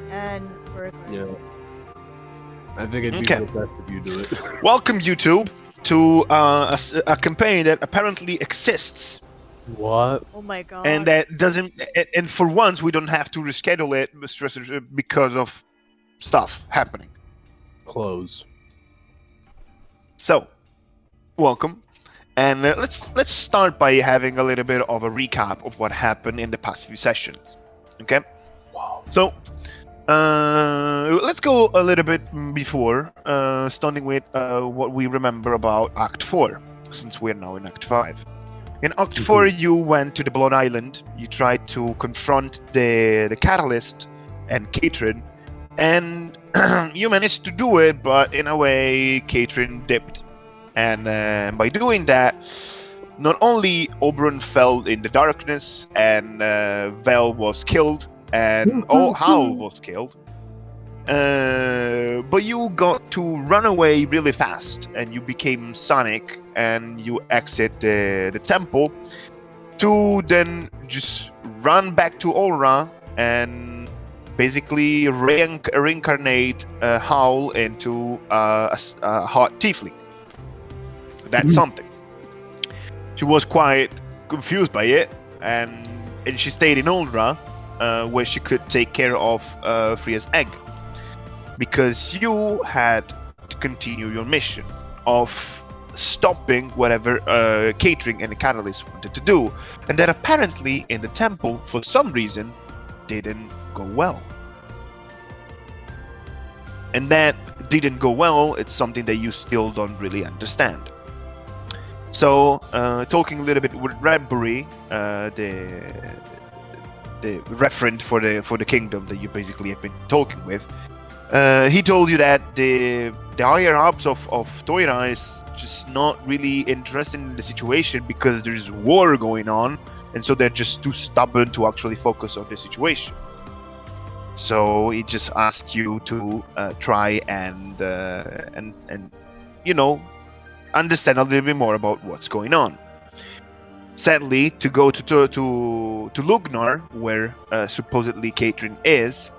and we're Yeah. I think it'd be Okay. the best if you do it. Welcome, YouTube, to a campaign that apparently exists, What? oh my god. and that doesn't. And for once, we don't have to reschedule it because of stuff happening. Close. So, welcome, and let's start by having a little bit of a recap of what happened in the past few sessions. Okay. Wow. So, let's go a little bit before, starting with what we remember about Act 4, since we're now in Act 5. In Act 4, you went to the Blood Island, you tried to confront the Catalyst and Catherine, and you managed to do it, but in a way, Catherine dipped. And by doing that, not only Oberon fell in the darkness, and Vel was killed, and Hal was killed, but you got to run away really fast, and you became Sonic, and you exit the temple to then just run back to Aura and basically reincarnate Howl into a hot tiefling. That's something. She was quite confused by it, and she stayed in Aura, where she could take care of Fria's egg, because you had to continue your mission of stopping whatever Catering and the Catalyst wanted to do, and that apparently in the temple, for some reason, didn't go well. And that didn't go well, it's something that you still don't really understand. So, talking a little bit with Radbury, the referent for the kingdom that you basically have been talking with, he told you that the higher ups of Toira is just not really interested in the situation because there's war going on, and so they're just too stubborn to actually focus on the situation. So he just asked you to try and understand a little bit more about what's going on. Sadly, to go to Lugnar, where supposedly Catherine is,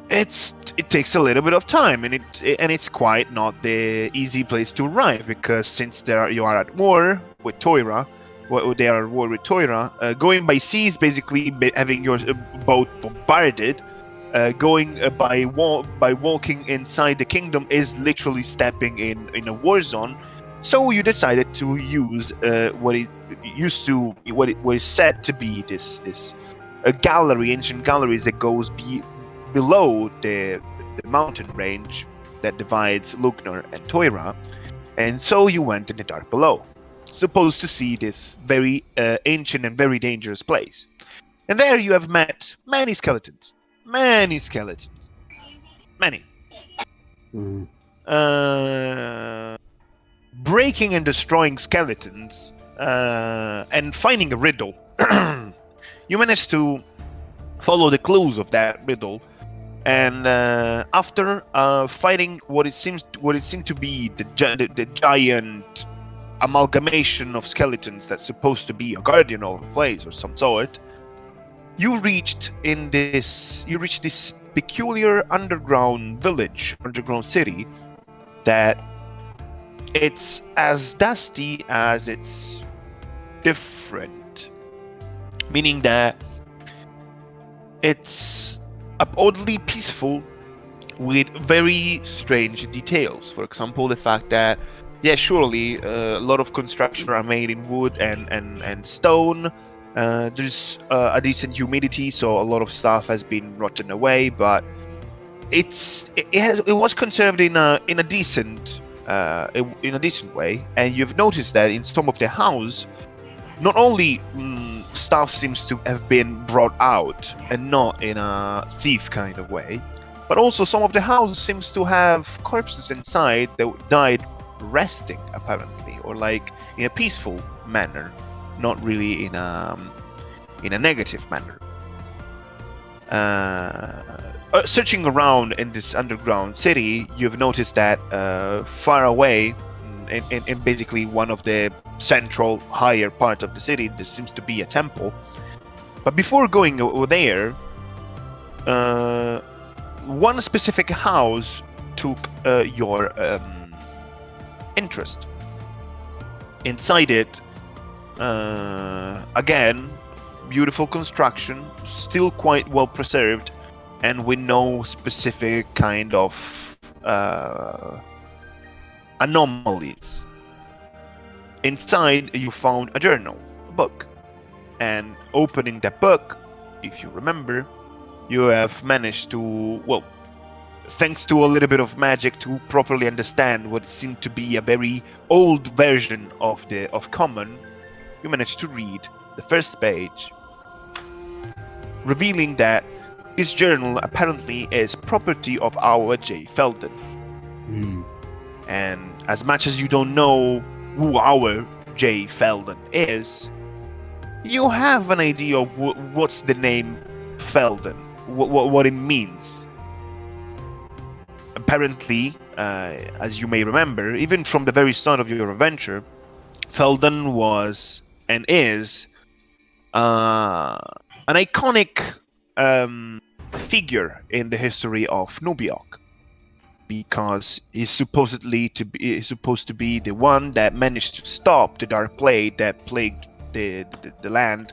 it takes a little bit of time, and it's quite not the easy place to arrive, because since you are at war with Toira, they are at war with Toira. Going by sea is basically having your boat bombarded. Going by walking inside the kingdom is literally stepping in a war zone. So you decided to use what was said to be this ancient galleries that goes below the mountain range that divides Lugnar and Toira, and so you went in the dark below, supposed to see this very ancient and very dangerous place. And there you have met many skeletons. Many. Breaking and destroying skeletons and finding a riddle. You managed to follow the clues of that riddle, and after fighting what it seemed to be the giant amalgamation of skeletons that's supposed to be a guardian of a place or some sort, you reached this peculiar underground city that it's as dusty as it's different, meaning that it's oddly peaceful with very strange details. For example, the fact that surely a lot of construction are made in wood and stone. There's a decent humidity, so a lot of stuff has been rotten away, but it was conserved in a decent way. And you've noticed that in some of the house, not only stuff seems to have been brought out and not in a thief kind of way, but also some of the house seems to have corpses inside that died resting, apparently, or like in a peaceful manner, not really in a negative manner. Searching around in this underground city, you've noticed that far away, in basically one of the central higher part of the city, there seems to be a temple. But before going there, one specific house took your interest. Inside it, again, beautiful construction, still quite well preserved, and with no specific kind of anomalies. Inside, you found a journal, a book, and opening that book, if you remember, you have managed to, well, thanks to a little bit of magic, to properly understand what seemed to be a very old version of common. You managed to read the first page, revealing that this journal apparently is property of our J. Felden. And as much as you don't know who our J. Felden is, you have an idea of what's the name Felden, what it means. Apparently, as you may remember, even from the very start of your adventure, Felden was and is an iconic figure in the history of Nubioc, because he's supposed to be the one that managed to stop the dark plague that plagued the land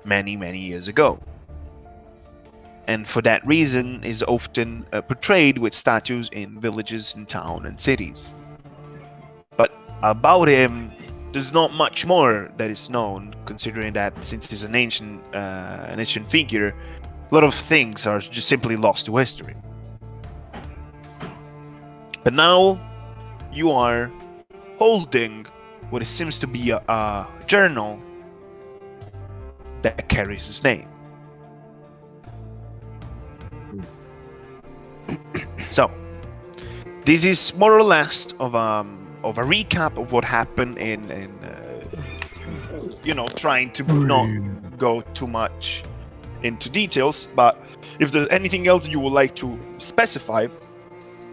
many years ago. And for that reason is often portrayed with statues in villages and towns and cities. But about him, there's not much more that is known, considering that since he's an ancient figure, a lot of things are just simply lost to history. But now you are holding what it seems to be a journal that carries his name. So, this is more or less of a recap of what happened in trying to not go too much into details. But if there's anything else you would like to specify,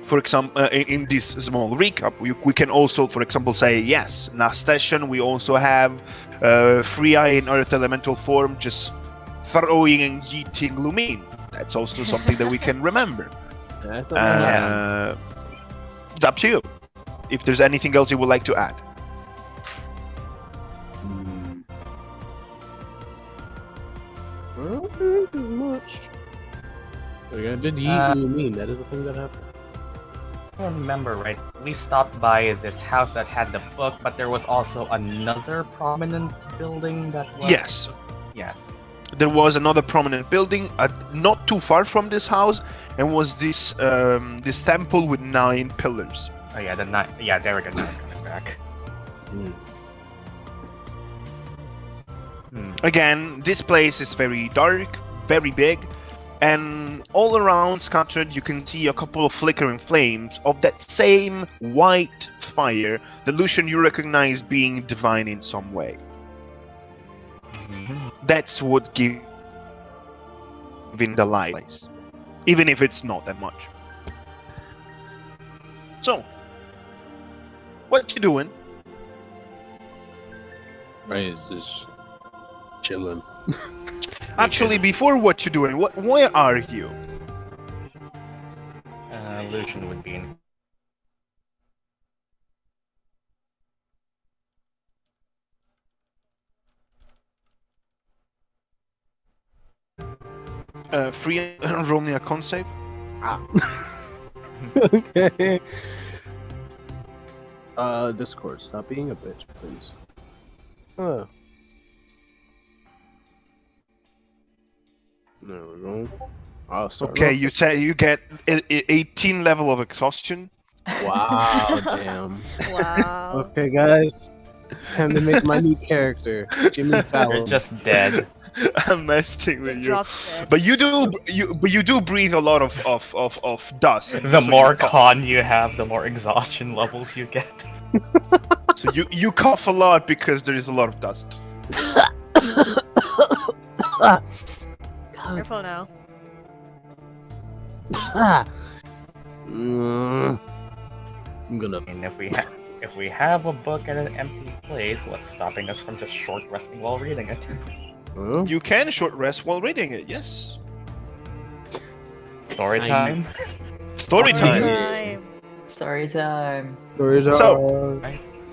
for example, in this small recap, we can also, for example, say yes. Last session we also have Fria in Earth Elemental form just throwing and yeeting Lumine. That's also something that we can remember. It's up to you. If there's anything else you would like to add. Well, not much. I did eat Lumine. That is the thing that happened. I remember, right? We stopped by this house that had the book, but there was also another prominent building that was... Yes. Yeah. There was another prominent building not too far from this house, and was this temple with 9 pillars. Oh yeah, the 9. Yeah, there we go. Now it's coming back. Again, this place is very dark, very big, and all around scattered you can see a couple of flickering flames of that same white fire, the Lucian you recognize being divine in some way. That's what gives the light, even if it's not that much. So, what you doing? Right, just chilling. Actually, before what you doing, where are you? Lucian would be in. Fria, roll me a con save. Okay. Discord, stop being a bitch, please. There we go. Okay, you get 18 level of exhaustion. Wow, damn. Wow. Okay, guys. Time to make my new character, Jimmy Fallon. You're just dead. I'm messing with Just you. drops dead. But you do breathe a lot of dust. The more con you have, the more exhaustion levels you get. So you cough a lot because there is a lot of dust. Careful now. I'm gonna. And if we have a book at an empty place, what's stopping us from just short resting while reading it? You can short rest while reading it, yes. Story time. Story time. Story time. So-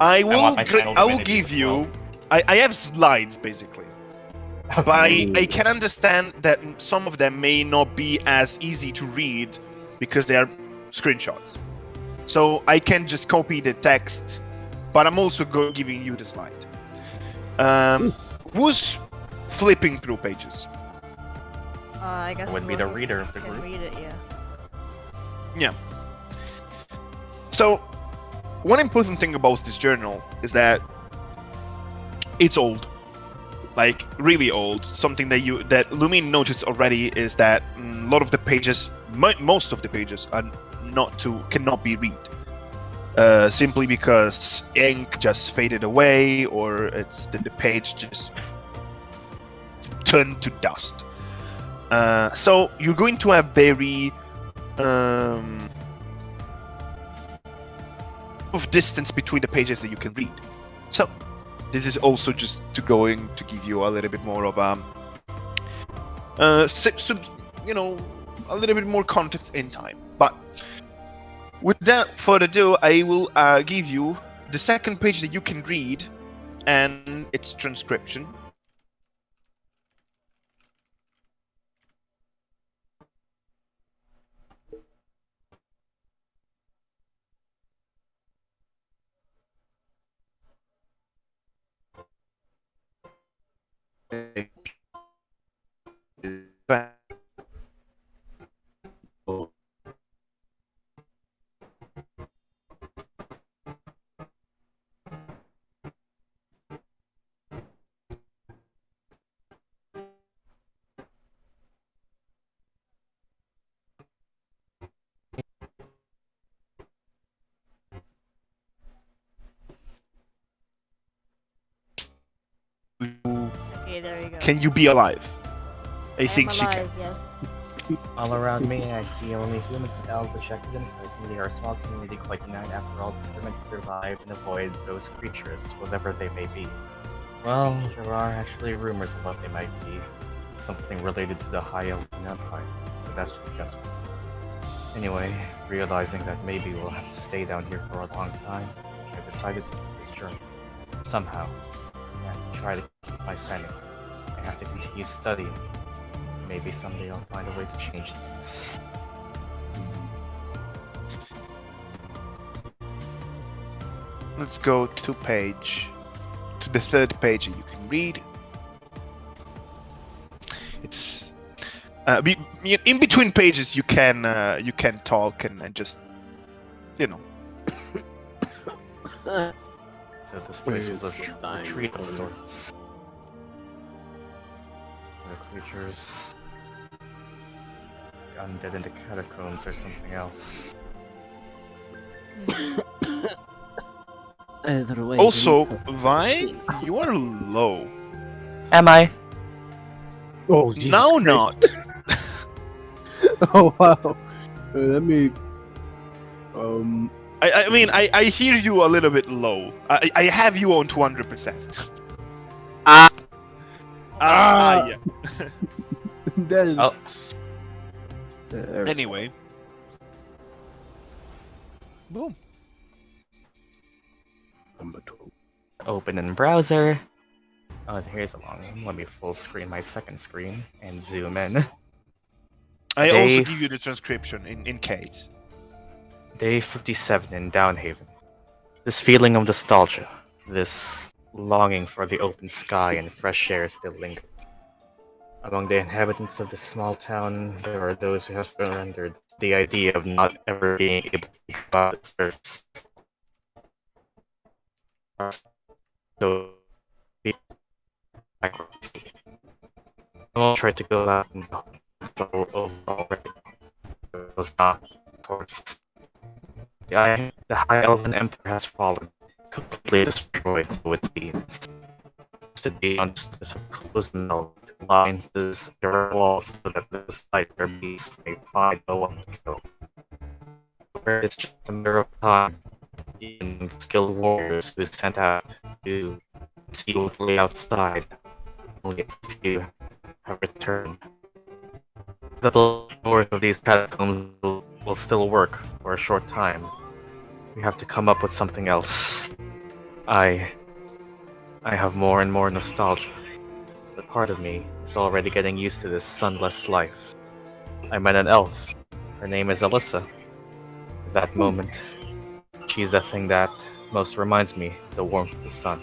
I will my channel give divinities as you. well. I have slides basically, but I can understand that some of them may not be as easy to read because they are screenshots. So I can just copy the text, but I'm also giving you the slide. Who's flipping through pages? I guess It would be the reader of the can group. read it, yeah. Yeah. So, one important thing about this journal is that it's old, like really old. Something that Lumine noticed already is that a lot of the pages, most of the pages, are cannot be read. Simply because ink just faded away, or it's the page just turned to dust. So you're going to have very of distance between the pages that you can read. So this is also just going to give you a little bit more of a little bit more context in time. But without further ado, I will give you the second page that you can read and its transcription. Okay, there you go. Can you be alive? I I think am she can. alive, yes. All around me, I see only humans and elves ejected and fighting. We are a small community quite united after all, determined to survive and avoid those creatures, whatever they may be. Well, there are actually rumors of what they might be. Something related to the High Elven Empire, but that's just guesswork. Anyway, realizing that maybe we'll have to stay down here for a long time, I decided to take this journey. Somehow, I have to try to keep my sanity. I have to continue studying. Maybe someday I'll find a way to change things. Let's go to the third page that you can read. It's in between pages you can talk and just So this place was a retreat of sorts. The creatures, the undead in the catacombs, or something else. Also, Vi, you are low. Am I? Oh, Jesus Now Christ. not. Oh, wow. Let me... I mean, I hear you a little bit low. I have you on 200%. Yeah. that is... Oh. Anyway. Boom. Number 2. Open in browser. Oh, here's a long one. Let me full screen my second screen and zoom in. I Day also give you the transcription in case. Day 57 in Downhaven. This feeling of nostalgia, this longing for the open sky and fresh air still lingers. Among the inhabitants of this small town, there are those who have surrendered the idea of not ever being able to think about the surface. So, I won't try to go out and already. It was not, of course. The High Elven Empire has fallen, completely destroyed, so it seems. To be on this closed alliances, there are walls so that the side their beasts may find no one to kill. Where it's just a matter of time, even skilled warriors who sent out to see what lay outside, only a few have returned. The doors of these catacombs will still work for a short time. We have to come up with something else. I have more and more nostalgia. But part of me is already getting used to this sunless life. I met an elf. Her name is Alyssa. At that moment, she's the thing that most reminds me of the warmth of the sun.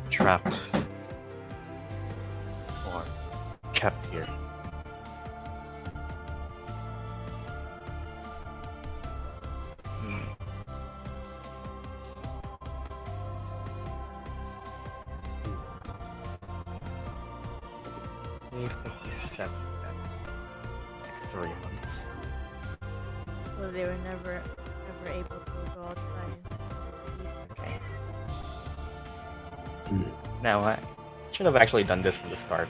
Trapped. Or kept here. Day 57. Like 3 months. So they were never able to go outside. Okay. Now, I should have actually done this from the start.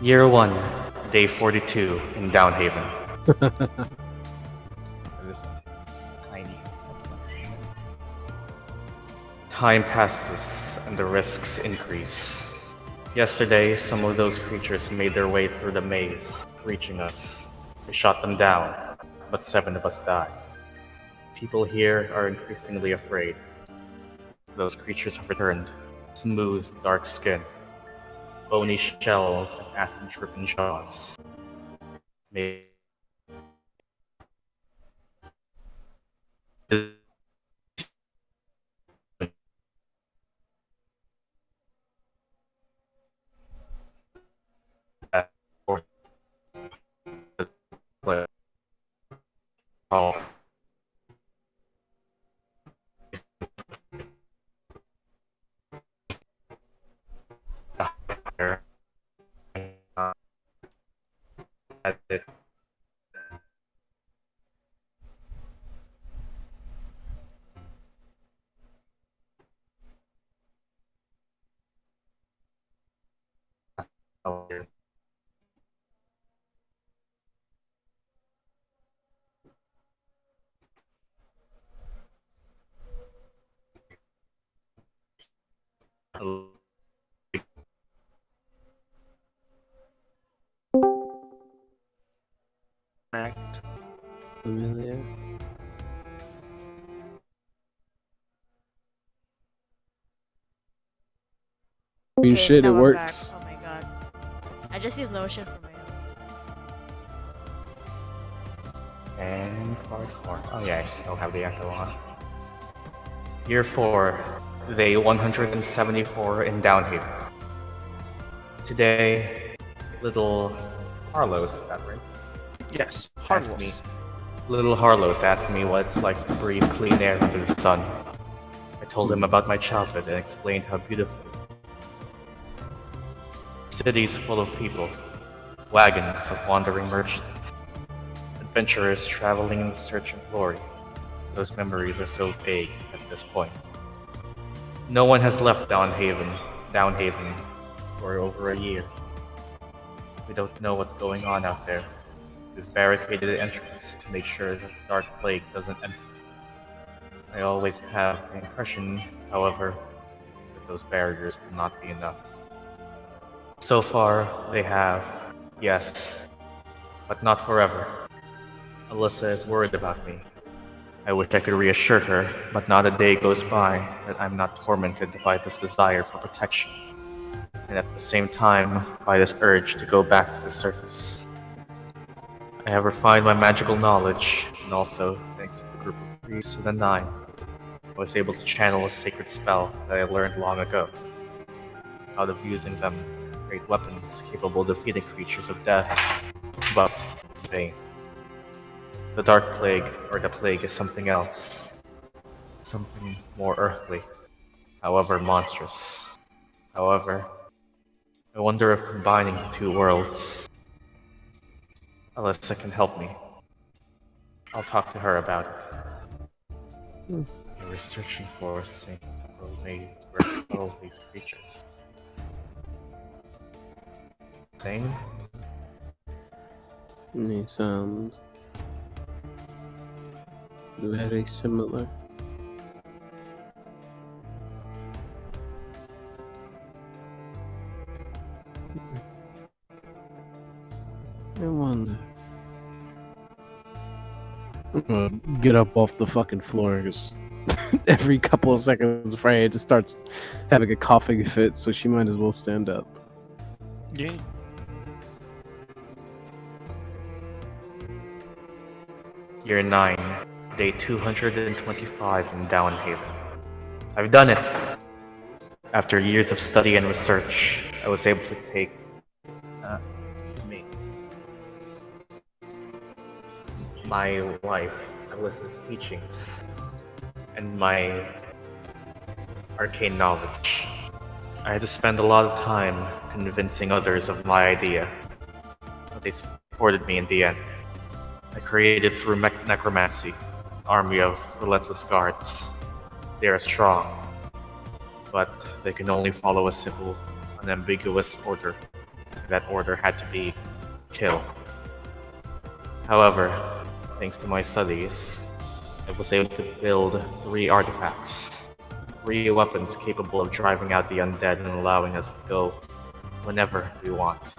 Year 1, day 42 in Downhaven. This one's tiny. That's not the same. Time passes and the risks increase. Yesterday, some of those creatures made their way through the maze, reaching us. We shot them down, but 7 of us died. People here are increasingly afraid. Those creatures have returned. Smooth, dark skin, bony shells, and acid-dripping jaws. Maybe Act. Familiar. I mean, shit, now it I'm works. back. Oh my god. I just used lotion for my nose. And card 4. Oh yeah, I still have the echo on. Year 4, day 174 in Downhaven. Today, little Harlos, is that right? Yes, Asked me. harmless. Little Harlos asked me what it's like to breathe clean air under the sun. I told him about my childhood and explained how beautiful. Cities full of people, wagons of wandering merchants, adventurers traveling in search of glory. Those memories are so vague at this point. No one has left Downhaven for over a year. We don't know what's going on out there. We've barricaded the entrance to make sure that the Dark Plague doesn't enter. I always have the impression, however, that those barriers will not be enough. So far, they have, yes, but not forever. Alyssa is worried about me. I wish I could reassure her, but not a day goes by that I'm not tormented by this desire for protection, and at the same time by this urge to go back to the surface. I have refined my magical knowledge, and also, thanks to the group of priests of the 9, I was able to channel a sacred spell that I learned long ago. Out of using them, create weapons capable of defeating creatures of death, but in vain. The Dark Plague, or the Plague, is something else. Something more earthly, however monstrous. However, I wonder if combining the two worlds, Alyssa can help me. I'll talk to her about it. We were searching for a single way to repel these creatures. Same? They sound very similar. I wonder. Get up off the fucking floor. Just every couple of seconds, Freya just starts having a coughing fit, so she might as well stand up. Yeah. Year 9, day 225 in Downhaven. I've done it! After years of study and research, I was able to take me, my wife, Alyssa's teachings, and my arcane knowledge. I had to spend a lot of time convincing others of my idea, but they supported me in the end. I created through necromancy, an army of relentless guards. They are strong, but they can only follow a simple, unambiguous order. That order had to be kill. However, thanks to my studies, I was able to build 3 artifacts. 3 weapons capable of driving out the undead and allowing us to go whenever we want.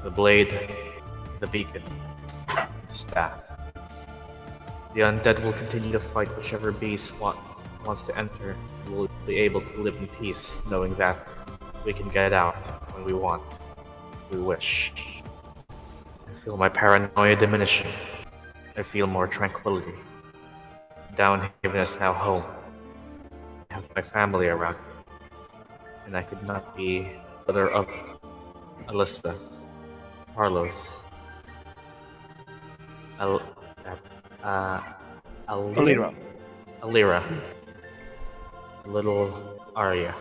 The blade, the beacon, the staff. The undead will continue to fight whichever beast wants to enter, and will be able to live in peace, knowing that we can get out when we want, if we wish. I feel my paranoia diminishing. I feel more tranquility. Downhaven is now home. I have my family around me, and I could not be other of Alyssa, Carlos, Alira. Alira, little Arya.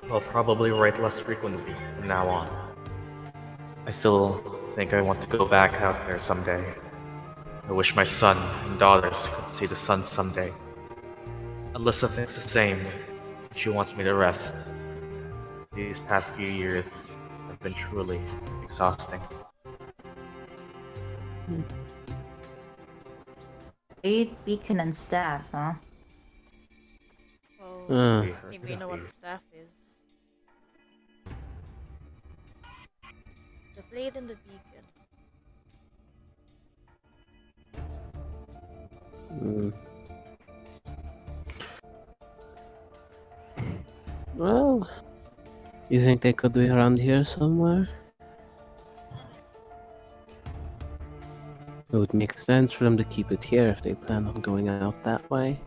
I'll probably write less frequently from now on. I still think I want to go back out there someday. I wish my son and daughters could see the sun someday. Alyssa thinks the same. She wants me to rest. These past few years have been truly exhausting. Blade, beacon, and staff, huh? Well, Uh, I think we know what the staff is. The blade and the beacon. mm. Well, you think they could be around here somewhere? It would make sense for them to keep it here if they plan on going out that way.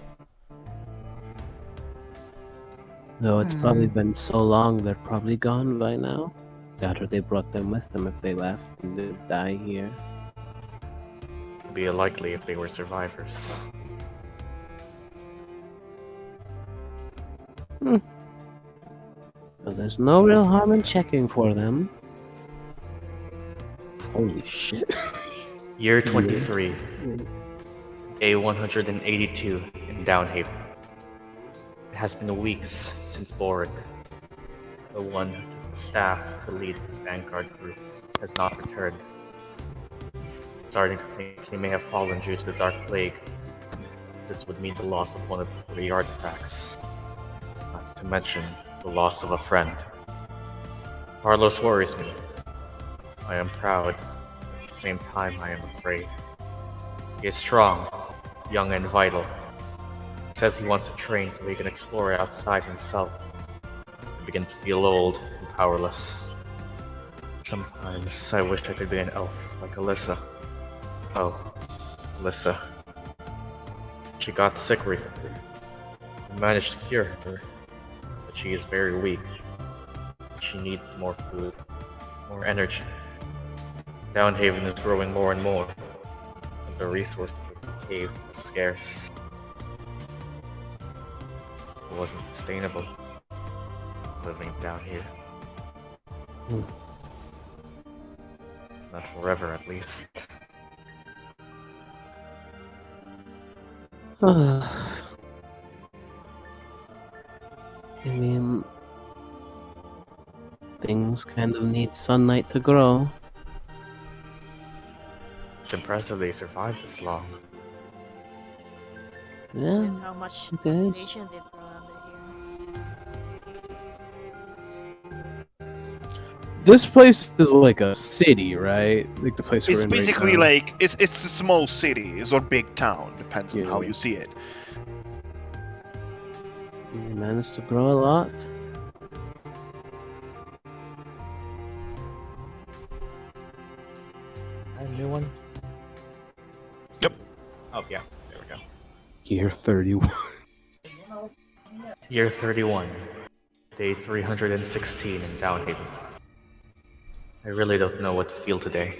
Though it's probably been so long, they're probably gone by now. That or they brought them with them if they left and they'd die here. It'd be unlikely if they were survivors. Well, there's no real harm in checking for them. Holy shit. Year 23, day 182 in Downhaven. It has been weeks since Boric, the one who took the staff to lead his vanguard group, has not returned. Starting to think he may have fallen due to the Dark Plague. This would mean the loss of one of the 3 artifacts. Not to mention the loss of a friend. Carlos worries me. I am proud. At the same time, I am afraid. He is strong, young and vital. He says he wants to train so he can explore outside himself. I begin to feel old and powerless. Sometimes I wish I could be an elf like Alyssa. Oh, Alyssa. She got sick recently. I managed to cure her, but she is very weak. She needs more food, more energy. Downhaven is growing more and more, and the resources of this cave are scarce. It wasn't sustainable living down here. Not forever, at least. I mean, things kind of need sunlight to grow. It's impressive they survived this long. Yeah, With how much it is. population they've grown under here. This place is like a city, right? Like the place we're It's in right basically now. like it's a small city or big town, depends on how Yeah. you see it. You managed to grow a lot. A new one? Yep. Oh, yeah. There we go. Year 31. Year 31. Day 316 in Downhaven. I really don't know what to feel today.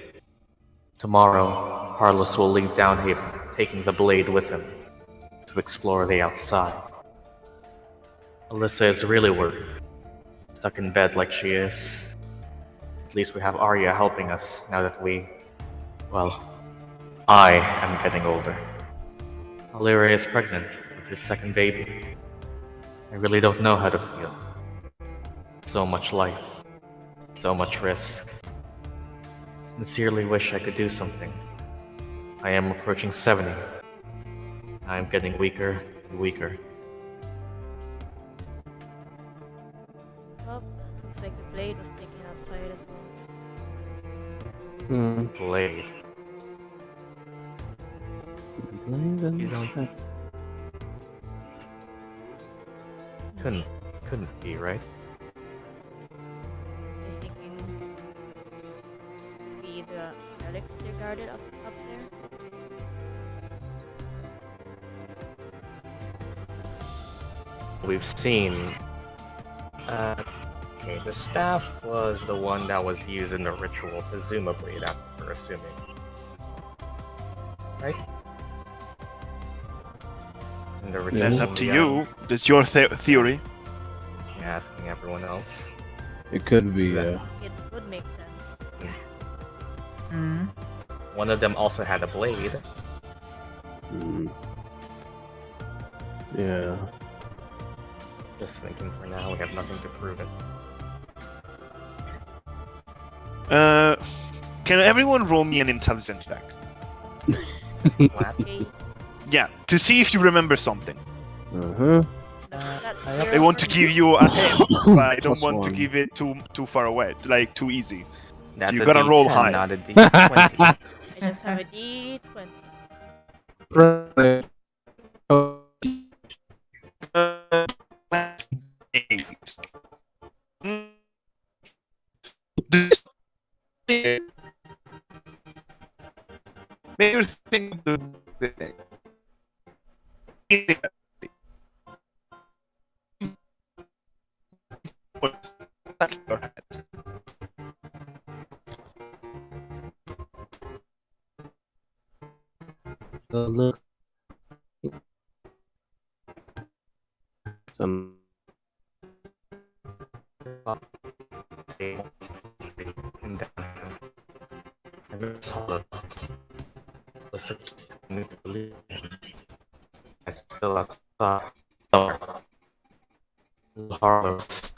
Tomorrow, Harless will leave Downhaven, taking the blade with him, to explore the outside. Alyssa is really worried, stuck in bed like she is. At least we have Arya helping us now that I am getting older. Illyria is pregnant with her second baby. I really don't know how to feel. So much life, so much risk. Sincerely wish I could do something. I am approaching 70. I am getting weaker and weaker. Well, looks like the blade was taken outside as well. Blade. You don't... Couldn't be, right? I think maybe the relics are guarded up there. We've seen... okay, the staff was the one that was used in the ritual, presumably, that's what we're assuming. Right? In the ritual, That's up to yeah. you. That's your theory. I'm asking everyone else. It could be, Yeah. It would make sense. Hmm. One of them also had a blade. Yeah. Just thinking for now, we have nothing to prove it. Can everyone roll me an intelligence check? Flat. Okay. Yeah, to see if you remember something. Uh-huh. That's I I zero want for to me. give you a hint, but I don't Plus want to one. give it too far away, like too easy. That's you a gotta D10, roll high. not a D20. I just have a D20. Right. Oh, Eight. Make you think of the thing. What's stuck in your head? look. And I was Harless. Alyssa keeps telling me to believe him. I still outside. Harless.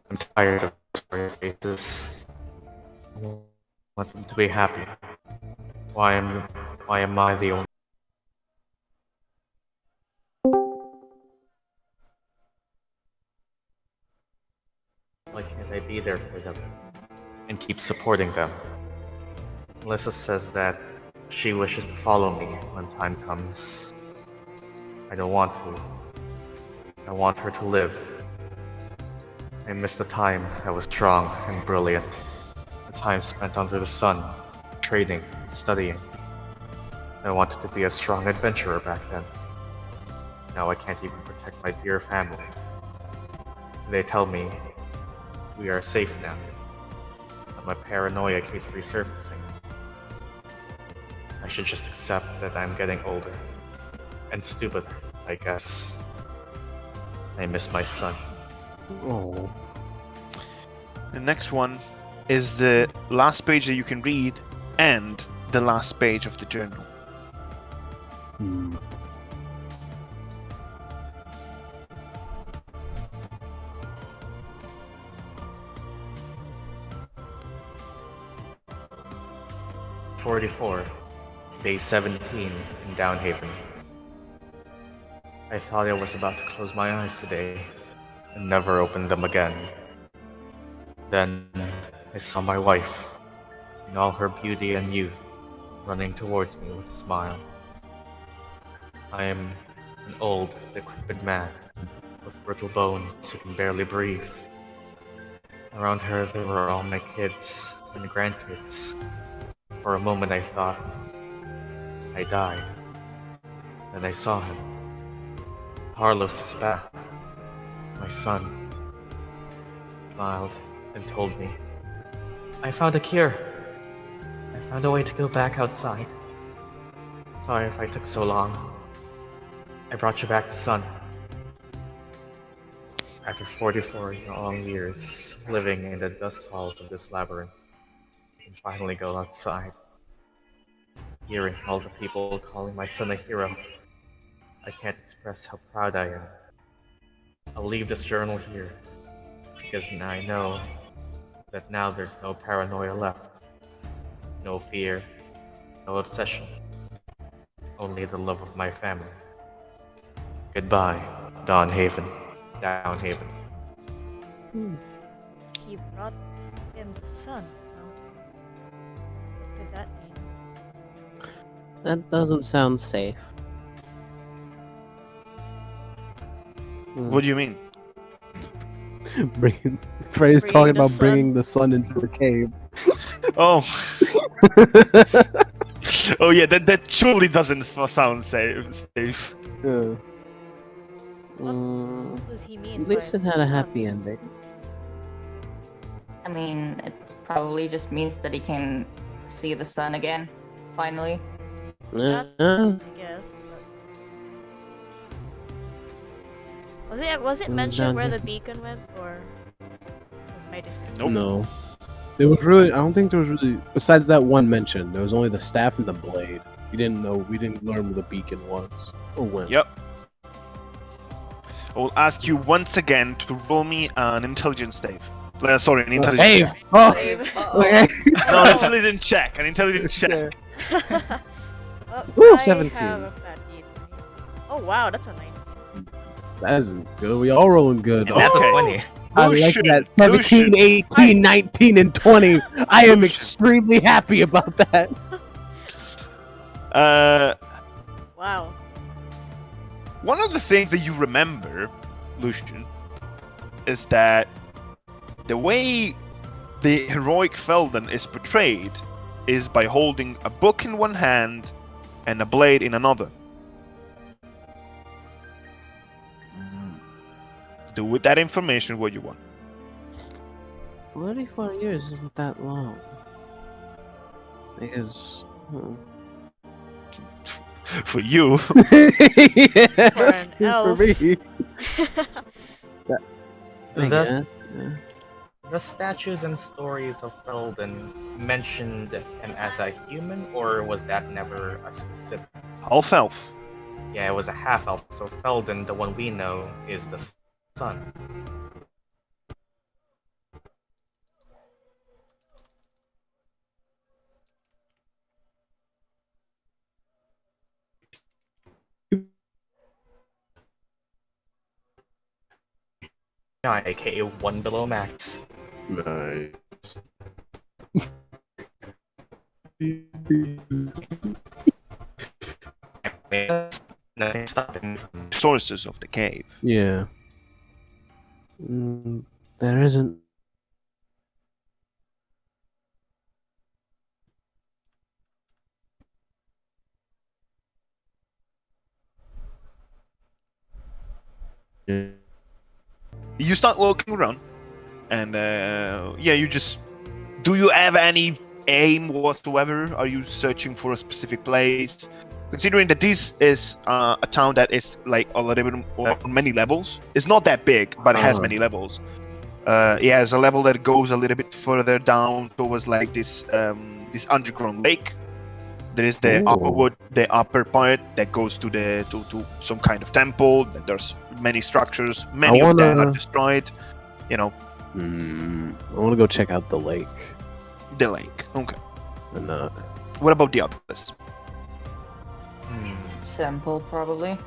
I'm tired of sorry faces. I want them to be happy. Why am I the only? Why can't I be there for them and keep supporting them? Alyssa says that she wishes to follow me when time comes. I don't want to. I want her to live. I miss the time I was strong and brilliant. The time spent under the sun, trading and studying. I wanted to be a strong adventurer back then. Now I can't even protect my dear family. They tell me we are safe now, but my paranoia keeps resurfacing. I should just accept that I'm getting older. And stupider, I guess. I miss my son. Oh. The next one is the last page that you can read and the last page of the journal. 44, day 17 in Downhaven. I thought I was about to close my eyes today and never open them again. Then I saw my wife, in all her beauty and youth, running towards me with a smile. I am an old, decrepit man, with brittle bones who can barely breathe. Around her there were all my kids and grandkids. For a moment I thought I died. Then I saw him. Carlos is back. My son. Smiled and told me, I found a cure. I found a way to go back outside. Sorry if I took so long. I brought you back the sun. After 44 long years living in the dust halls of this labyrinth, I can finally go outside. Hearing all the people calling my son a hero, I can't express how proud I am. I'll leave this journal here, because I know that now there's no paranoia left. No fear, no obsession. Only the love of my family. Goodbye, Downhaven. He brought him the sun. Huh? What could that mean? That doesn't sound safe. What do you mean? Bringing Frey's Bringing talking the about sun. bringing the sun into a cave. Oh. Oh yeah, that surely doesn't sound safe. Yeah. What does he mean? At least by it had a sun? happy ending. I mean, it probably just means that he can see the sun again, finally. That, Uh, I guess. But... Was it Mm, mentioned where the Downhaven. beacon went, or was my description? Nope. No. There was really, I don't think there was really, besides that one mention, there was only the staff and the blade. We didn't learn where the beacon was. Or when. Yep. I will ask you once again to roll me an intelligence save. Sorry, an intelligence Save! check. Oh! Save. Okay. No, an intelligence check. An intelligence check. Ooh, I 17. have a fat D20. Oh wow, that's a 19. That isn't good. We all rolling good. And that's Okay. a 20. I like Lucian, that. 17, Lucian. 18, 19, and 20. I am Lucian. extremely happy about that. Wow. One of the things that you remember, Lucian, is that the way the heroic Felden is portrayed is by holding a book in one hand and a blade in another. Do with that information what you want. 44 years isn't that long. Because... For you, yeah, For an elf. For me. I That's- guess. Yeah. The statues and stories of Felden mentioned him as a human, or was that never a specific? half elf. Yeah, it was a half elf. So Felden, the one we know, is the sun. Yeah, aka one below max. Nice. Nothing stopping me from Sources of the cave. Yeah. There isn't. Yeah. You start looking around, and yeah, you just. Do you have any aim whatsoever? Are you searching for a specific place? Considering that this is a town that is like a little bit on many levels. It's not that big, but it has many levels. It has a level that goes a little bit further down towards like this this underground lake. There is the the upper part that goes to the to some kind of temple. There's many structures. Many of them are destroyed. You know, I want to go check out the lake. the lake. Okay. And What about the others? Temple, probably.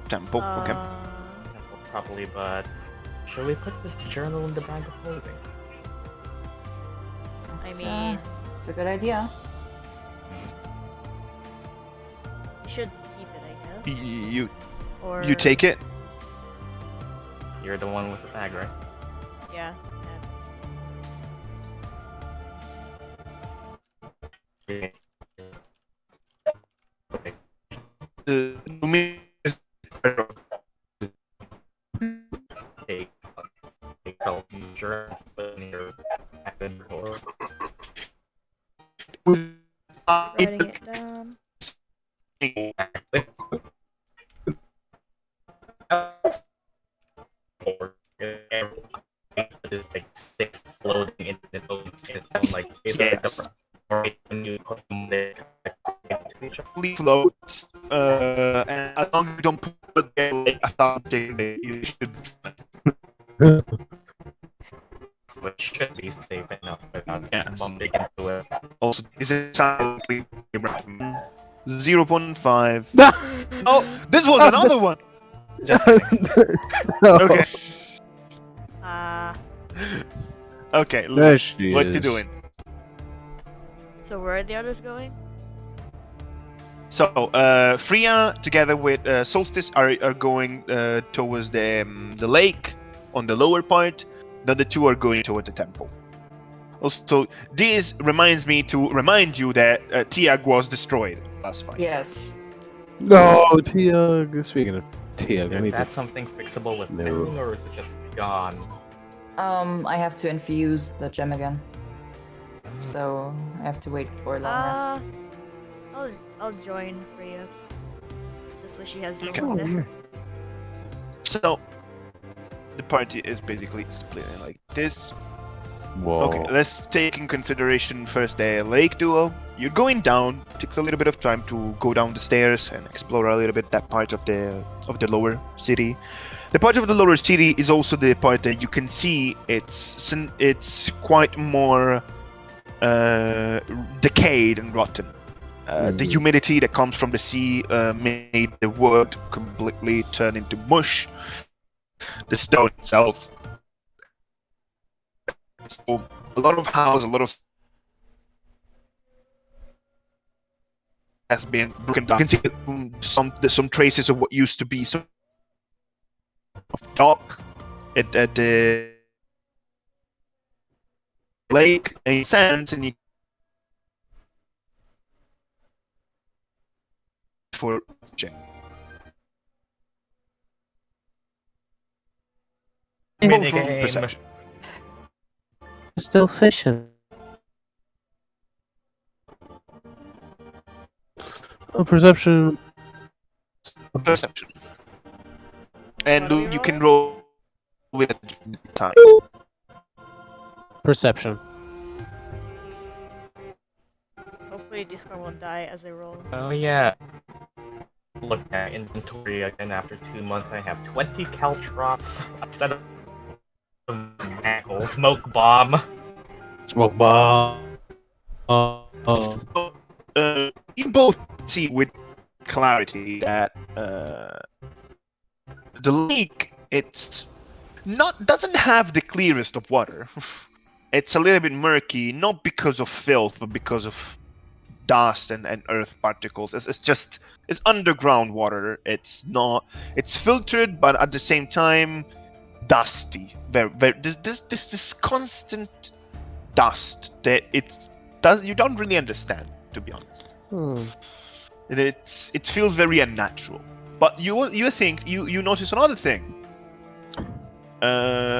Temple, okay. Probably, but should we put this journal in the bag of holding? It's a good idea. You should keep it, I guess. You take it? You're the one with the bag, right? Yeah. Lumine is Take a journal in your bag of holding. Writing it down. Is like six floating in its own like Yes. when you put them there to each other. Floats, and as long as you don't put their like 1,000 you should be fine. So it should be safe enough without Yes. bumping into it. Also, is it silently 0.5? Oh, this was another one! Just kidding. No. Okay. Okay, There Luke, she what is. you doing? So where are the others going? So, Fria together with Solstice are going towards the lake on the lower part. The other two are going toward the temple. Also, this reminds me to remind you that Tiag was destroyed last fight. Yes. No, Tiag. Speaking of Tiag, I Is need that to... something fixable with No. mending, or is it just gone? I have to infuse the gem again. So I have to wait for a long rest. I'll join Fria. Just so she has Okay. someone there. So, the party is basically split in like this. Whoa. Okay, let's take in consideration first the lake duo. You're going down. Takes a little bit of time to go down the stairs and explore a little bit that part of the lower city. The part of the lower city is also the part that you can see it's quite more decayed and rotten. The humidity that comes from the sea made the wood completely turn into mush. The stone itself. So a lot of houses, a lot of has been broken down. You can see some traces of what used to be some dock at the lake and sands, and you for Minigame. perception. Still fishing. Oh, perception. Perception. And What are we you can rolling? roll with time. Perception. Hopefully Discord won't die as I roll. Oh yeah. Look at inventory again. After 2 months, I have 20 caltrops instead of smoke bomb. Smoke bomb. You both see with clarity that the lake doesn't have the clearest of water. It's a little bit murky, not because of filth, but because of dust and earth particles. It's underground water. It's filtered, but at the same time dusty. This constant dust that you don't really understand, to be honest. And it feels very unnatural. But you think you notice another thing.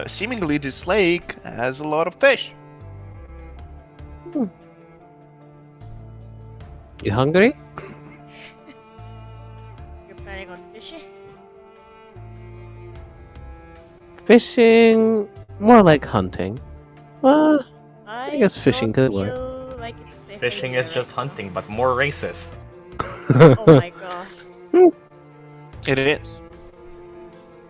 Seemingly this lake has a lot of fish. You hungry? You're planning on fishing? Fishing, more like hunting. Well, I guess fishing don't could work. feel like it's a safe Fishing idea. is just hunting, but more racist. Oh my gosh. It is.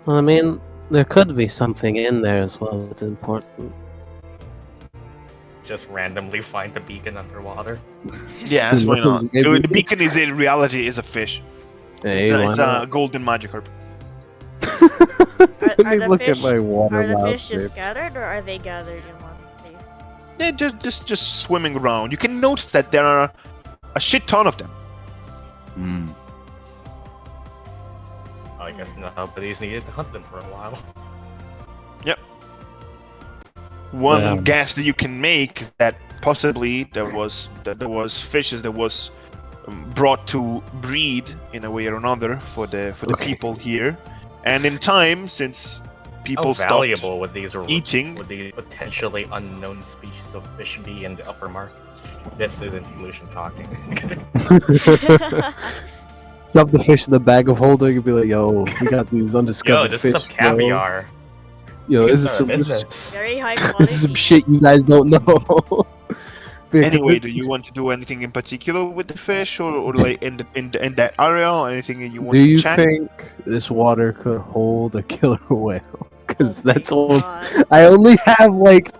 Well, I mean, there could be something in there as well that's important. just randomly find the beacon underwater. Yes, Who why knows, not? maybe- The beacon is in reality is a fish. Hey, It's why a not? golden Magikarp. Let me the look fish, at my water Are the mouse fish just shape. scattered, or are they gathered in one place? They're just swimming around. You can notice that there are a shit ton of them. Hmm. I guess nobody's needed to hunt them for a while. One guess that you can make is that possibly there was fishes that was brought to breed in a way or another for the people here, and in time, since people How stopped valuable would these eating. would these potentially unknown species of fish be in the upper markets? This isn't Lucian talking. Dump the fish in the bag of holding and be like, "Yo, we got these undiscovered Yo, this fish. is some caviar. Yo, We can this is start a some business. Very high this quality. is some shit you guys don't know." Anyway, do you want to do anything in particular with the fish, or like in that area, or anything that you want Do to you check? think this water could hold a killer whale? Because Oh my that's all. God. I only have like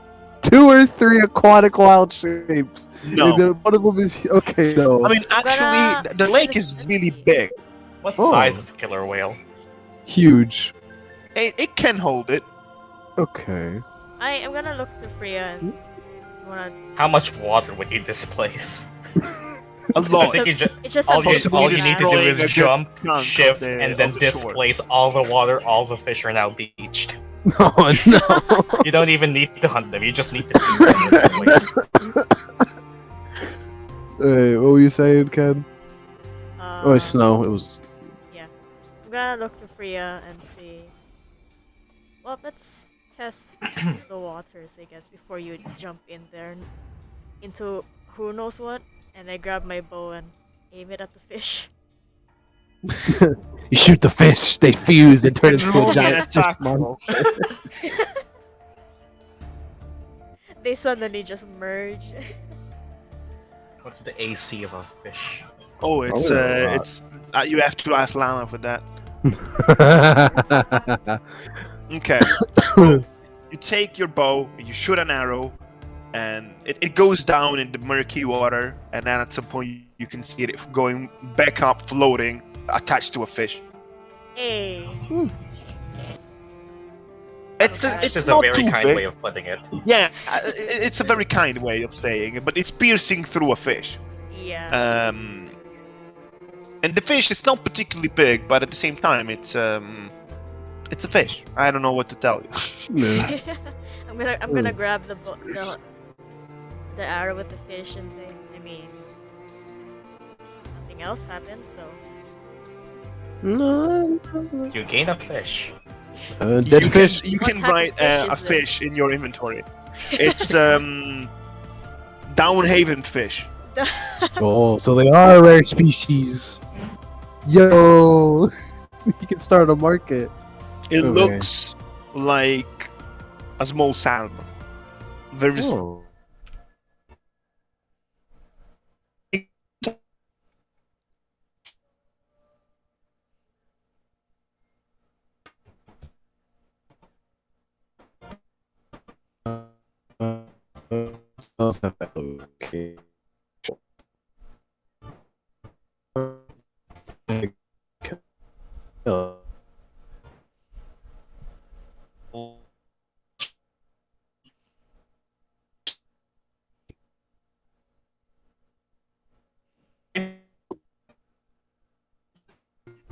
2 or 3 aquatic wild shapes. No. And then one of them is okay. No, I mean, I'm actually, gonna- the lake let's- is let's really see. big. What Oh. size is a killer whale? huge. It can hold it. Okay. I am gonna look to Fria and wanna. How much water would you displace? A I lot. think you It's just all a you, bit all you need to do destroying is a good jump, chunk of shift, the- and then of the shore. displace all the water. All the fish are now beached. Oh no. You don't even need to hunt them. You just need to beat them with your weight. Hey, what were you saying, Ken? Oh, it's Uh, snow. It was. I'm gonna look to Fria and see. Well, let's test the waters, I guess, before you jump in there into who knows what. And I grab my bow and aim it at the fish. You shoot the fish, they fuse and turn into Roll a me an giant fish attack roll. monster. They suddenly just merge. What's the AC of a fish? Oh, it's Probably a lot. you have to ask Lana for that. Okay. You take your bow, you shoot an arrow, and it goes down in the murky water, and then at some point you can see it going back up, floating, attached to a fish. Hey. It's Okay. This is a not very too kind big. way of putting it. Yeah, it's a very kind way of saying it, but it's piercing through a fish. Yeah. And the fish is not particularly big, but at the same time, it's a fish. I don't know what to tell you. Yeah. I'm gonna grab the arrow with the fish and say, I mean, nothing else happened, so No. You gain a fish. Dead fish. You What can type of write fish a is this? fish in your inventory. It's Downhaven fish. Oh, so they are a rare species. Yo, you can start a market. It Okay. looks like a small salmon. Very small. Oh. Okay.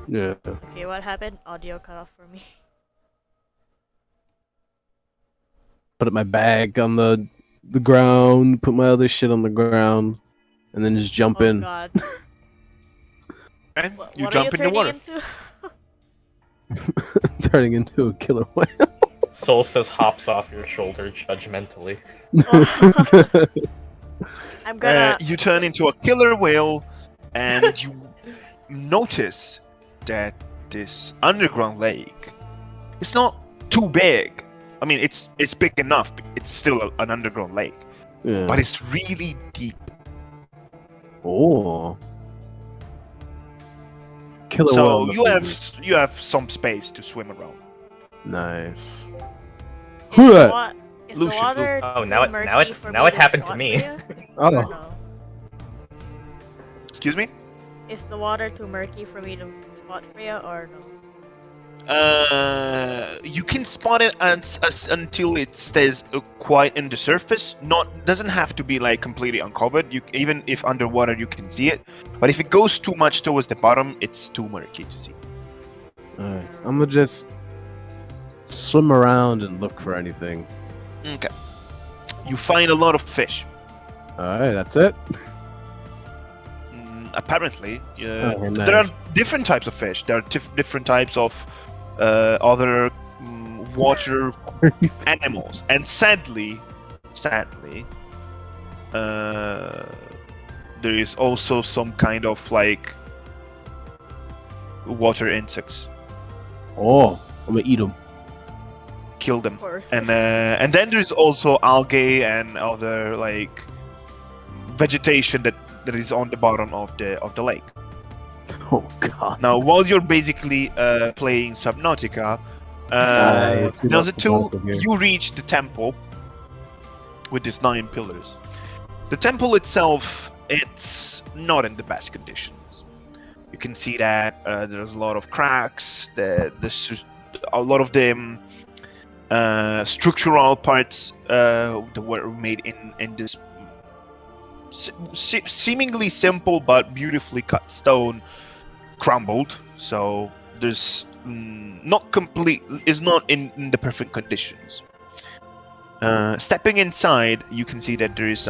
Yeah. okay, what happened? Audio cut off for me. Put my bag on the ground, put my other shit on the ground, and then just jump Oh in. god. And What, you what jump are in you the turning water. into? Turning into a killer whale. Solstice hops off your shoulder judgmentally. I'm gonna. You turn into a killer whale, and you notice that this underground lake is not too big. I mean, it's big enough. It's still an underground lake, Yeah. but it's really deep. Oh. Killer whale So in the you have some space to swim around. Nice. Is the, wa- Is Lucian, the water Oh, too now murky for it me to happened to spot me. Fria? Oh. Or no? Excuse me? Is the water too murky for me to spot Fria or no? You can spot it until it stays quite in the surface. Doesn't have to be like completely uncovered. You even if underwater you can see it, but if it goes too much towards the bottom, it's too murky to see. Alright, I'm gonna just swim around and look for anything. Okay. You find a lot of fish. Alright, that's it. Apparently, Oh, there are nice. different types of fish. There are different types of other water animals, and sadly, there is also some kind of like water insects. Oh, I'm gonna eat them. Kill them, Of course. and then there's also algae and other like vegetation that is on the bottom of the lake. Oh god. Now, while you're basically playing Subnautica, Nice, we there's lost a the two. bottom here. You reach the temple with these 9 pillars. The temple itself, it's not in the best conditions. You can see that there's a lot of cracks. There's a lot of the structural parts that were made in this seemingly simple but beautifully cut stone crumbled. So there's not complete. Is not in the perfect conditions. Stepping inside, you can see that there is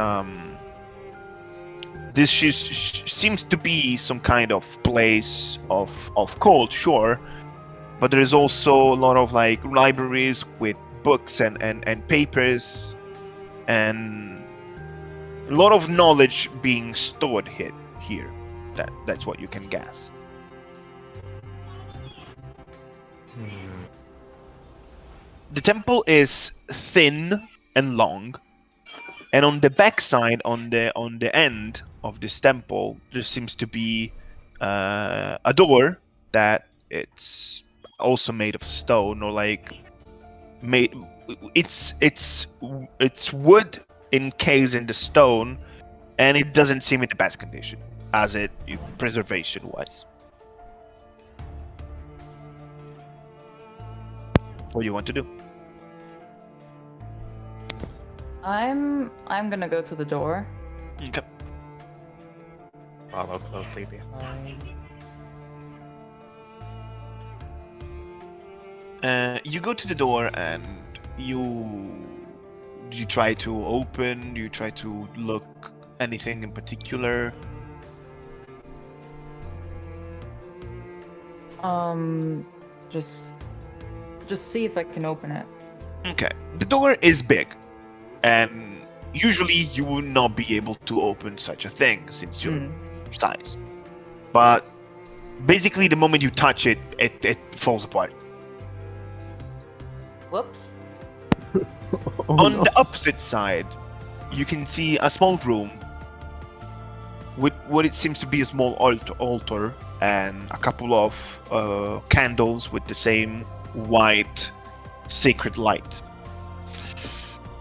this seems to be some kind of place of cold, sure, but there is also a lot of like libraries with books and papers and a lot of knowledge being stored here. That's what you can guess. The temple is thin and long, and on the backside, on the end of this temple, there seems to be a door that it's also made of stone or like made. It's wood encased in the stone, and it doesn't seem in the best condition as it preservation wise. What do you want to do? I'm gonna go to the door. Okay. Follow closely behind. You go to the door and you try to open. You try to look anything in particular. Just see if I can open it. Okay. The door is big, and usually you would not be able to open such a thing since your size. But basically, the moment you touch it, it falls apart. Whoops. Oh, On no. the opposite side, you can see a small room with what it seems to be a small altar and a couple of candles with the same white sacred light.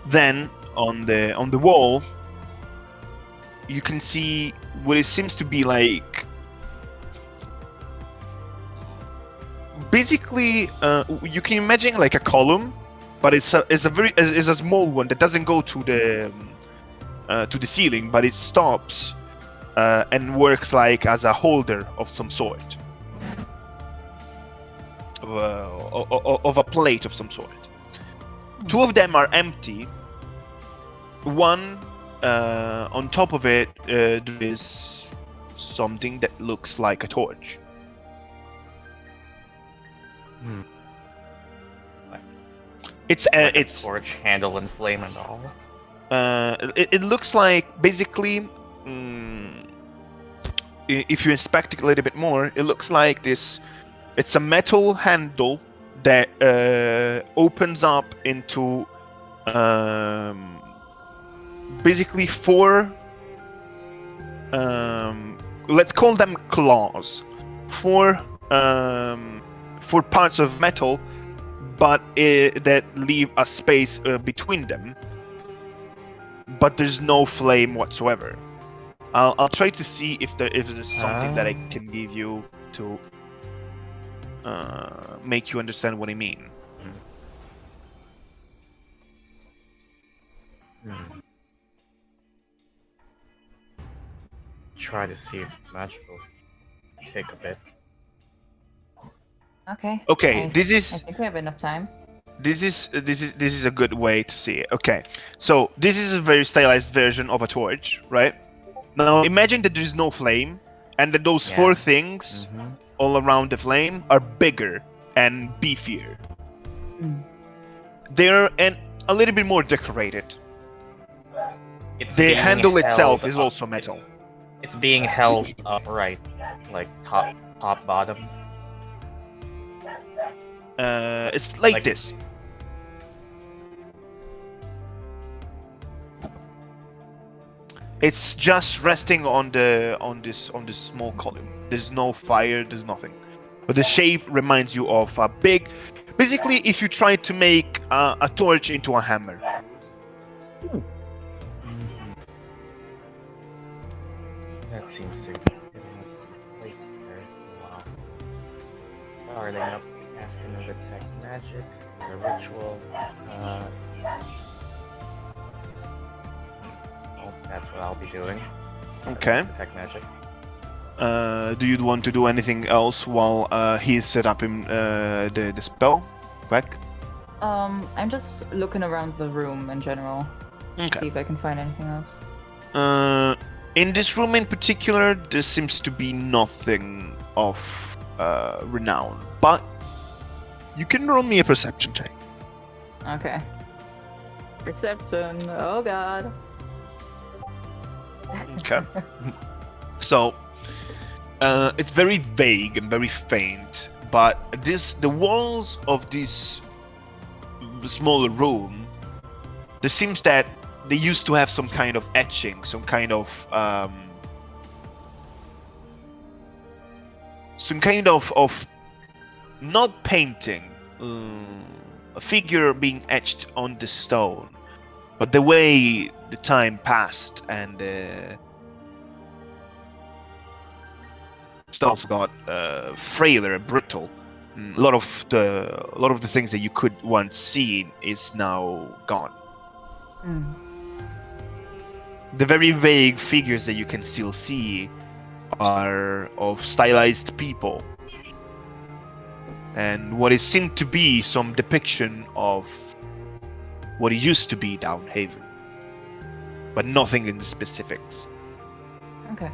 Then on the wall, you can see what it seems to be like. Basically, you can imagine like a column, but it's a small one that doesn't go to the ceiling, but it stops and works like as a holder of some sort, of a plate of some sort. 2 of them are empty. One, on top of it, there is something that looks like a torch. It's Like a it's torch handle and flame and all. it looks like basically, if you inspect it a little bit more, it looks like this. It's a metal handle that opens up into basically 4. Let's call them claws. 4 parts of metal but that leave a space between them. But there's no flame whatsoever. I'll try to see if there's something that I can give you to make you understand what I mean. Try to see if it's magical. Take a bit. Okay. Okay, I think we have enough time. This is a good way to see it. Okay, so this is a very stylized version of a torch, right? Now imagine that there's no flame, and that those four things all around the flame are bigger and beefier. They're a little bit more decorated. The handle itself is also metal. It's being held upright, like top bottom. It's like this. It's just resting on this small column. There's no fire. There's nothing. But the shape reminds you of a big. Basically, if you try to make a torch into a hammer. That seems to be placed there. Wow. Starting up, casting of detect magic is a ritual. That's what I'll be doing. Okay. Detect magic. Do you want to do anything else while he's set up in the spell? Queck? I'm just looking around the room in general. Okay. See if I can find anything else. In this room in particular, there seems to be nothing of renown, but you can roll me a perception check. Okay. Perception. Oh god. Okay. So, it's very vague and very faint, but the walls of this smaller room, there seems that they used to have some kind of etching, some kind of not painting, a figure being etched on the stone. But the way the time passed and the stones got frailer and brittle, a lot of the things that you could once see is now gone. The very vague figures that you can still see are of stylized people, and what is seen to be some depiction of what it used to be Downhaven, but nothing in the specifics. Okay.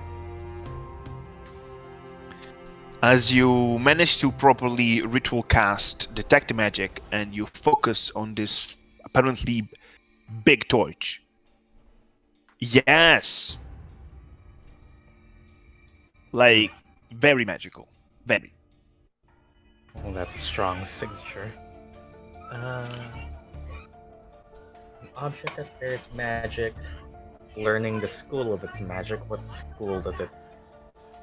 As you manage to properly ritual cast detect magic and you focus on this apparently big torch. Yes! Like, very magical. Very. Well, that's a strong signature. An object that bears magic, learning the school of its magic. What school does it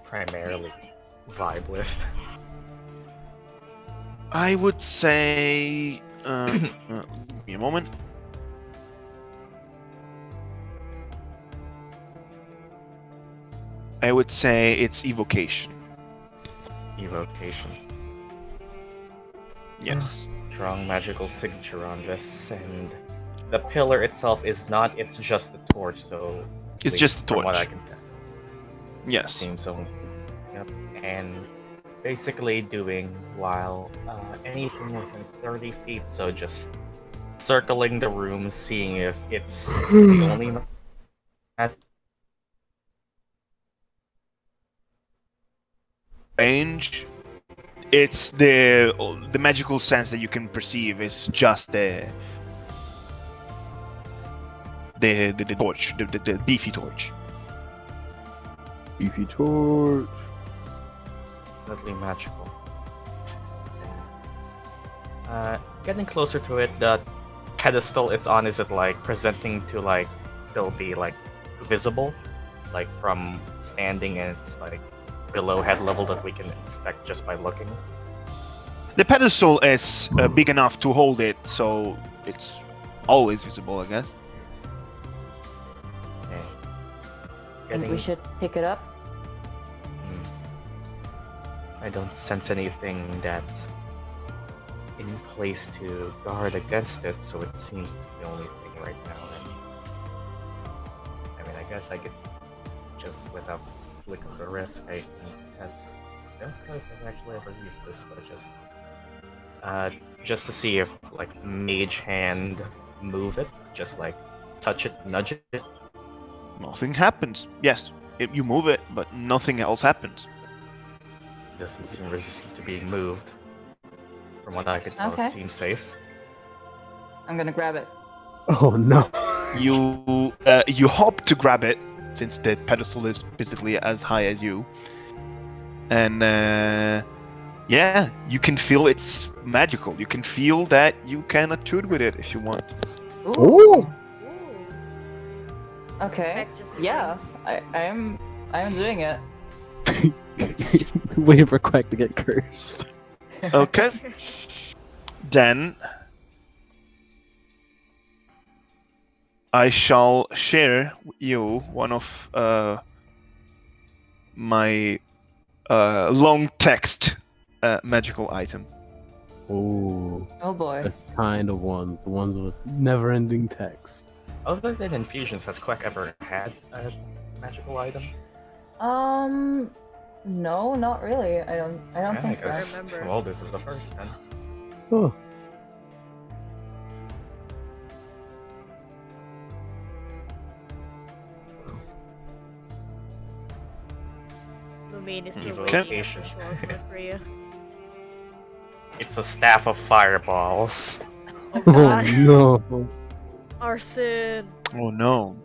primarily vibe with? I would say... give me a moment. I would say it's evocation. Evocation. Yes. Strong magical signature on this, and the pillar itself is not, it's just a torch, so... It's just a from what I torch. can tell. Yes. Seems so. Yep. And basically doing while anything within 30 feet, so just circling the room, seeing if it's the only range. It's the magical sense that you can perceive is just the torch, the beefy torch. Beefy torch. definitely magical. Getting closer to it, the pedestal it's on, is it like presenting to like still be like visible, like from standing, and it's like below head level that we can inspect just by looking? The pedestal is big enough to hold it, so it's always visible, I guess. Okay. Think we Getting- should pick it up? I don't sense anything that's in place to guard against it, so it seems it's the only thing right now. And I mean, I guess I could just, without flick of the wrist, I don't know if I've actually ever used this, but just to see if like mage hand move it, just like touch it, nudge it. Nothing happens. Yes, you move it, but nothing else happens. Doesn't seem resistant to being moved. From what I could tell, Okay. it seems safe. I'm gonna grab it. Oh no. You hop to grab it, since the pedestal is basically as high as you. And yeah, you can feel it's magical. You can feel that you can attune with it if you want. Ooh. Ooh. Okay. Queck just Yeah, agrees. I am doing it. Waiting for Queck to get cursed. Okay. Then I shall share with you one of my long text magical item. Ooh. Oh boy. Best kind of ones. The ones with never-ending text. Other than infusions, has Queck ever had a magical item? No, not really. I don't Yeah, think so. because- remember. Well, this is the first then. Oh. Lumine is still Evil waiting at location. the shore for Fria. It's a staff of fireballs. Oh Oh god. no. Arson. Oh no.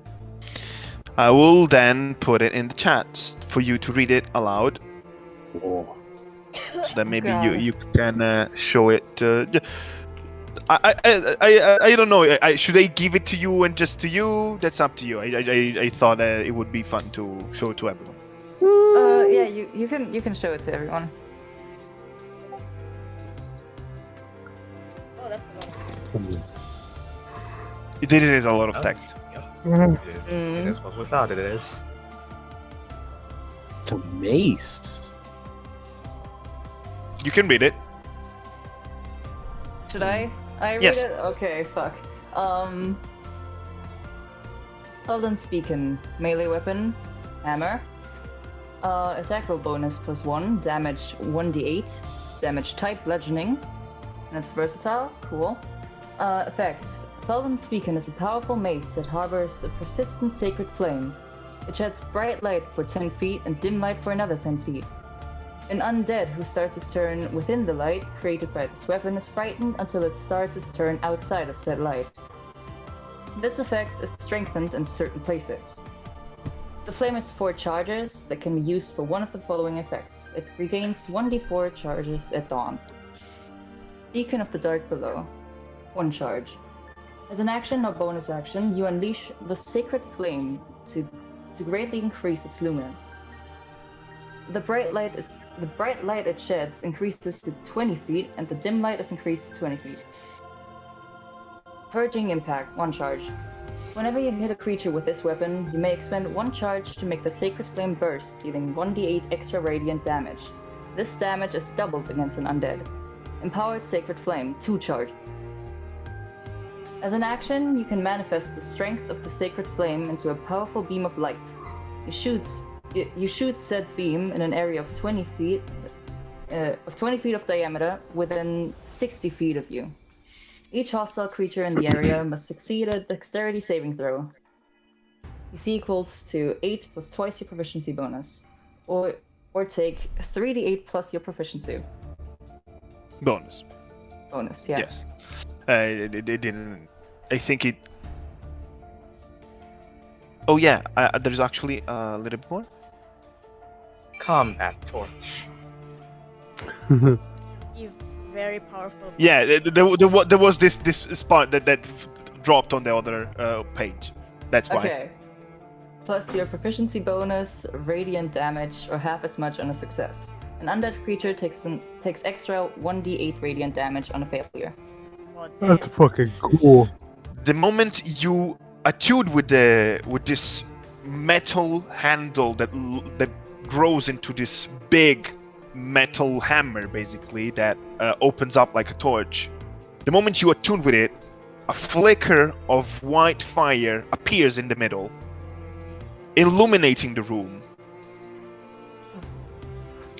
I will then put it in the chat for you to read it aloud, Oh. so that maybe God. you can show it. I don't know. Should I give it to you and just to you? That's up to you. I thought it would be fun to show it to everyone. Yeah, you can show it to everyone. Oh, that's a lot. This is a lot of Oh. text. Yep. It is what we thought it is. It's a mace. You can read it. Should I? I read Yes. it? Okay, fuck. Eldon's Beacon, melee weapon, hammer. Attack roll bonus +1, damage 1d8, damage type bludgeoning. That's versatile, cool. Effects. Eldon's Beacon is a powerful mace that harbors a persistent sacred flame. It sheds bright light for 10 feet and dim light for another 10 feet. An undead who starts its turn within the light created by this weapon is frightened until it starts its turn outside of said light. This effect is strengthened in certain places. The flame has 4 charges that can be used for one of the following effects. It regains 1d4 charges at dawn. Beacon of the Dark Below. 1 charge. As an action or bonus action, you unleash the Sacred Flame to greatly increase its luminance. The bright light it sheds increases to 20 feet, and the dim light is increased to 20 feet. Purging Impact, 1 charge. Whenever you hit a creature with this weapon, you may expend 1 charge to make the Sacred Flame burst, dealing 1d8 extra radiant damage. This damage is doubled against an undead. Empowered Sacred Flame, 2 charge. As an action, you can manifest the strength of the Sacred Flame into a powerful beam of light. You shoot said beam in an area of 20 feet of diameter within 60 feet of you. Each hostile creature in the area must succeed a dexterity saving throw. DC equals to 8 plus twice your proficiency bonus, or take 3d8 plus your proficiency Bonus. bonus. Yeah. Yes. It didn't. I think it. Oh yeah. There's actually a little bit more. Combat torch. You very powerful. Yeah. There was this spot that dropped on the other page. That's why. Okay. Plus your proficiency bonus, radiant damage, or half as much on a success. An undead creature takes extra 1d8 radiant damage on a failure. Oh, That's damn. fucking cool. The moment you attune with this metal handle that grows into this big metal hammer, basically that opens up like a torch. The moment you attune with it, a flicker of white fire appears in the middle, illuminating the room.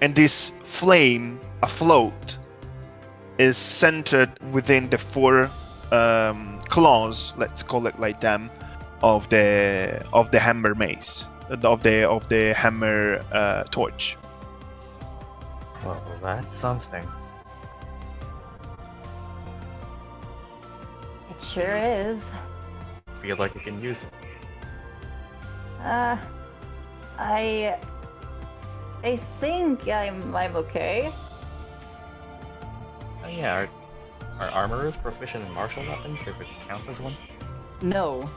And this flame afloat is centered within the four claws, let's call it like them, of the hammer mace, of the hammer torch. Well, that's something. It sure is. Feel like you can use it. I think I'm okay. Oh yeah, are armorers proficient in martial weapons if it counts as one? No.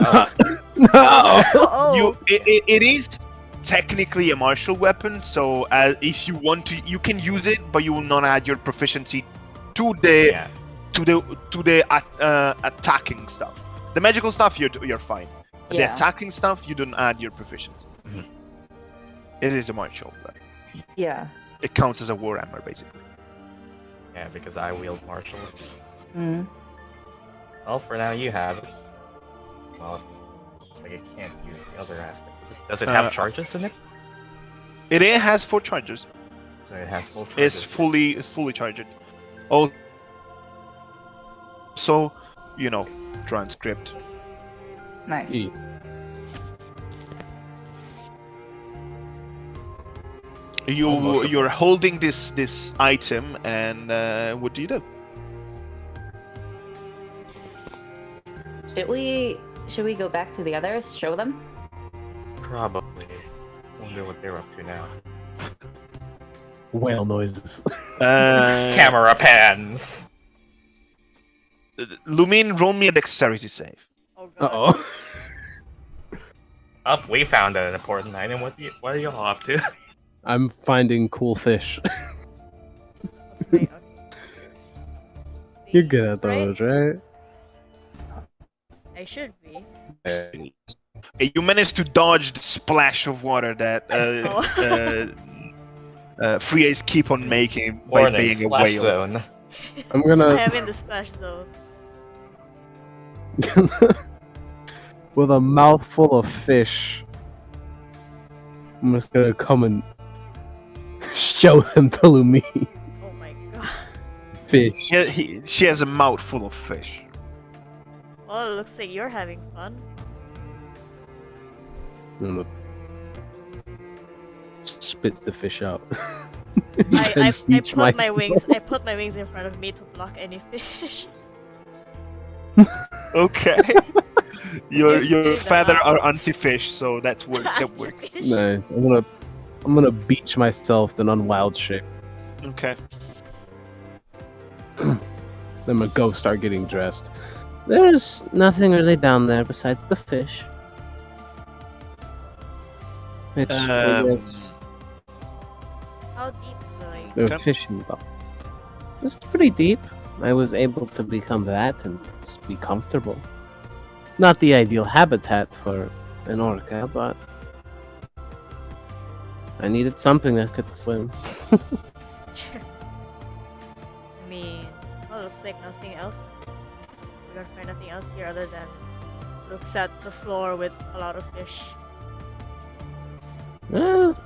Oh, No! Oh, It is technically a martial weapon, so if you want to, you can use it, but you will not add your proficiency to the yeah. attacking stuff. The magical stuff, you're fine. The Yeah. attacking stuff, you don't add your proficiency. Mhm. It is a martial weapon. Yeah. It counts as a warhammer, basically. Yeah, because I wield martials. Mm. Well, for now you have it. Well, like it can't use the other aspects of it. Does it have charges in it? It has 4 charges. So it has full charges. It's fully charged. Oh, so transcript. Nice. E. Almost a- You're holding this item, and what do you do? Should we go back to the others? Show them? Probably. Wonder what they're up to now. Whale noises. Camera pans! Lumine, roll me a dexterity save. oh god. Uh-oh. Oh, we found an important item. What are you all up to? I'm finding cool fish. Wait, okay. You're good at Right? those, right? I should be. You managed to dodge the splash of water that Frias keep on making by Warning, being a splash whale. zone. I'm I gonna am in the splash zone. with a mouthful of fish. I'm just gonna come and show them to Lumine. Oh my god. Fish. She has a mouthful of fish. Well, it looks like you're having fun. I'm gonna spit the fish out. I Then beach put my myself. wings. I put my wings in front of me to block any fish. Okay. your Just spitting them feather out. are anti-fish, so that works. Anti-fish. Nice. I'm gonna beach myself then on wild shape. Okay. Then I'm gonna go start getting dressed. There's nothing really down there besides the fish. Which I Um, guess How deep is the lake? the Okay. fishing boat. It's pretty deep. I was able to become that and be comfortable. Not the ideal habitat for an orca, but I needed something that could swim. I mean, well, looks like nothing else. We don't find nothing else here other than looks at the floor with a lot of fish. Well,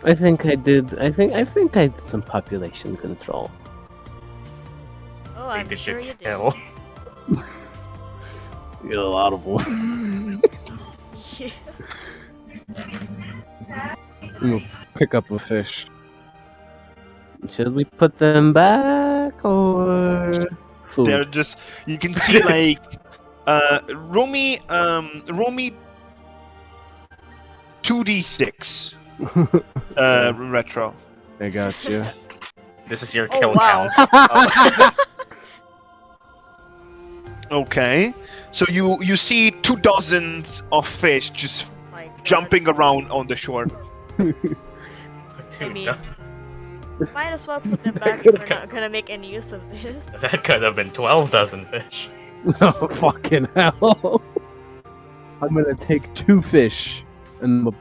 I think I did. I think I did some population control. Oh, I'm Did sure you you did. kill? Get a lot of them. Yeah. I'm gonna pick up a fish. Should we put them back or food? They're just you can see like roll me 2d6 retro. I got you. This is your Oh, kill wow. count. Okay. So you see 2 dozens of fish just My God. jumping around on the shore. 2 mean- dozen. Might as well put them back if we're not gonna make any use of this. That could have been 12 dozen fish. Oh, fucking hell. I'm gonna take 2 fish and I'm gonna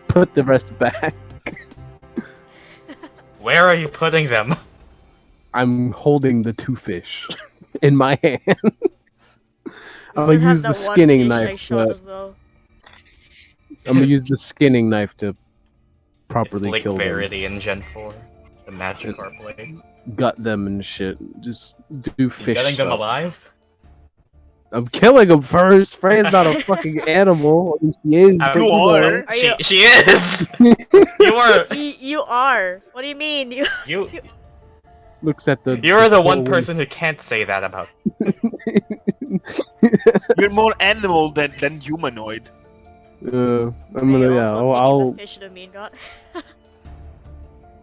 put the rest back. Where are you putting them? I'm holding the 2 fish in my hands. We I'm still gonna have use the that one skinning fish I knife. shot as well. I'm gonna use the skinning knife to properly It's like kill them. Verity Gen 4. The magic car blade. Gut them and shit. Just do You fish getting them stuff. alive? I'm killing them first. Freya's not a fucking animal. I mean, she is. You but are. Are you? She is! You are! You are. What do you mean? You? Looks at the. You're the one whole- person who can't say that about. You're more animal than humanoid. I'm Are gonna. you Yeah. also I'll. taking the fish the mean got?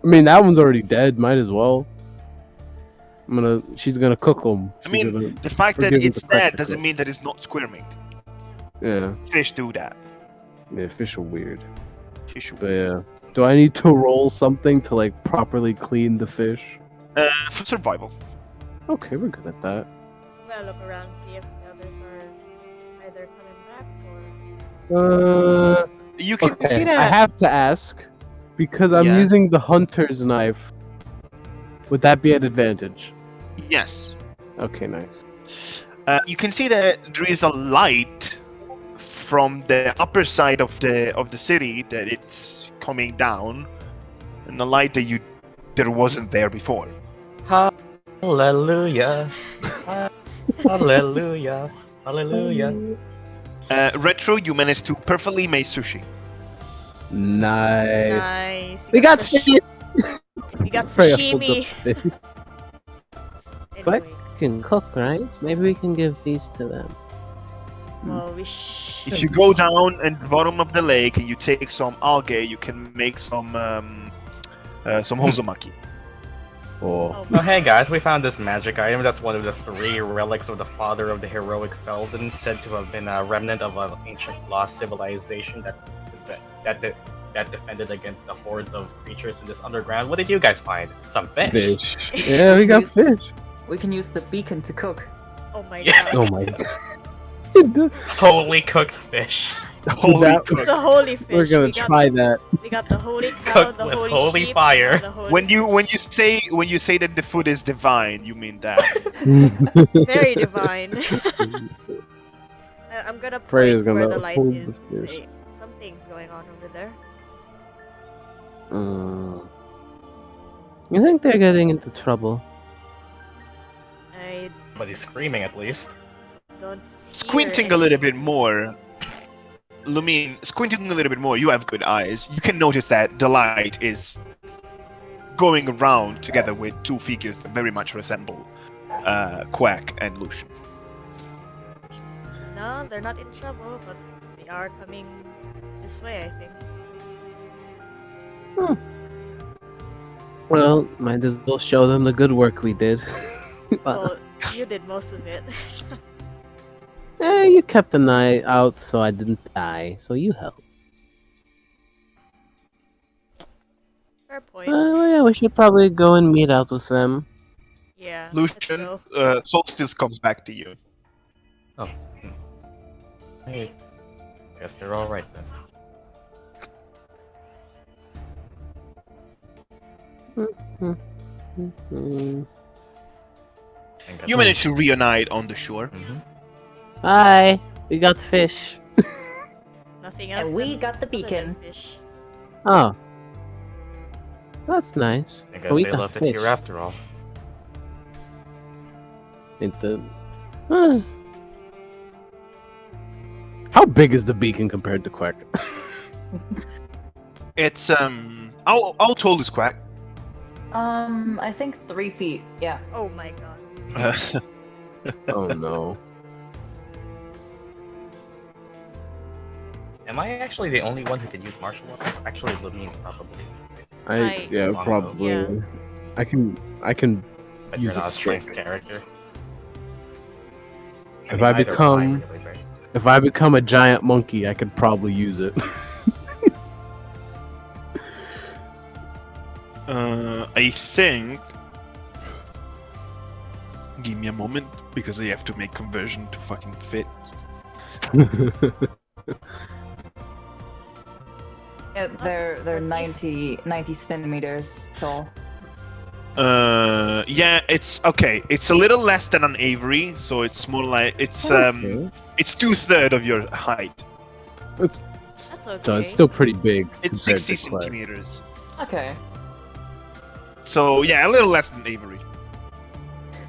I mean, that one's already dead. Might as well. I'm gonna. She's gonna cook them. I mean, the fact that forgive me it's the practical. dead doesn't mean that it's not squirming. Yeah. Fish do that. Yeah. Fish are weird. Fish. But yeah. Do I need to roll something to like properly clean the fish? For survival. Okay, we're good at that. I'm gonna look around see if the others are either coming back or. You can see Okay, that. I have to ask because I'm Yeah. using the hunter's knife. Would that be an advantage? Yes. Okay, nice. You can see that there is a light from the upper side of the city that it's coming down, and a light that there wasn't there before. Hallelujah. Hallelujah. Hallelujah. Retro, you managed to perfectly make sushi. Nice. Nice. We got fish. fish. We got Freya holds sashimi. up fish. Anyway, Can cook, right? Maybe we can give these to them. well, we should. If you go down at the bottom of the lake and you take some algae, you can make some hozomaki. Oh, Oh, hey guys, we found this magic item that's one of the 3 relics of the father of the heroic Felden, said to have been a remnant of an ancient lost civilization that defended against the hordes of creatures in this underground. What did you guys find? Some fish. fish. Yeah, we got fish. We can use the beacon to cook. Oh my Yeah. god. Oh my god. Holy cooked fish. Holy That- cook. It's a holy fish. We're gonna we got try the, that. We got the holy cow, Cooked the with holy, holy sheep, fire. and the holy... When you say that the food is divine, you mean that. Very divine. I'm gonna Freya's point where gonna the light hold is. the And fish. say something's going on over there. You think they're getting into trouble? I But he's screaming at least. don't. Squinting hear a little bit more, Lumine, squinting a little bit more, you have good eyes. You can notice that the light is going around together with 2 figures that very much resemble Queck and Lucian. No, they're not in trouble, but they are coming this way, I think. Well, might as well show them the good work we did. Well, you did most of it. You kept an eye out so I didn't die, so you helped. Fair point. Well, yeah, we should probably go and meet out with them. Yeah. let's Lucian, go. Solstice comes back to you. Hey, guess they're all right then. Mm. I guess- You manage to reunite on the shore. Mhm. Hi, we got fish. Nothing else. And we than- got the other than beacon. Fish. Oh, that's nice. I guess we they got left it fish. here after all. Huh. How big is the beacon compared to Queck? It's how tall is Quack? I think 3 feet. Yeah. Oh my god. Oh no. Am I actually the only one who can use martial weapons? Actually, Lumine probably. Yeah, Long probably. Yeah. I can. But Use you're not a a strength stick. character. If I either become- am really, right? If I become a giant monkey, I could probably use it. I think. Give me a moment because I have to make conversion to fucking fit. Yeah, they're At least- 90 centimeters tall. Yeah, it's okay. It's a little less than an Avery, so it's more like it's 2/3 of your height. It's That's okay. so it's still pretty big. It's compared 60 to Queck. centimeters. Okay. So yeah, a little less than Avery.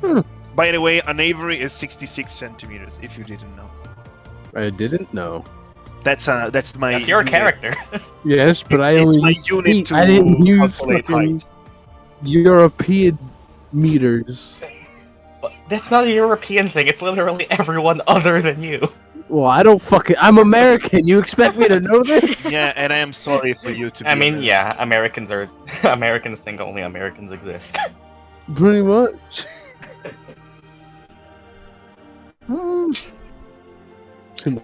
Hmm. By the way, an Avery is 66 centimeters. If you didn't know, I didn't know. that's my. That's your unit. character. Yes, but I It's only my used unit feet. to I didn't use calculate fucking height. European meters. But that's not a European thing. It's literally everyone other than you. Well, I don't fucking. I'm American. You expect me to know this? Yeah, and I am sorry for you to. I be mean, American. yeah, Americans are Americans think only Americans exist. Pretty much. Hmm.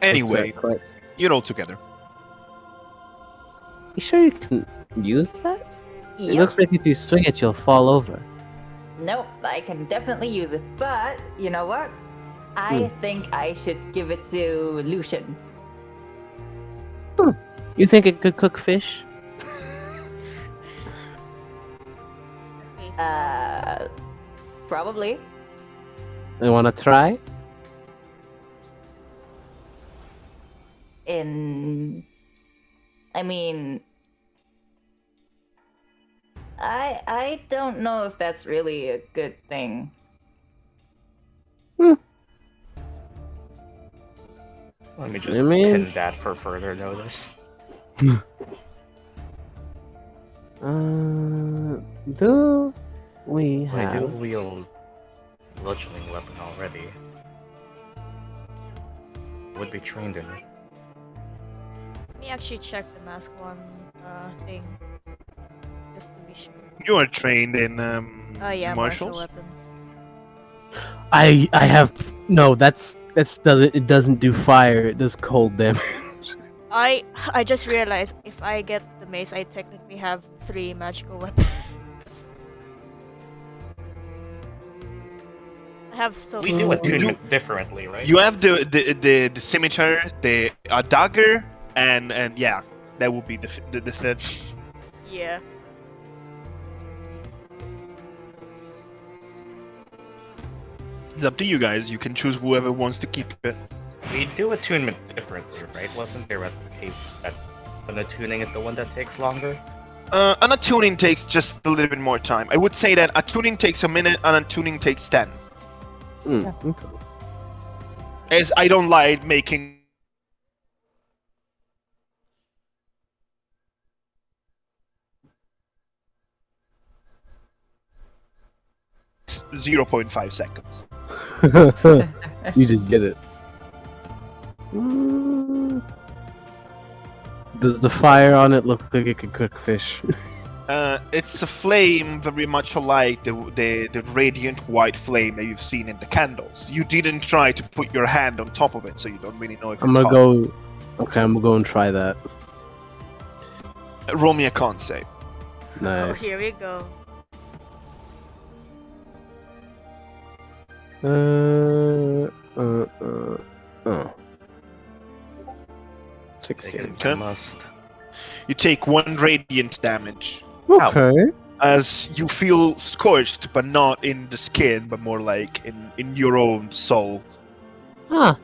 Anyway. What's that, You're all together. you sure you can use that? It Yep. looks like if you swing it, you'll fall over. Nope, I can definitely use it. But you know what? I think I should give it to Lucian. You think it could cook fish? Face Probably. You want to try? I mean, I don't know if that's really a good thing. Let me just I mean- pin that for further notice. Do we I do have? wield bludgeoning weapon already. Would be trained in it. Let me actually check the mask one thing. Just to be sure. You are trained in Yeah, martial martials. weapons. I have no. That's doesn't. It doesn't do fire. It does cold damage. I just realized if I get the mace, I technically have 3 magical weapons. I have so We do attunement differently, right? You have the scimitar, the dagger, and yeah, that would be the third. Yeah. It's up to you guys. You can choose whoever wants to keep it. We do attunement differently, right? Wasn't there a case that an attuning is the one that takes longer? An attuning takes just a little bit more time. I would say that attuning takes a minute, and attuning takes 10. Okay. As I don't like making 0.5 seconds. You just get it. Mm. Does the fire on it look like it can cook fish? It's a flame very much like the radiant white flame that you've seen in the candles. You didn't try to put your hand on top of it, so you don't really know if I'm it's gonna hot. go. Okay, I'm gonna go and try that. Roll me a con save. Oh, Nice. here we go. Oh. Take 16. it, Okay. I must. You take 1 radiant damage Okay. as you feel scorched, but not in the skin, but more like in your own soul. Huh.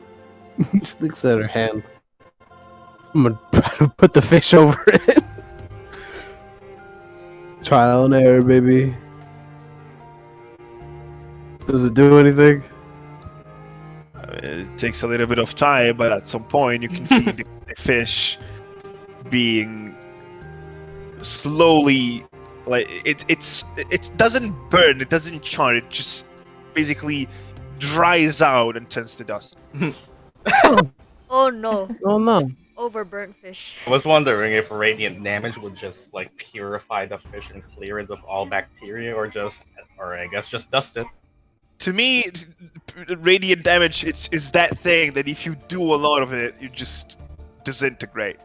Just looks at her hand. I'm gonna try to put the fish over it. Trial and error, baby. Does it do anything? It takes a little bit of time, but at some point you can see the fish being slowly, like it doesn't burn, it doesn't char, it just basically dries out and turns to dust. Oh no, Oh no. overburnt fish. I was wondering if radiant damage would just like purify the fish and clear it of all bacteria, or I guess just dust it. To me, radiant damage is that thing that if you do a lot of it, you just disintegrate.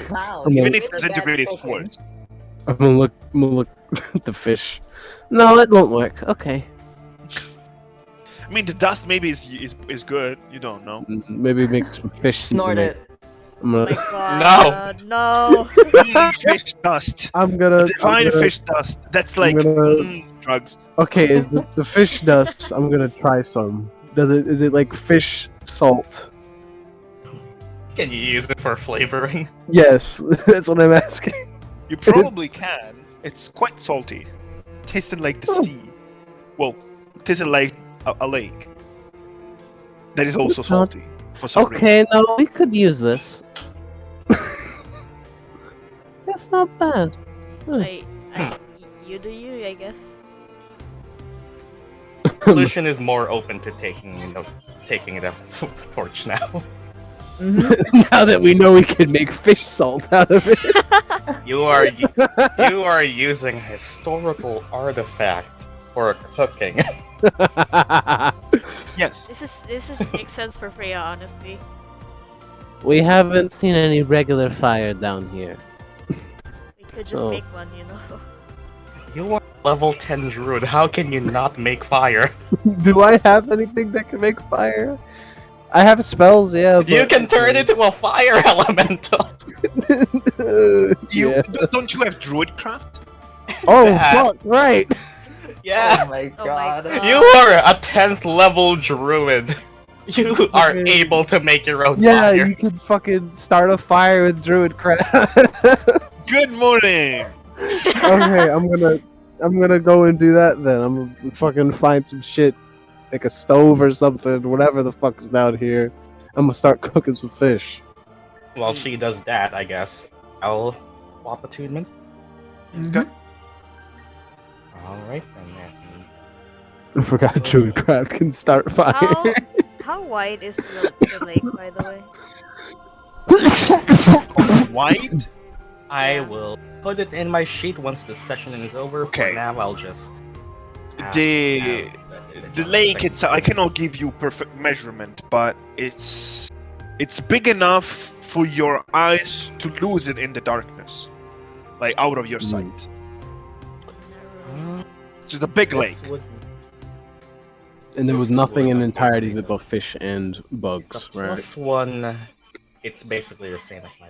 Wow. Come Even on. if disintegrate is forced. I'm gonna look at the fish. No, it won't work. Okay. I mean, the dust maybe is good. You don't know. Maybe make some fish Snort seasoning. it. I'm Oh my gonna, god, no. Fish dust. I'm gonna, Define fish dust. That's like gonna- drugs. Okay, is the fish dust? I'm gonna try some. Is it like fish salt? Can you use it for flavoring? Yes, that's what I'm asking. You probably can. It's quite salty. Tasting like the Oh. sea. Well, tasting like a lake. That is also It's not- salty. For some reason. Okay, no, we could use this. That's not bad. You do you, I guess. Lucian is more open to taking the torch now. Now that we know we can make fish salt out of it. You are using a historical artifact for cooking. Yes. This is makes sense for Freya, honestly. We haven't seen any regular fire down here. We could just Oh. make one, you know. You are level 10 druid. How can you not make fire? Do I have anything that can make fire? I have spells, yeah. You but- can turn it into a fire elemental. Yeah. Don't you have druidcraft? Oh That- fuck! Right. Yeah. Oh my Oh my god. god. You are a 10th level druid. You are Okay. able to make your own Yeah, fire. you can fucking start a fire with druid craft. Good morning. Okay, I'm gonna go and do that then. I'm gonna fucking find some shit, like a stove or something, whatever the fuck's down here. I'm gonna start cooking some fish. While she does that, I guess I'll swap attunement. Okay. Alright then. I forgot druid craft can start fire. How wide is the lake, by the way? Wide? I Yeah. will put it in my sheet once the session is over. Okay. For now, I'll just. The lake itself, I cannot give you perfect measurement, but it's big enough for your eyes to lose it in the darkness, like out of your sight. It's a big lake. And there was This nothing in would- entirety but both fish and It's a bugs, right? +1. It's basically the same as my.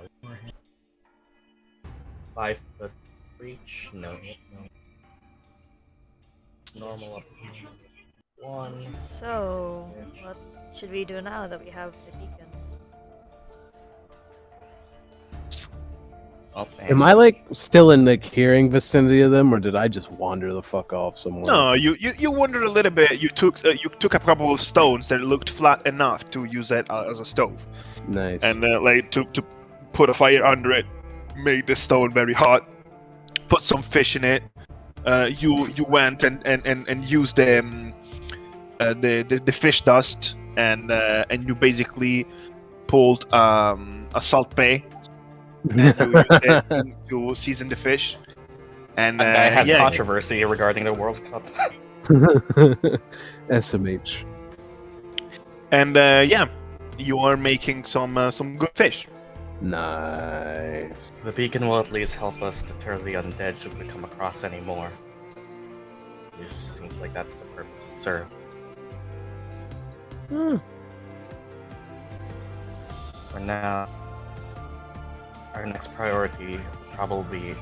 5 foot reach. No. Normal up. 1. So, what should we do now that we have the beacon? Up Am I like still in like hearing vicinity of them, or did I just wander the fuck off somewhere? No, you wandered a little bit. You took a couple of stones that looked flat enough to use that as a stove, Nice. and like to put a fire under it, made the stone very hot. Put some fish in it. You went and used the fish dust, and you basically pulled a salt bay, and you used it to season the fish. And That guy has yeah, controversy regarding the World Cup. SMH. and yeah, you are making some good fish. Nice. The beacon will at least help us deter the undead should we come across any more. It seems like that's the purpose it served. Hmm. For now, our next priority will probably be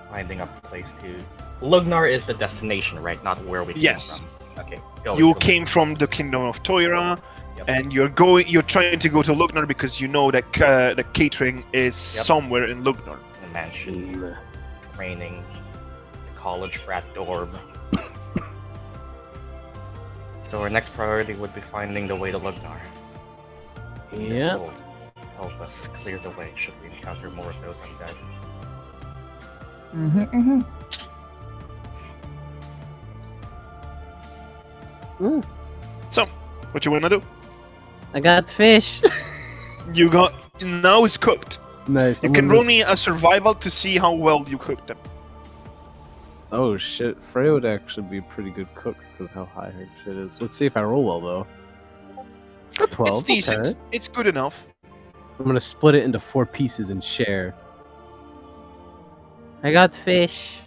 finding a place to. Lugnar is the destination, right? Not where we came Yes. from. Okay. Going You to came from the kingdom of Toira, Yep. and you're trying to go to Lugnar because you know that the catering is somewhere in Lugnar. the mansion, Mm. training, the college frat dorm. So our next priority would be finding the way to Lugnar. This Yep. will help us clear the way should we encounter more of those undead. So, what you wanna do? I got fish. You got now it's cooked. Nice. You I'm can gonna- roll me a survival to see how well you cooked them. Oh shit, Freya would actually be a pretty good cook because how high her shit is. Let's see if I roll well though. A 12. It's decent. okay. It's good enough. I'm gonna split it into 4 pieces and share. I got fish.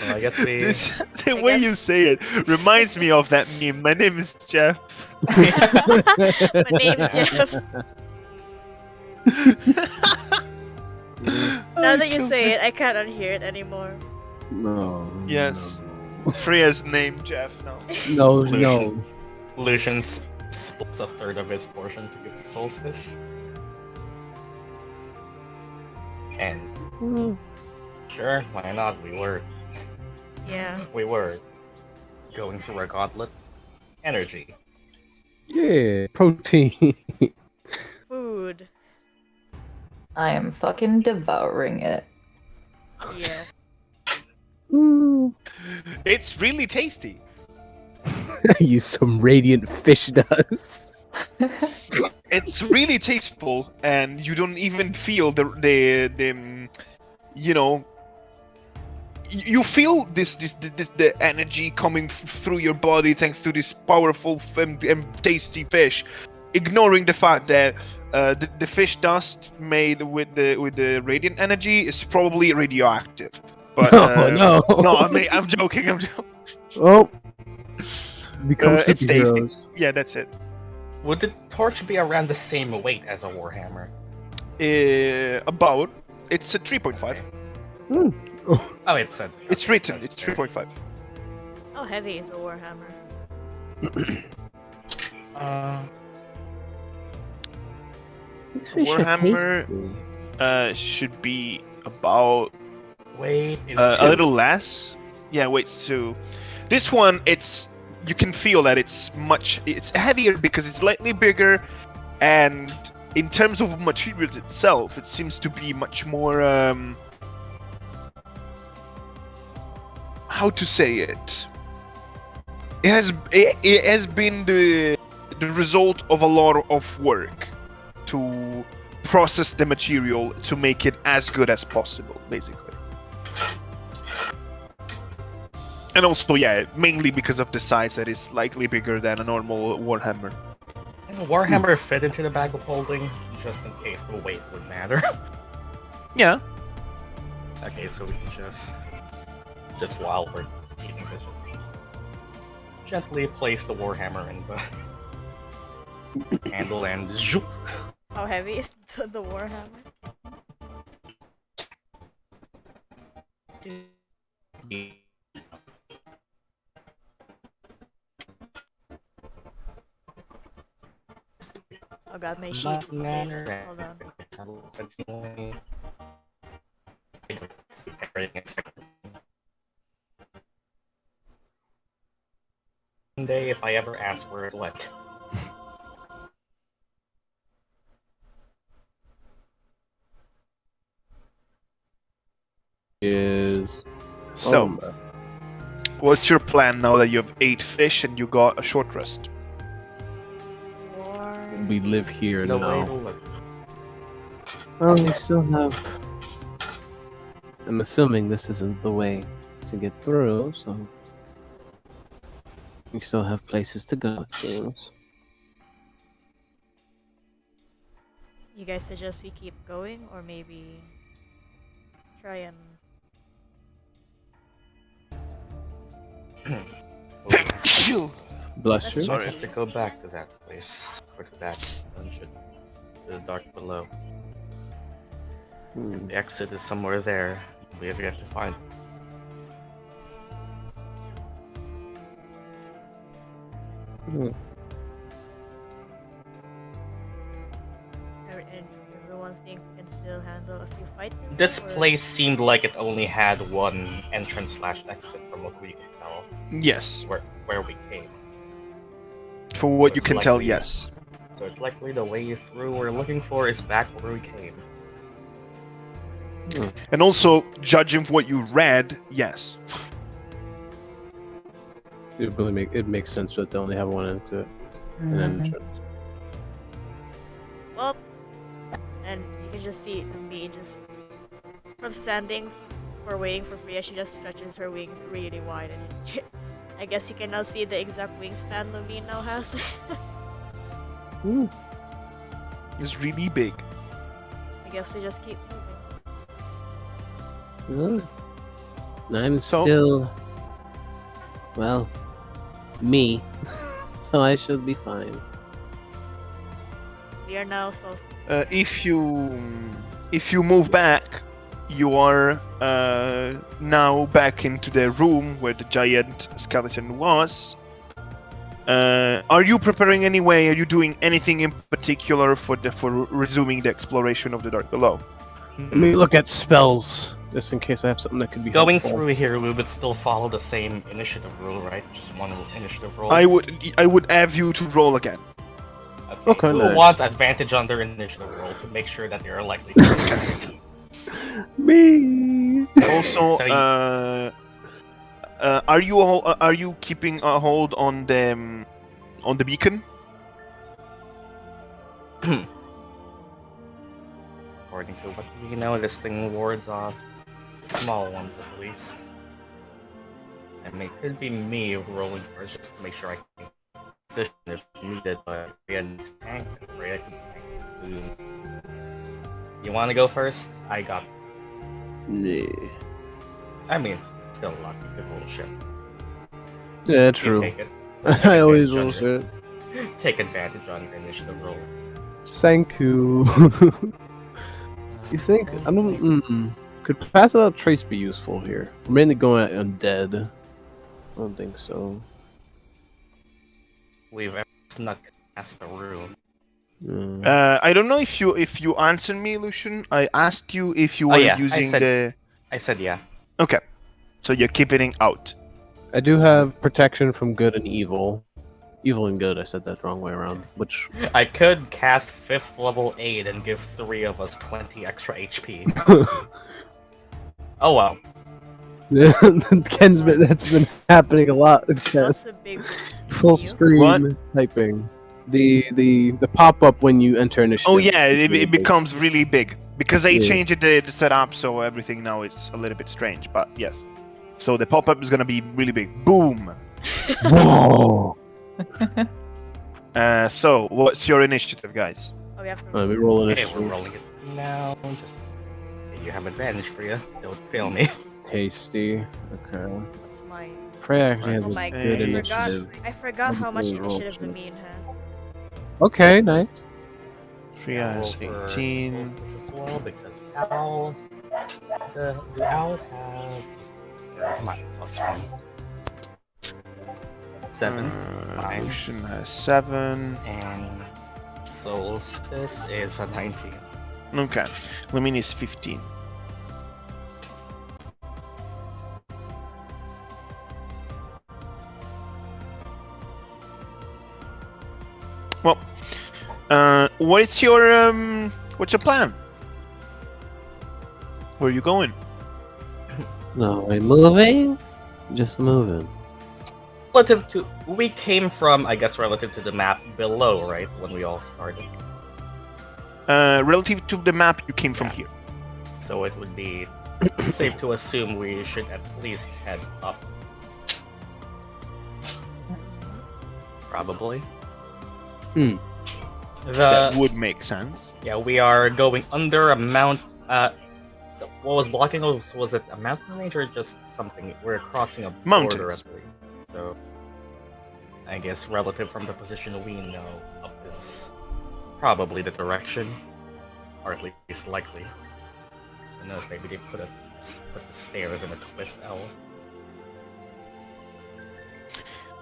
Well, I guess we. The I way you guess- say it reminds me of that meme. My name is Jeff. My name Jeff. Now that you say it, I can't unhear it anymore. No. Yes. Fria's name, Jeff. No. No, Lucian. no. Lucian splits a third of his portion to give to Solstice. And Mm. sure, why not? Yeah. We were going through a gauntlet. Energy. Yeah, protein. Food. I am fucking devouring it. Yeah. Ooh. It's really tasty. Use some radiant fish dust. It's really tasteful, and you don't even feel you know, you feel this the energy coming through your body thanks to this powerful and tasty fish, ignoring the fact that the fish dust made with the radiant energy is probably radioactive. But Oh no! no, I'm joking. I'm joking. Oh, become It's tasty. superheroes. Yeah, that's it. Would the torch be around the same weight as a warhammer? About it's a 3.5. Oh, it's said. It's okay, written. says It's there. 3.5. How heavy is a warhammer? These fish are Warhammer, tasty. Should be about Weight is a two. little less. Yeah, wait. So this one, you can feel that it's heavier because it's slightly bigger, and in terms of material itself, it seems to be much more. How to say it? It has been the result of a lot of work to process the material to make it as good as possible, basically. And also, yeah, mainly because of the size that is slightly bigger than a normal Warhammer. And the warhammer fit into the bag of holding, just in case the weight would matter. Yeah. Okay, so we can just while we're eating this, just gently place the warhammer in the handle and zoop. How heavy is the warhammer? Oh god, my sheet. Hold on. One day, if I ever ask where it went. Is So, oh, what's your plan now that you have 8 fish and you got a short rest? War. we live here The way now. to look. Well, we still have. I'm assuming this isn't the way to get through, so we still have places to go. It seems. You guys suggest we keep going, or maybe try and Bless That's you. true. I have to go back to that place, or to that dungeon, to the dark below. Hmm. The exit is somewhere there. We have yet to find. Hmm. and everyone think we can still handle a few fights in This here, or- place seemed like it only had one entrance/exit from what we could tell. Yes. Where we came. For what So you it's can tell, likely- yes. So it's likely the way through we're looking for is back where we came. And also, judging from what you read, yes. It makes sense that they only have one exit and Mhm. entrance. Well, and you can just see me just from standing for waiting for Fria, she just stretches her wings really wide, and I guess you can now see the exact wingspan Lumine now has. It's really big. I guess we just keep moving. Well, I'm So- still, well, me, so I should be fine. We are now so. If you move back, you are now back into the room where the giant skeleton was. Are you preparing any way? Are you doing anything in particular for resuming the exploration of the dark below? Let me look at spells, just in case I have something that could be Going helpful. through here, we would still follow the same initiative rule, right? Just one initiative roll. I would have you to roll again. Okay, Who nice. wants advantage on their initiative roll to make sure that they are likely to succeed? Me. Also, So are you keeping a hold on the beacon? According to what we know, this thing wards off the small ones at least. And it could be me rolling first just to make sure I can position if needed, but Fria needs tank, Fria can tank. You want to go first? I got. Yeah. I mean, it's still luck. You could roll shit. Yeah, You true. take it. I always roll advantage shit. Take advantage on your initiative roll. Thank you. You think I don't? Could pass without trace be useful here? I'm mainly going at undead. I don't think so. We've snuck past the room. I don't know if you answered me, Lucian. I asked you if you were yeah, I using said- the. I said yeah. Okay, so you're keeping it out. I do have protection from good and evil. Evil and good. I said that wrong way around. Which I could cast 5th level aid and give 3 of us 20 extra HP. Oh well. Ken's been that's been happening a lot. That's a big. Full deal. screen What? typing. The pop up when you enter initiative. Oh yeah, is really it big. becomes really big because they Yeah. changed the setup, so everything now is a little bit strange. But yes, so the pop up is gonna be really big. Boom. Whoa. So what's your initiative, guys? Oh, we have to. Let me roll Okay, initiative. we're rolling it now. Just you have advantage for you. Don't fail me. Tasty. Okay. What's mine? Freya actually has Oh a my good god, initiative. I forgot how much Probably roll initiative shit. Lumine has. Okay, nice. Fria Roll has for 18. Solstice as well because owl. Do owls have? Come on, +1. 7 Fine. Lucian has 7. and Solstice is a 19. Okay, Lumine is 15. Well, what's your plan? Where are you going? No, I'm moving. Just moving. Relative to we came from, I guess, relative to the map below, right? When we all started, Relative to the map, you came from here. so it would be safe to assume we should at least head up. Probably. That would make sense. Yeah, we are going under a mount. What was blocking us? Was it a mountain range or just something? We're crossing a border Mountains. at least. So, I guess relative from the position we know, up is probably the direction, or at least likely. Unless maybe they put the stairs in a twist L.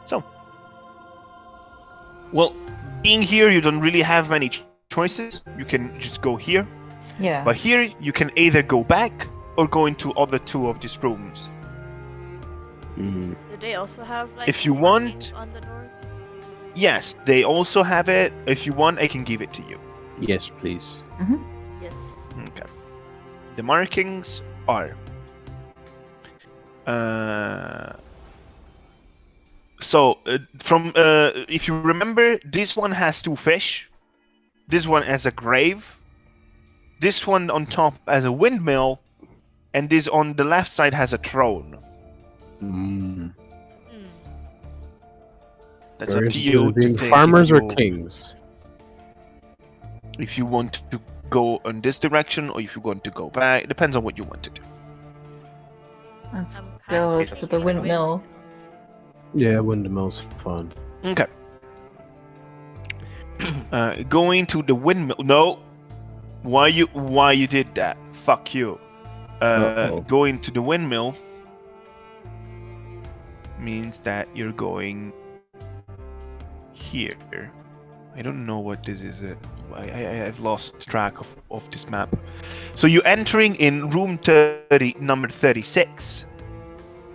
So, well, being here, you don't really have many choices. You can just go here. Yeah. But here, you can either go back or go into other 2 of these rooms. Mm. Do they also have like? If you markings want- on the north. Yes, they also have it. If you want, I can give it to you. Yes, please. Yes. Okay. The markings are. If you remember, this one has 2 fish. This one has a grave. This one on top has a windmill, and this on the left side has a throne. Mm. Hmm. That's We're up to interested you. in being to think farmers if or you- kings? If you want to go in this direction or if you want to go back. It depends on what you want to do. Let's I'm go kinda to the windmill. Yeah, windmill's fun. Okay. Going to the windmill. No. Why you did that? Fuck you. Uh-oh. Going to the windmill means that you're going here. I don't know what this is. I've lost track of this map. So you're entering in room 30, number 36.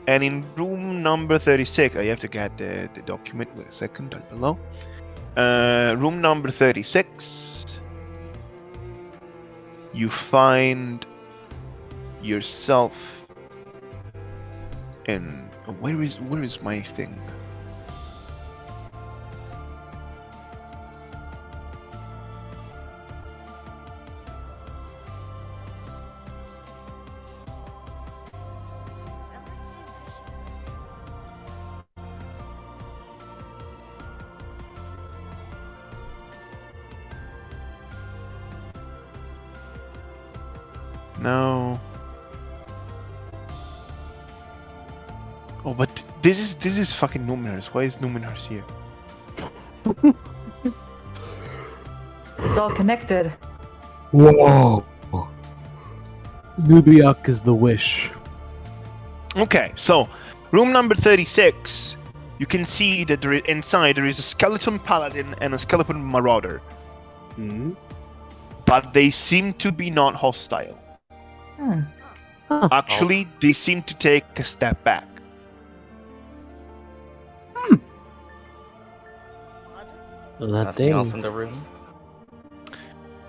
And in room number 36, I have to get the document. Wait a second, down below. Room number 36. You find yourself in. Where is my thing? No. Oh, but this is fucking Numenors. Why is Numenors here? It's all connected. Whoa! Nubioc is the wish. Okay, so room number 36. You can see that inside there is a skeleton paladin and a skeleton marauder, Hmm? but they seem to be not hostile. Hmm. Actually, they seem to take a step back. Well, that Nothing thing. else in the room?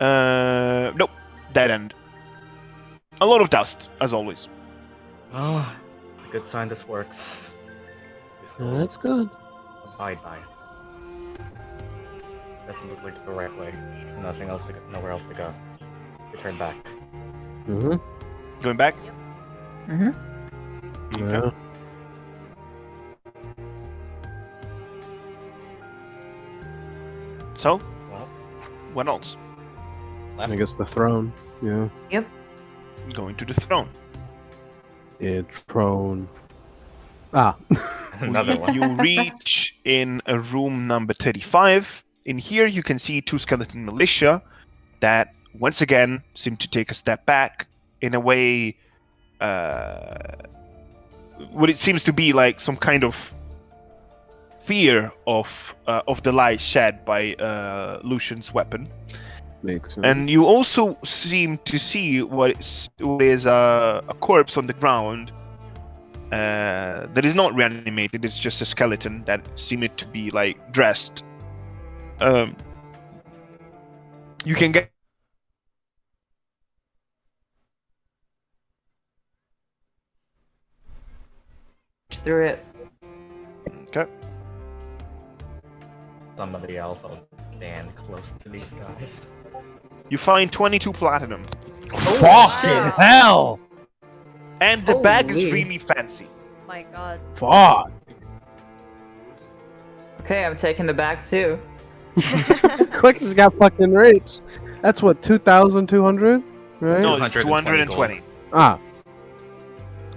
Nope, dead end. A lot of dust, as always. Oh, it's a good sign this works. We still Yeah, that's good. abide by it. Doesn't look like the right way. Nothing else to go, nowhere else to go. We turn back. Mm-hmm. Going back? Mm-hmm. Yeah. So, Well, what else? left. I guess the throne. Yeah. Going to the throne. Yeah, throne. Ah. Another one. You reach in a room number 35. In here, you can see two skeleton militia that, once again, seem to take a step back in a way. What it seems to be like some kind of fear of the light shed by Lucian's weapon. Makes sense. And you also seem to see what is a corpse on the ground that is not reanimated. It's just a skeleton that seemed to be like dressed. You can get Through it. okay. Somebody else will stand close to these guys. You find 22 platinum, Fucking wow. hell! and the bag is Holy. really fancy. My god. Fuck! Okay, I'm taking the bag too. Queck just got fucking rich. That's what, 2,200? Right? No, it's 220 220. Ah.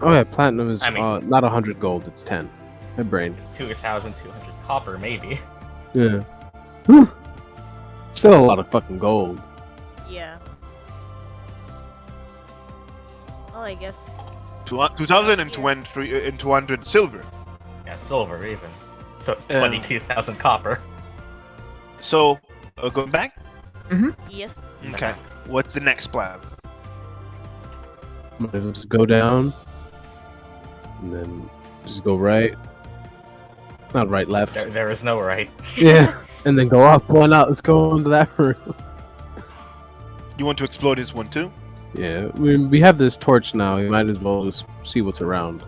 Oh yeah, platinum is I mean- not 100 gold, it's 10. My brain. 2,200 copper, maybe. Yeah. Whew. Still a lot of fucking gold. Yeah. Well, I guess. 2,000 and 200 silver. Yeah, silver even. So it's Um, 22,000 copper. So, going back? Yes. Okay. What's the next plan? I'm gonna just go down. And then just go right. Not right, left. There is no right. Yeah. And then go up, why not? Let's go into that room. You want to explore this one too? Yeah, we have this torch now. We might as well just see what's around.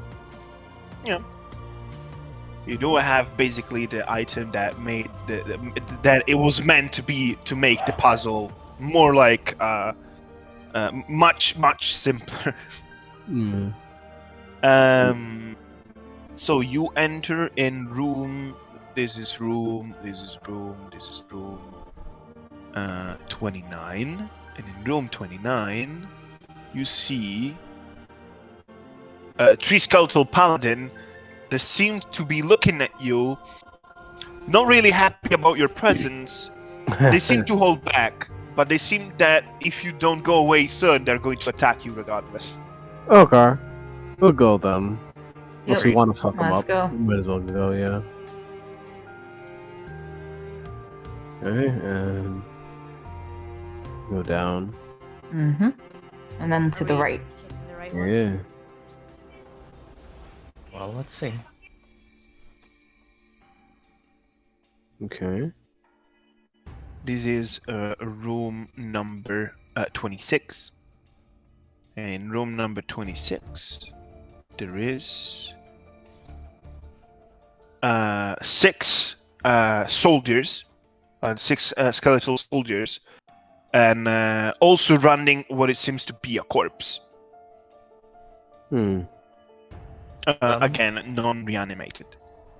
You do have basically the item that made that it was meant to be to make the puzzle more like much simpler. Mm. So you enter in room. This is room. 29, And in room 29, you see three skeletal paladin that seem to be looking at you, not really happy about your presence. They seem to hold back, but they seem that if you don't go away soon, they're going to attack you regardless. Okay. We'll go then. Unless we Yep. want to fuck them Let's up. go. We might as well go, yeah. Okay, and go down. Mm-hmm. And then to Are the we right. checking the right one? Yeah. Well, let's see. Okay. This is room number 26. And in room number 26, there is 6 soldiers, 6 skeletal soldiers, and also running what it seems to be a corpse. Again, non-reanimated.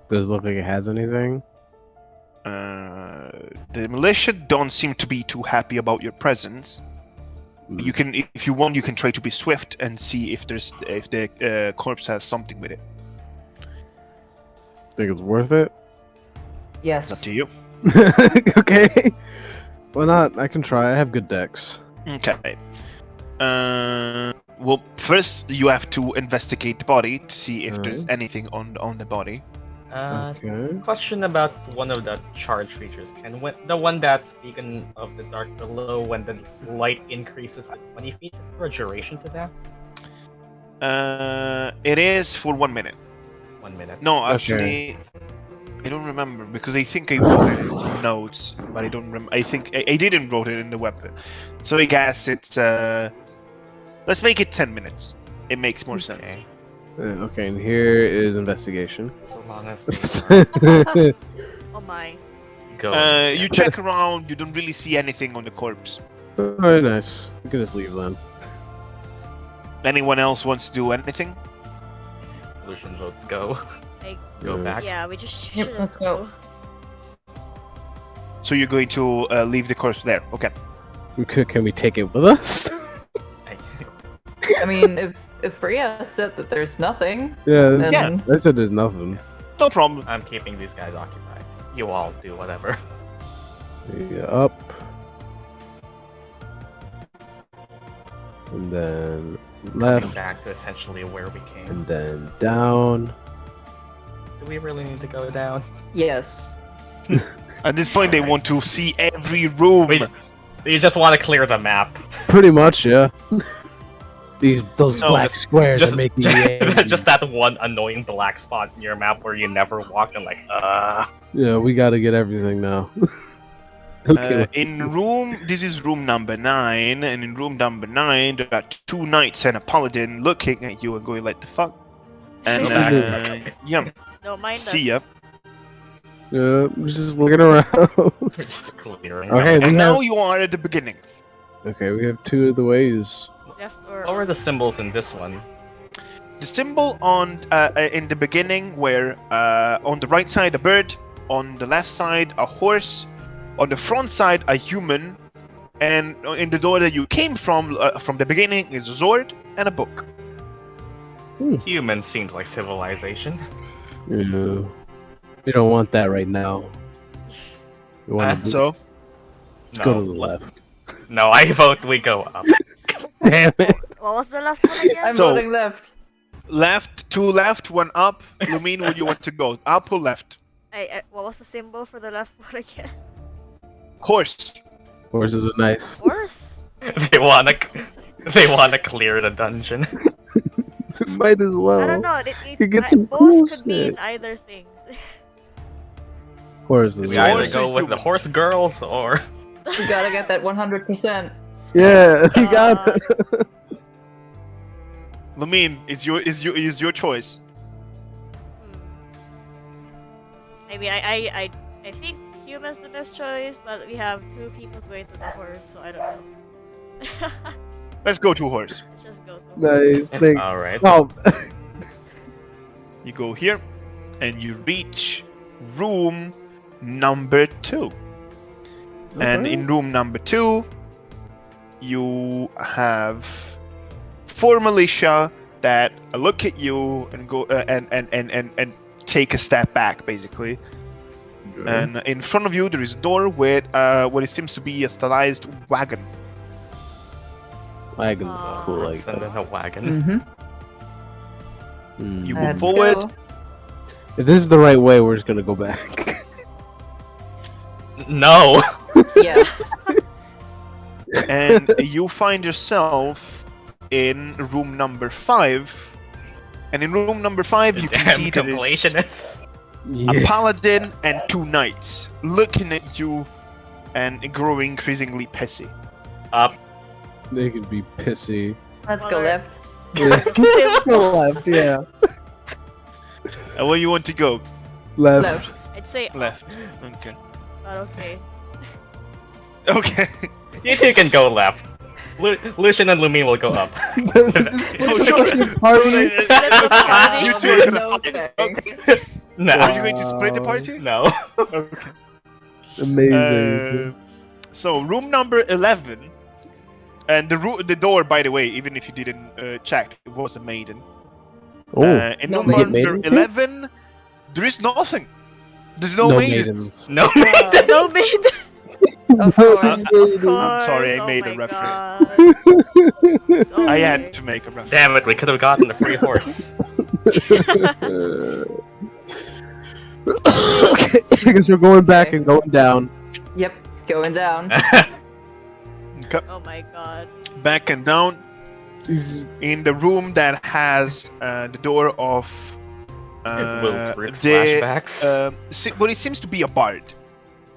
Does it look like it has anything? The militia don't seem to be too happy about your presence. You can, if you want, you can try to be swift and see if the corpse has something with it. Think it's worth it? Yes. Up to you. Okay. Why not? I can try. I have good decks. Okay. Well, first you have to investigate the body to see if there's anything on the body. Okay. Question about one of the charge features. And when the one that's speaking of the dark below, when the light increases to 20 feet, is there a duration to that? It is for 1 minute. 1 minute. No, actually, I don't remember because I think I wrote it in some notes, but I don't remember. I think I didn't wrote it in the weapon, so I guess it's. Let's make it 10 minutes. It makes more sense. Okay, and here is investigation. So long as they Oh my. go. You check around. You don't really see anything on the corpse. Very nice. We can just leave then. Anyone else wants to do anything? Lucian votes go. I, Go Yeah. back. yeah, we just Yep, should let's just go. So you're going to leave the corpse there. Okay. Can we take it with us? I mean, if Fria said that there's nothing, Yeah, then Yeah. I said there's nothing. No problem. I'm keeping these guys occupied. You all do whatever. Yeah, up. And then Coming left. back to essentially where we came. And then down. Do we really need to go down? yes. At this point, they want to see every room. Wait, you just want to clear the map. Pretty much, yeah. Those So black just- squares Just, are making me angry. just that one annoying black spot in your map where you never walk and like, Yeah, we gotta get everything now. Okay. let's- This is room number 9, and in room number 9, there are 2 knights and a paladin looking at you and going like, the fuck? And, Go back. yeah, Don't mind see us. ya. Yeah, we're just looking around. we're just clearing. Okay, And we now have. you are at the beginning. Okay, we have 2 of the ways. Left or What were the symbols in this one? The symbol on in the beginning were on the right side a bird, on the left side a horse, on the front side a human, and in the door that you came from the beginning is a sword and a book. Human seems like civilization. Yeah. We don't want that right now. We want to So let's go to the left. No, I vote we go up. Damn it. what was the left one again? I'm So- voting left. left, 2 left, 1 up. Lumine, where you want to go? Up or left? What was the symbol for the left one again? Horse. Horses are nice. Horse. they wanna clear the dungeon. Might as well. I don't know. could get some both cool could mean shit. either things. Horses. We So either horse go or with the human? horse girls or We gotta get that 100%. Yeah, you got it. Lumine, is your choice. I mean, I think human's the best choice, but we have 2 people going to the horse, so I don't know. Let's go to horse. Let's just go to Nice. Thank. Alright. Oh, You go here, and you reach room number 2. And in room number 2, you have 4 militia that look at you and go and take a step back, basically. And in front of you, there is a door with what it seems to be a stylized wagon. Wagon's cool like Send in that. a wagon. Mm-hmm. You move Let's forward. go. If this is the right way, we're just gonna go back. No. Yes. And you find yourself in room number 5. And in room number 5, you can Damn see there is completionists. a paladin and 2 knights looking at you and growing increasingly pissy. Up. They could be pissy. Let's go Alright. left. Yeah. Simple. Left, yeah. Where you want to go? Left. Left. I'd say Left. Okay. but okay. Okay. You two can go left. Lucian and Lumine will go up. This Oh, sure. party. party. You two are gonna No fight. thanks. Okay. No. Are you going to split the Wow. party? No. Okay. Amazing. So room number 11, and the door, by the way, even if you didn't check, it was a maiden. In No room number maidens here? 11, there is nothing. There's no, maidens. No. No maid. Of course. I'm sorry, I Oh made a my reference. God. I Okay. had to make a reference. Damn it, we could have gotten a free horse. Okay, I guess we're going back and going down. Yep, going down. Okay. Oh my God. Back and down in the room that has the door of Will trip the flashbacks. what it seems to be a bard,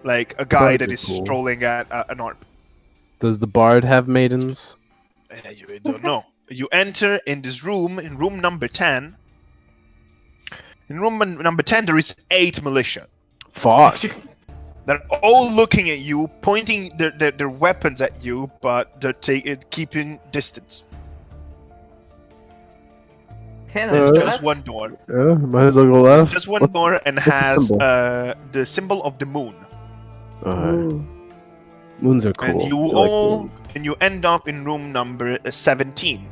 like a guy Bard that is is cool. strolling at an arm. Does the bard have maidens? You don't know. You enter in this room, in room number 10. In room number 10, there is 8 militia. Fuck. They're all looking at you, pointing their weapons at you, but they're keeping distance. Okay, Uh, let's go Just left. one door. Yeah, might as well go It's left. just one What's- door and what's the has symbol? the symbol of the moon. Alright. Moons are cool. And you I like all moons. and you end up in room number 17.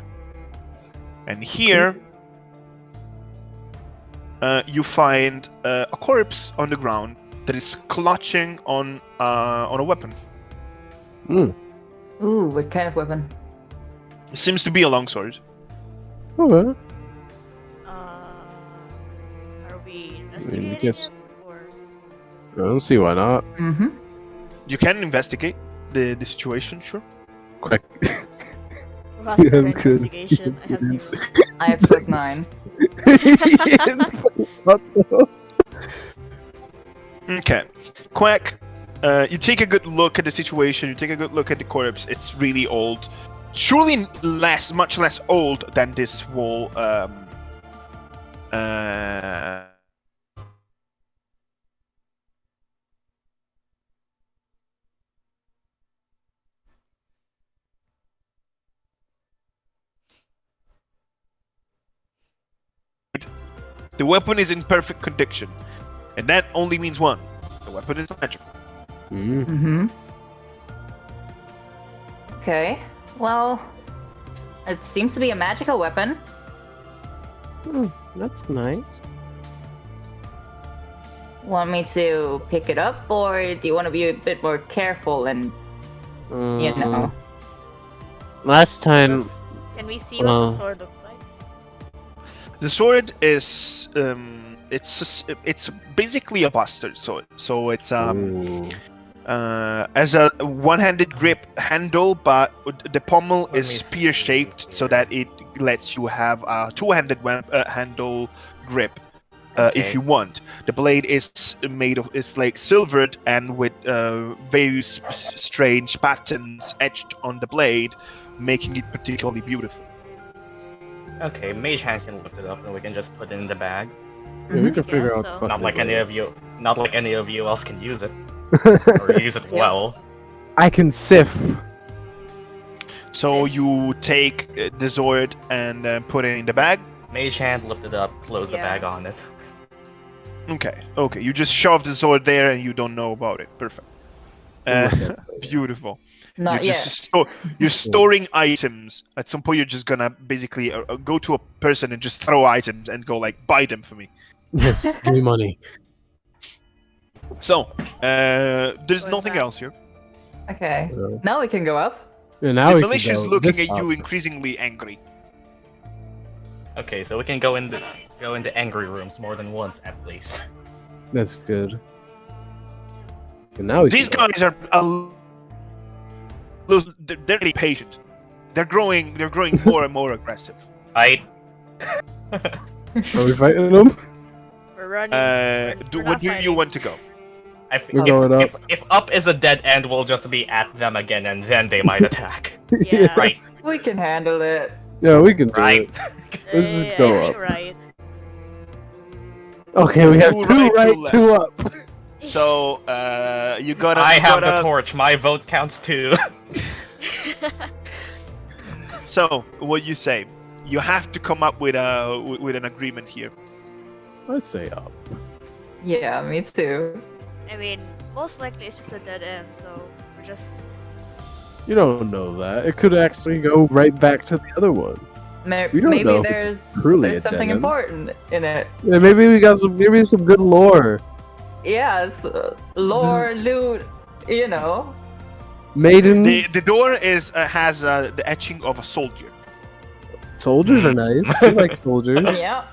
And here you find a corpse on the ground that is clutching on a weapon. Mm. Ooh, what kind of weapon? It seems to be a longsword. Okay. Are we investigating guess- it? Or... I don't see why not. Mm-hmm. You can investigate the situation, sure. Quick. Who has better I'm good. investigation? I have 0. I have +9. Thought so. Okay. Queck, you take a good look at the situation, you take a good look at the corpse. It's really old. Surely much less old than this wall. The weapon is in perfect condition, and that only means one: the weapon is magical. Mm. Mm-hmm. Okay. Well, it seems to be a magical weapon. That's nice. Want me to pick it up, or do you want to be a bit more careful and, you know? Last time, Can we see what the sword looks like? The sword is it's basically a bastard sword. So it's Ooh. as a one-handed grip handle, but the pommel Let is me spear-shaped see so that it lets you have a two-handed handle grip. If Okay. you want, the blade is like silvered and with very strange patterns etched on the blade, making it particularly beautiful. Okay, Mage Hand can lift it up and we can just put it in the bag. Yeah, we can figure Guess out. so. the Not like fucking any of you else can use it. way. Or use it Yeah. well. I can sift. So Sift. you take the sword and put it in the bag. Mage Hand, lift it up, close the Yeah. bag on it. Okay. You just shove the sword there and you don't know about it. Perfect. Beautiful. Not you're yet. just you're storing items. At some point, you're just gonna basically go to a person and just throw items and go like, buy them for me. Yes, give me money. So, there's Going nothing back. else here. Okay. Uh, Now we can go up. Yeah, now The we militia can is go looking this at you up. increasingly angry. Okay, so we can go into angry rooms more than once at least. That's good. And now we These can go. guys are they're really patient. They're growing more and more aggressive. I. Are we fighting them? We're running. We're Where not do you fighting. want to go? I think We're going up. if up is a dead end, we'll just be at them again, and then they might attack. Yeah. Right, We can handle it. Yeah, we can do right. it. Let's just I go think up. right. Okay, we have Two two right, right, two two up. So, you gotta. I you have the gotta- torch. My vote counts too. So, what you say? You have to come up with an agreement here. Let's say up. Yeah, me too. I mean, most likely it's just a dead end, so we're just. You don't know that. It could actually go right back to the other one. We don't Maybe know if it's there's truly a there's something dead end. important in it. Yeah, maybe we got some good lore. Yeah, it's lore, loot, you know. Maidens, The door has the etching of a soldier. soldiers are nice. I like soldiers. Yeah.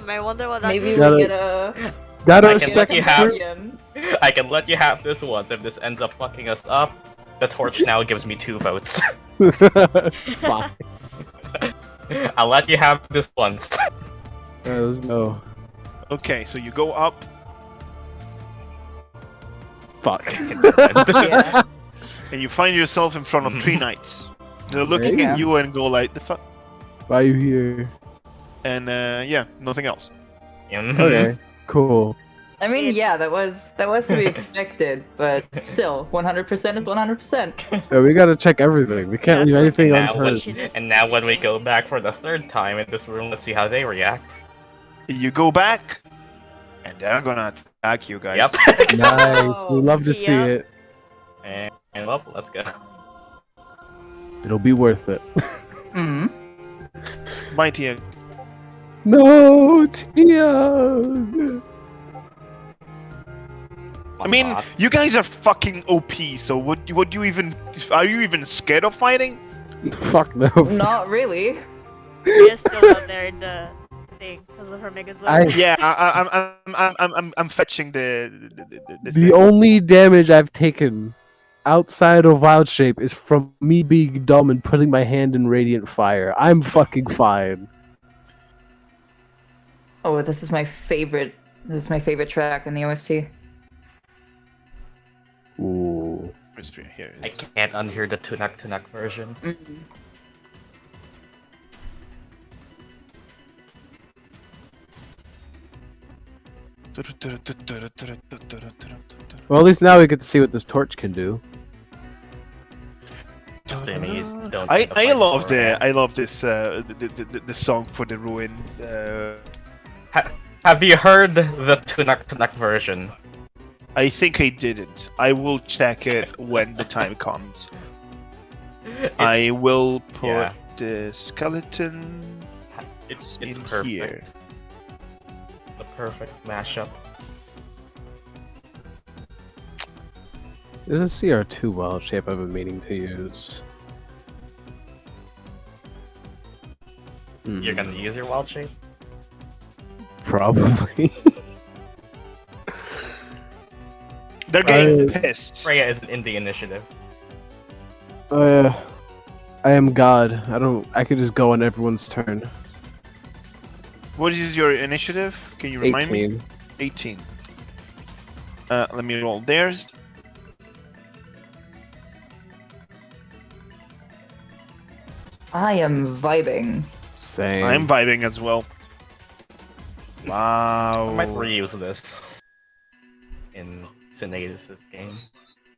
I wonder what that Maybe means. Gotta- we get a Gotta I can respect let you the have- fruit. companion. I can let you have this once. If this ends up fucking us up, the torch now gives me 2 votes. Fuck. I'll let you have this once. Alright, let's go. Okay, so you go up. Fuck. Yeah. And you find yourself in front of 3 knights. They're looking Yeah. at you and go like, the fuck? Why are you here? And yeah, nothing else. Mhm. Okay, cool. I mean, yeah, that was to be expected, but still, 100% is 100%. Yeah, we gotta check everything. We can't leave anything Now unturned. And now when we go back for the 3rd time in this room, let's see how they react. You go back, and they're gonna attack you guys. Yep. Nice. We love to see Yeah. it. and well, let's go. It'll be worth it. Hmm. Mighty Egg. No, Tia. I mean, you guys are fucking OP. So would you even? Are you even scared of fighting? Fuck no. Not really. We're still out there in the thing because of her Megazord. Yeah, I'm fetching the The thing. only damage I've taken outside of Wild Shape is from me being dumb and putting my hand in Radiant Fire. I'm fucking fine. Oh, this is my favorite. This is my favorite track in the OST. Ooh. Mystery, here I it is. can't unhear the Tunak version. Well, at least now we get to see what this torch can do. Just to me, don't I get the fight love beforehand. I love this the song for the ruins. Have you heard the Tunak version? I think I didn't. I will check it when the time comes. I will put Yeah. the skeleton It's in perfect. here. It's the perfect mashup. There's a CR2 Wild Shape I've been meaning to use. You're gonna use your wild shape? Probably. They're getting I- pissed. Freya isn't in the initiative. I am God. I could just go on everyone's turn. What is your initiative? Can you remind me? 18. 18. Let me roll theirs. I am vibing. Same. I'm vibing as well. Wow. I might reuse this in Cinetis' game,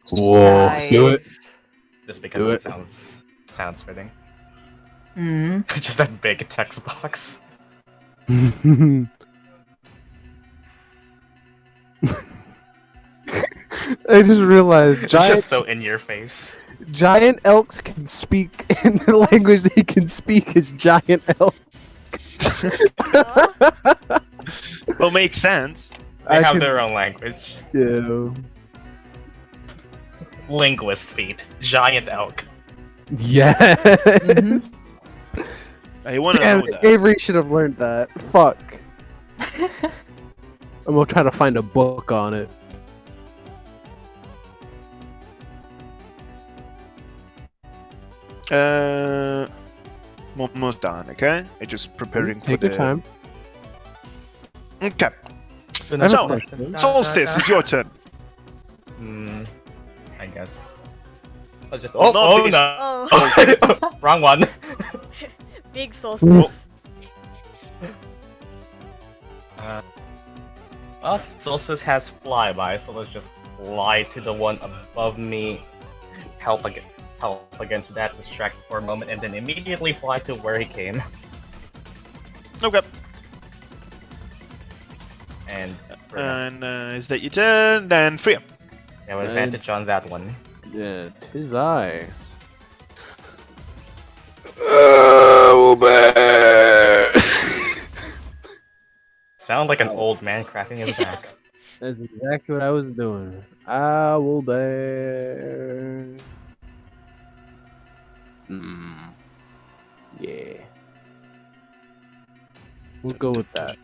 Whoa. Do it. Nice. just because Do it it. sounds fitting. Hmm. Just that big text box. I just realized It's giant, just so in your face. Giant elks can speak, and the language they can speak is giant elk. Well, makes sense. They I have can- their own language. Yeah. Linguist feat. Giant elk. Yes. I want to Damn, know that. Avery should have learned that. Fuck. I'm gonna try to find a book on it. Almost done, okay? I'm just preparing for Take your time. Okay. I have a So, question. Solstice, it's your turn. I guess. I'll just. Well, Oh, not no! Oh, Wrong one. big solstice. Well, Solstice has flyby, so let's just fly to the one above me, help against that, distract for a moment, and then immediately fly to where he came. Okay. And And is that your turn? Then Fria. yeah, with advantage on that one. Yeah, 'tis I. Sound like an old man cracking his back. That's exactly what I was doing. I will bear. Yeah. We'll go with that.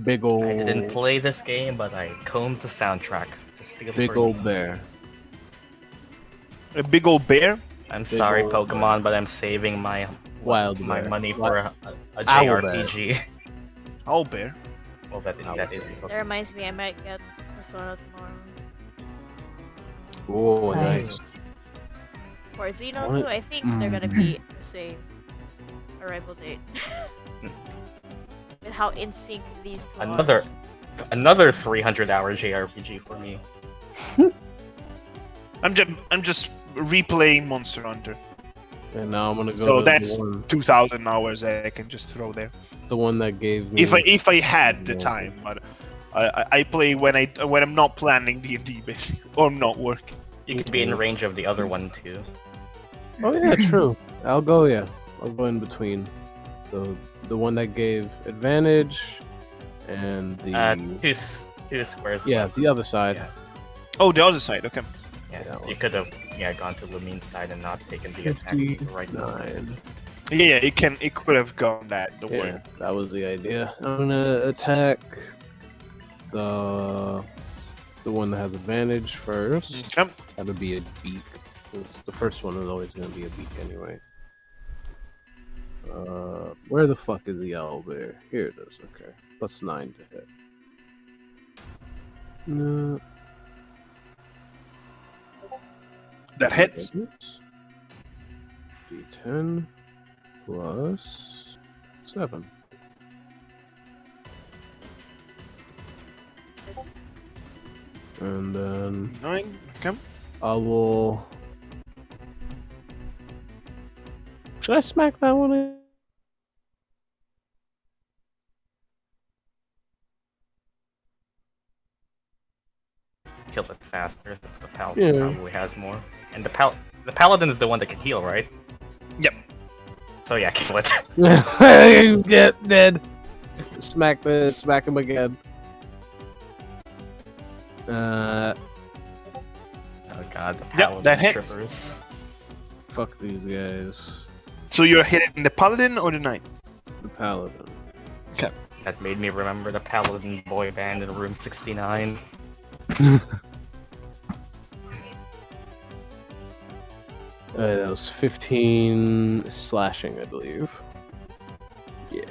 Big ol' I didn't play this game, but I combed the soundtrack to steal big for ol' me. bear. A big old bear? I'm Big sorry, ol' Pokemon, but I'm saving my Wild my bear. money for a Owl bear. JRPG. Owl bear. Well, that is a That Pokemon. reminds me, I might get Persona tomorrow. Oh, Nice. nice. For Xeno What? too, I think they're gonna be the same arrival date. With how in sync these two are. Another 300-hour JRPG for me. I'm just replaying Monster Hunter. And now I'm gonna go So to that's the one, 2,000 hours that I can just throw there. the one that gave me. If I had the Yeah. time, but I play when I'm not planning D&D basically, or I'm not working. You could be in range of the other one too. Oh yeah, true. I'll go. Yeah, I'll go in between. The one that gave advantage, and the Two squares. yeah, left. the other side. Yeah. Oh, the other side. Okay. Yeah, that one. you could have gone to Lumine's side and not taken the attack right now. 59. Yeah, it could have gone that. Don't worry. Yeah, that was the idea. I'm gonna attack the one that has advantage first. Okay. That'll be a beak. 'Cause the first one is always gonna be a beak anyway. Where the fuck is the owl bear? Here it is. Okay, +9 to hit. No. That hits. D10 +7. And then 9. Okay. I will. Should I smack that one in? Kill it faster. That's the Yeah. Paladin probably has more. And the Paladin is the one that can heal, right? Yep. So yeah, kill it. Get dead. Smack him again. Oh god, the Yep, Paladin that hits. trippers. Fuck these guys. So you're hitting the paladin or the knight? The paladin. That made me remember the Paladin boy band in room 69. That was 15 slashing, I believe. Yeah.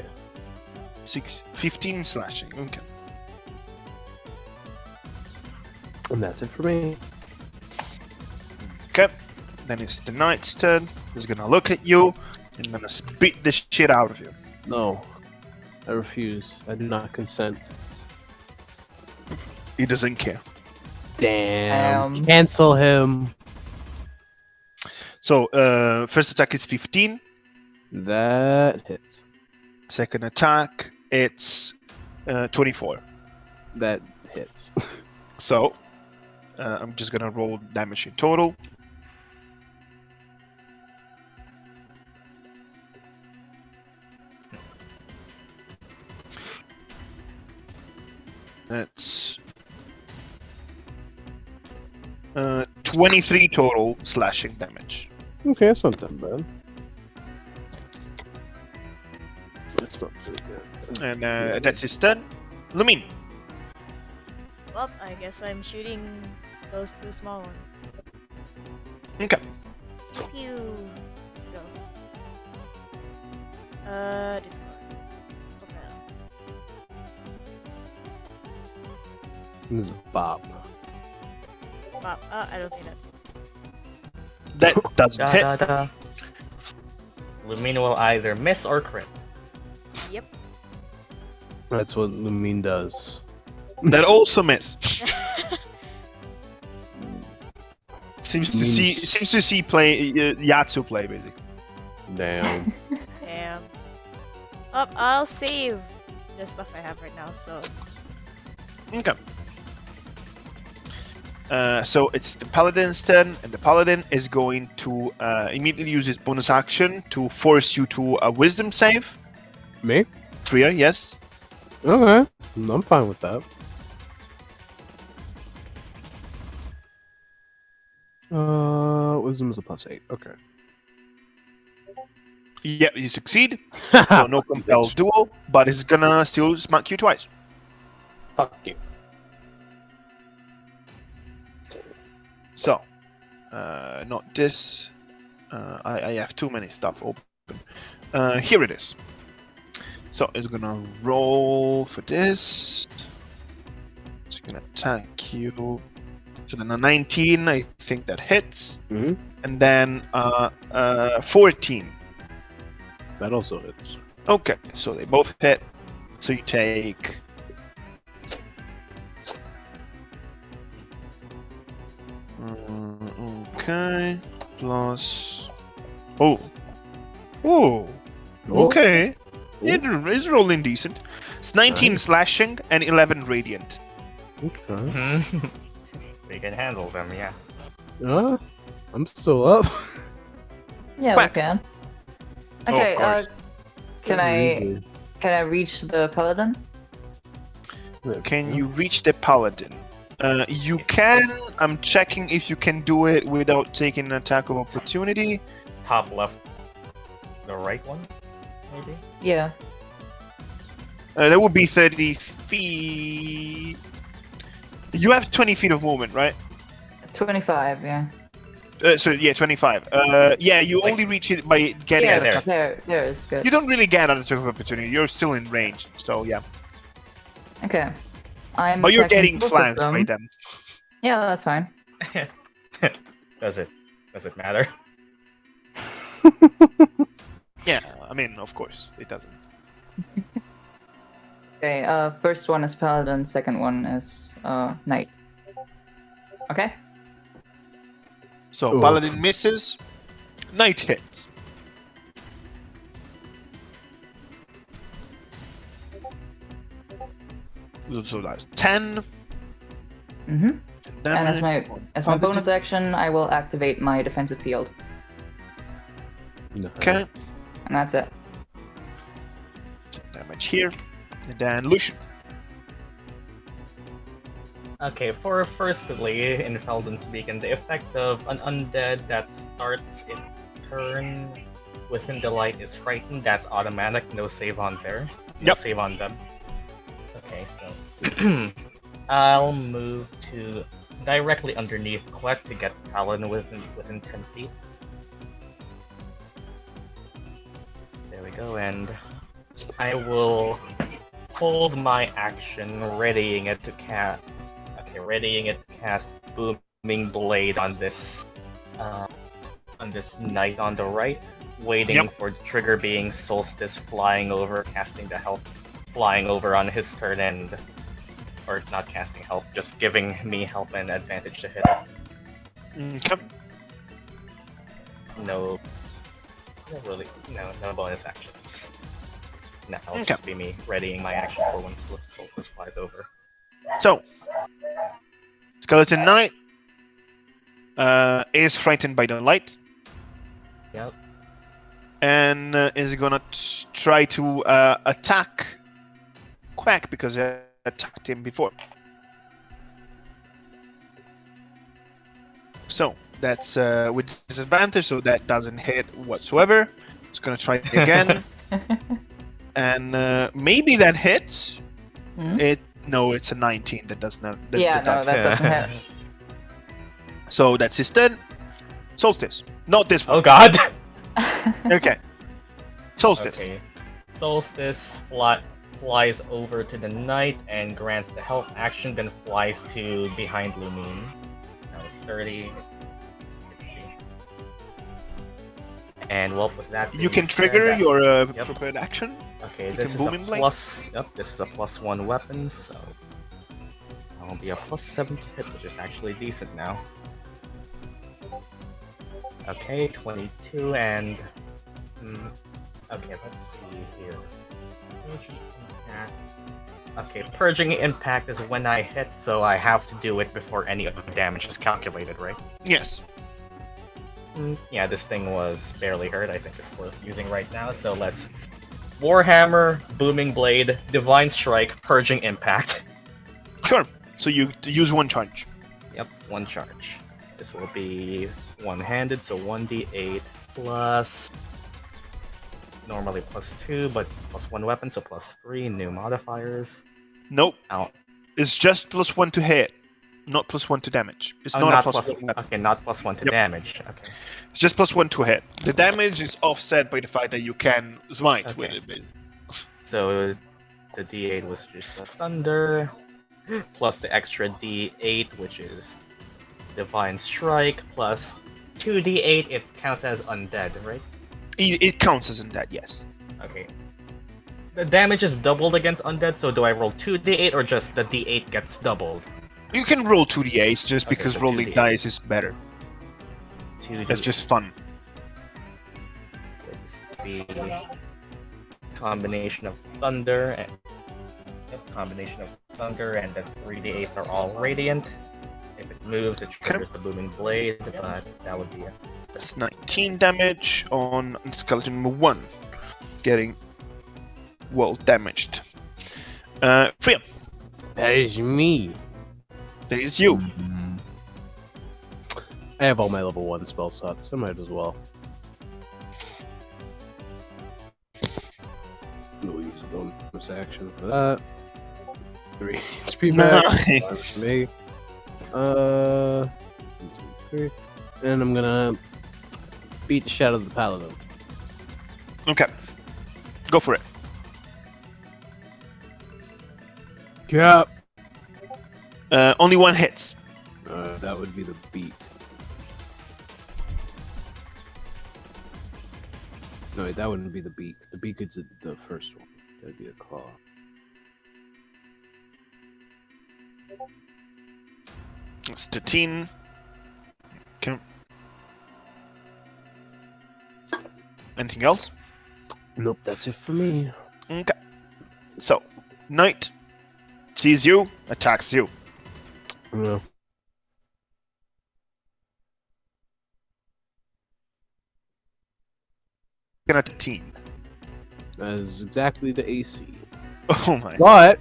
15 slashing. Okay. And that's it for me. Okay. Then it's the knight's turn. He's gonna look at you and gonna beat the shit out of you. No. I refuse. I do not consent. He doesn't care. Damn. Cancel him. So, first attack is 15. That hits. Second attack, it's 24. That hits. So, I'm just gonna roll damage in total. That's 23 total slashing damage. Okay, that's not that bad. That's not too good. And that's his turn. Lumine. Well, I guess I'm shooting those two small ones. Okay. Pew! Let's go. Discard. Okay. This is Bob. Wow, I don't think that fits. That doesn't Da, hit. da, da. Lumine will either miss or crit. Yep. That's what Lumine does. That also miss. Seems to see play Yatsu play basically. Damn. Damn. Oh, I'll save the stuff I have right now, so. Okay. So it's the Paladin's turn, and the Paladin is going to immediately use his bonus action to force you to a Wisdom save. Me? Fria, yes. Okay. I'm fine with that. Wisdom is a +8. Okay. Yeah, you succeed. So no compel duel, but it's gonna still smack you twice. Fuck you. So, not this. I have too many stuff open. Here it is. So it's gonna roll for this. It's gonna attack you. So then a 19, I think that hits, Mm-hmm. and then 14. That also hits. Okay, so they both hit. So you take. Okay, plus. Oh. Okay. It's rolling decent. It's 19 Nice. slashing and 11 radiant. Okay. We can handle them, yeah. I'm still up. Yeah, Quack. we can. Oh, Okay, of course. can I reach the paladin? Can you reach the paladin? You can. I'm checking if you can do it without taking an attack of opportunity. Top left. The right one? Maybe? Yeah. That would be 30 feet. You have 20 feet of movement, right? 25, yeah. So yeah, 25. Yeah, you only reach it by getting Yeah, an attack. there is good. You don't really get an attack of opportunity. You're still in range, so yeah. Okay. I'm But you're attacking getting both of flanked them. by them. Yeah, that's fine. Does it matter? Yeah, I mean, of course, it doesn't. Okay, first one is paladin, second one is knight. Okay? So Oof. paladin misses, knight hits. So that's 10. Mm-hmm. And as damage. my bonus action, I will activate my defensive field. No. Okay, And that's it. damage here. And then Lucian. Okay, for firstly, in Felden's Beacon, the effect of an undead that starts its turn within the light is frightened. That's automatic, no save on there. No Yep. save on them. Okay, so I'll move to directly underneath Queck to get Paladin within 10 feet. There we go, and I will hold my action, readying it to cast. Okay, readying it to cast Booming Blade on this knight on the right, waiting Yep. for the trigger being Solstice flying over, casting the help, flying over on his turn, and or not casting help, just giving me help and advantage to hit it. Okay. No bonus actions. No, it'll Okay. just be me readying my action for when Solstice flies over. So, Skeleton Knight is frightened by the light. Yep. And is gonna try to attack Queck because I attacked him before. So that's with disadvantage, so that doesn't hit whatsoever. It's gonna try it again, and maybe that hits. Hmm? No, it's a 19. That does not. Yeah, no, that doesn't hit. So that's his turn. Solstice, not this one. Oh god! Okay. Solstice. Okay. Solstice flies over to the knight and grants the help action, then flies to behind Lumine. That was 30, 60. And well, with that You being can said, trigger that- your Yep. prepared action. Okay, you this can is a boom in blade. plus. Yep, this is a +1 weapon, so that'll be a +7 to hit, which is actually decent now. Okay, 22 and. Okay, let's see here. Purging Impact. Okay, Purging Impact is when I hit, so I have to do it before any of the damage is calculated, right? Yes. Yeah, this thing was barely hurt. I think it's worth using right now, so let's. Warhammer, Booming Blade, Divine Strike, Purging Impact. Sure. So you use one charge. Yep, one charge. This will be one-handed, so 1d8 plus... Normally +2, but +1 weapon, so +3, new modifiers. Nope. Out. It's just +1 to hit, not +1 to damage. It's Oh, not a plus +1 weapon. Okay, not +1 to Yep. damage. Okay. It's just +1 to hit. The damage is offset by the fact that you can smite with Okay. it. Basically. So the d8 was just the thunder, plus the extra d8, which is Divine Strike, plus 2d8, it counts as undead, right? It counts as undead, yes. Okay. The damage is doubled against undead, so do I roll 2d8 or just the d8 gets doubled? You can roll 2d8s just Okay, because so rolling 2d8. dice is better. 2d8. That's just fun. So this would be combination of thunder and combination of thunder, and then 3d8s are all radiant. If it moves, it triggers the booming blade, but that would be it. That's 19 damage on skeleton number 1. Getting well damaged. Fria, That is me. there is you. I have all my level 1 spell slots, so I might as well. We'll use a bonus action for that. 3 HP back. Nice. For me. 1, 2, 3. And I'm gonna beat the shit out of the paladin. Okay. Go for it. Yeah. Only one hits. That would be the beak. No, wait, that wouldn't be the beak. The beak is the first one. That'd be a claw. It's 13. Okay. Anything else? Nope, that's it for me. Okay. So, Knight sees you, attacks you. Yeah. Gonna 13. That is exactly the AC. Oh my. But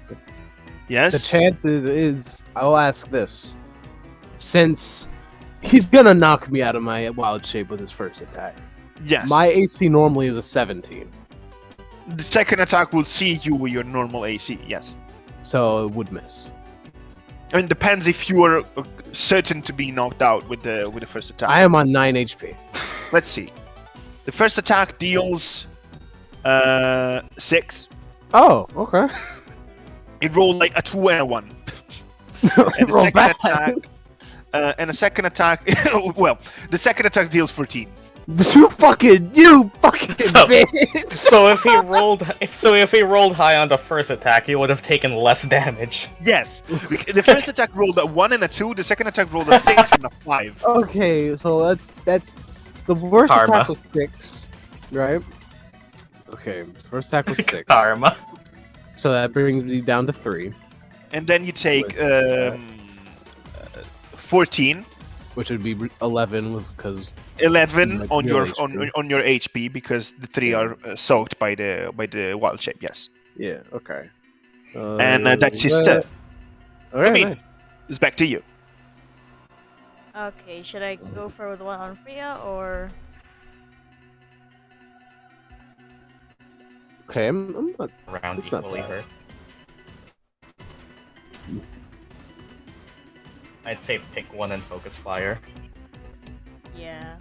Yes. the chances is, I'll ask this. Since he's gonna knock me out of my wild shape with his first attack, Yes. my AC normally is a 17. The second attack will see you with your normal AC. Yes. So it would miss. I mean, depends if you are certain to be knocked out with the first attack. I am on 9 HP. Let's see. The first attack deals 6. Oh, okay. It rolled like a 2 and a 1. And the Roll second bad. attack, and the second attack, well, the second attack deals 14. You fucking So- bitch! So if he rolled high on the first attack, he would have taken less damage. Yes, the first attack rolled a 1 and a 2. The second attack rolled a 6 and a 5. Okay, so that's the worst Karma. attack was 6, right? Okay, the first attack was 6, Karma. so that brings me down to 3. And then you take With that. 14 which would be 11 because 11 Like on real your HP. on your HP because the 3 are soaked by the wild shape. Yes, yeah, okay. and that's his turn. All right, Lumine, nice. it's back to you. Okay, should I go for the one on Fria or? Okay, I'm not. Around It's not equally bad. her. I'd say pick one and focus fire. Yeah.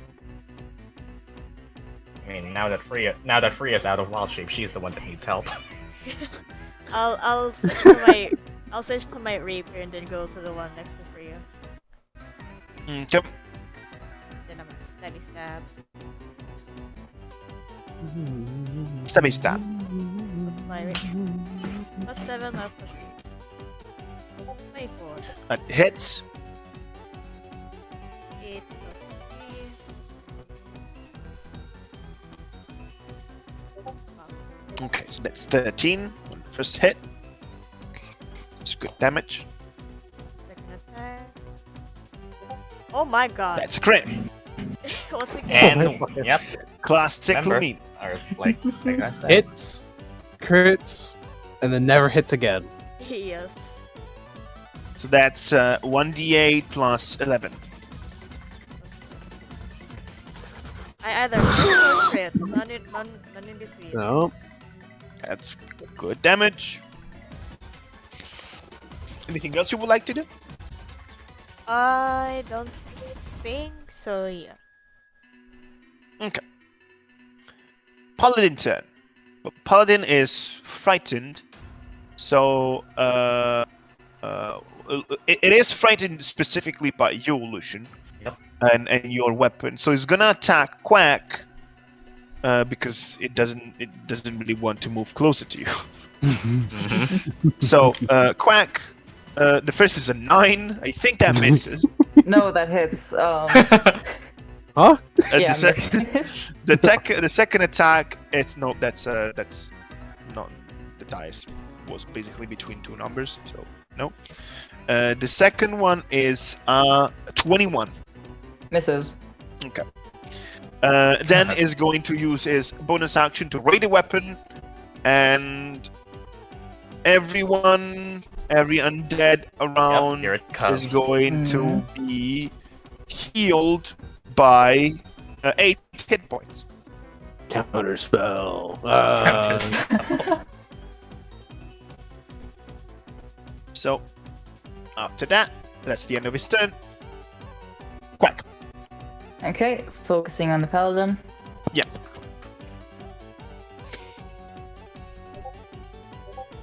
I mean, now that Fria's out of wild shape, she's the one that needs help. I'll switch to my rapier and then go to the one next to Fria. Okay. Then I'm gonna steady stab. Stabby stab. What's my rapier? +7 or +24. That hits. 8 + 3. Okay, so that's 13 on the first hit. It's good damage. Second attack. Oh my god. That's a crit. Once again. And yep, Classic remember, Lumine. or like I said, Hits, crits, and then never hits again. Yes. So that's 1d8 plus 11. I either miss or crit. None in between. No. That's good damage. Anything else you would like to do? I don't think so, yeah. Okay. Paladin turn. But Paladin is frightened, so it is frightened specifically by you, Lucian, Yep. and your weapon. So it's gonna attack Queck because it doesn't really want to move closer to you. So Queck, the first is a 9. I think that misses. No, that hits. Huh? Yeah, the, the second attack, it's no, that's not the dice was basically between two numbers, so no. The second one is 21. misses. Okay. Then is going to use his bonus action to raid the weapon, and every undead around here it comes. is going to be healed by 8 hit points. Counter spell. So, after that, that's the end of his turn. Quack. Okay, focusing on the paladin. Yeah.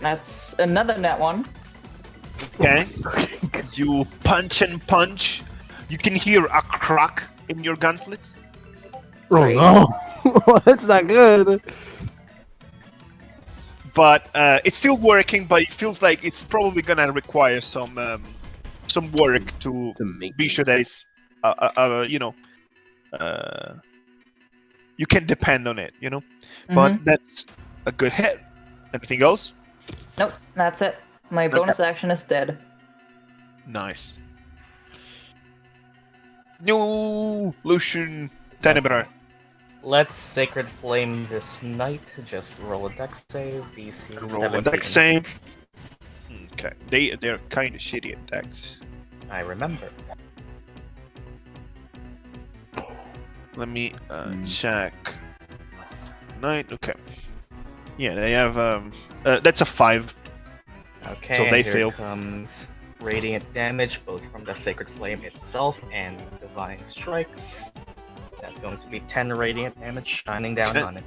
That's another net one. Okay. You punch and punch. You can hear a crack in your gauntlets. Oh no, that's not good. But it's still working, but it feels like it's probably gonna require some work to be sure that it's you can depend on it, But that's a good hit. Anything else? Nope, that's it. My bonus action is dead. Nice. New Lucian Tenebrae. Let's Sacred Flame this knight. Just roll a dex save. DC Roll 17. a dex save. Okay, they're kind of shitty at dex. I remember. Let me check. 9. Okay. Yeah, they have that's a 5. Okay, So they here fail. comes radiant damage, both from the Sacred Flame itself and Divine Strikes. That's going to be 10 radiant damage shining down Okay. on it.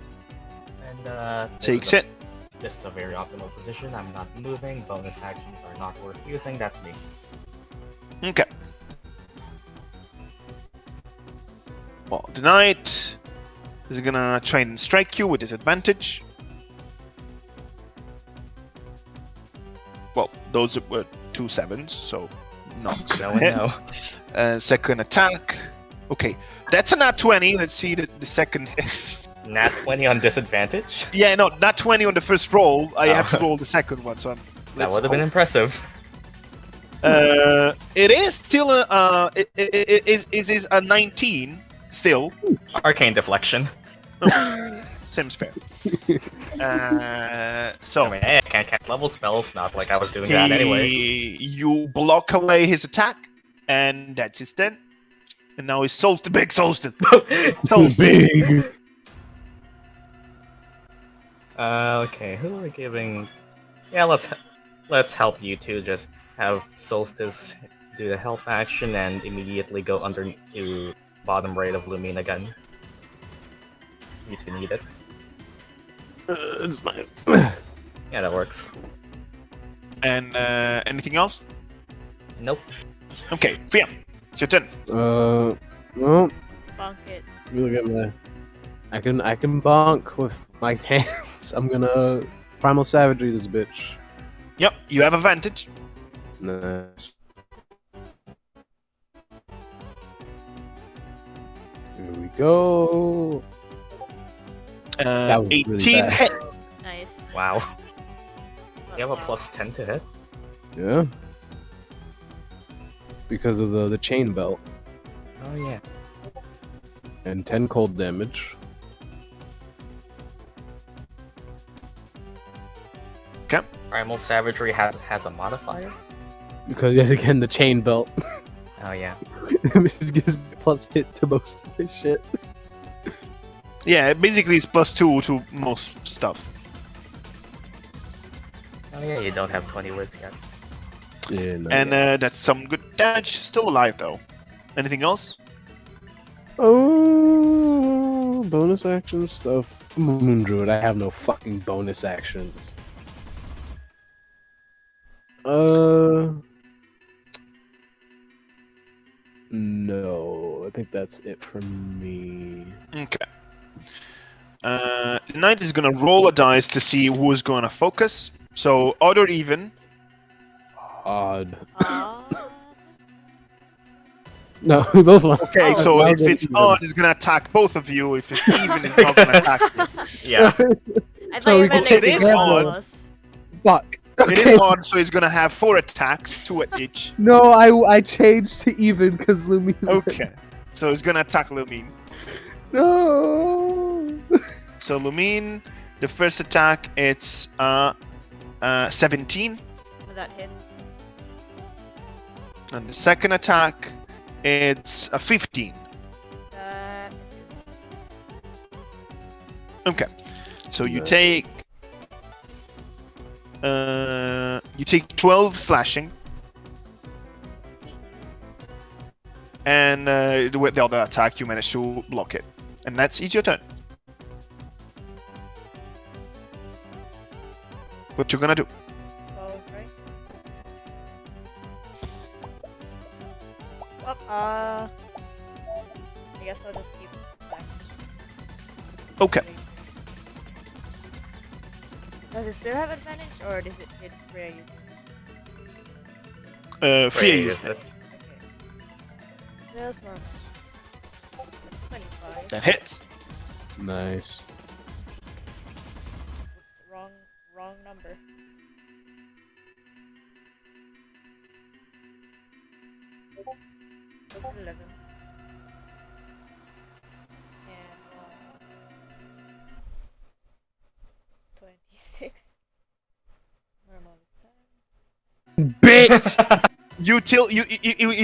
And Takes it. This is a very optimal position. I'm not moving. Bonus actions are not worth using. That's me. Okay. Well, the knight is gonna try and strike you with disadvantage. Well, those were 2 7s, so not No and no. second attack. Okay, that's a nat 20. Let's see the second. Nat 20 on disadvantage? Yeah, no, nat 20 on the first roll. I have to Oh. roll the second one, so That would have been impressive. It is still it is a 19 still. Arcane deflection. Seems fair. I So mean, hey, I can't cast level spells. Not like I was doing that anyway. you block away his attack, and that's his turn. And now he's the big solstice. Big. Okay, who are we giving? Yeah, let's help you two. Just have Solstice do the health action and immediately go under to bottom right of Lumine again. You two need it. It's nice. Yeah, that works. And anything else? Nope. Okay, Fria, it's your turn. Well, Bonk it. you look at my. I can bonk with my hands. I'm gonna primal savagery this bitch. Yep, you have advantage. Nice. Here we go. That was really 18 bad. hits. Nice. Wow. You have a plus 10 to hit. Yeah. Because of the chain belt Oh yeah. and 10 cold damage. Primal Savagery has a modifier. Because yet again the chain belt Oh yeah. it gives me plus hit to most of this shit. Yeah, basically it's +2 to most stuff. Oh yeah. You don't have 20 whiz yet. Yeah, no, And that's some good damage. Still alive though. Anything else? oh, bonus action stuff. I'm a Moon Druid. I have no fucking bonus actions. No, I think that's it for me. Okay. The knight is gonna roll a dice to see who's gonna focus. So odd or even. Odd. Aw. No, we both want. Okay, Oh, so well, if then it's even. odd, it's gonna attack both of you. If it's even, it's not gonna attack you. Yeah. I So thought we you meant can like take the it all on. of us. Fuck. It Okay. is odd, so it's gonna have 4 attacks, 2 at each. No, I changed to even because Lumine. Okay, so it's gonna attack Lumine. No. So Lumine, the first attack, it's 17, That hits. and the second attack, it's a 15. That misses. Okay, so you Nice. take 12 slashing, and with the other attack, you manage to block it, and that's each your turn. What you gonna do? 12, right? Well, I guess I'll just keep attacking. Okay. Does it still have advantage, or does it hit Fria using Fria Fria used used it. it. Okay. That's normal. 25. That hits. Nice. Oops, wrong number. $11. And 26. Normal this time. Bitch. You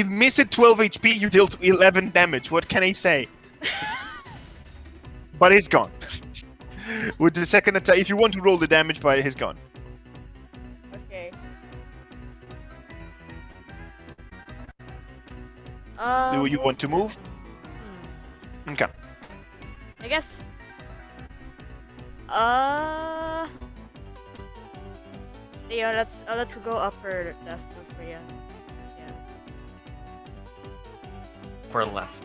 missed it 12 HP. You dealt 11 damage. What can I say? But he's gone. With the second attack, if you want to roll the damage, but he's gone. Okay. Do you want to move? Okay. I guess. Yeah, let's go upper left for Fria. Yeah. For left.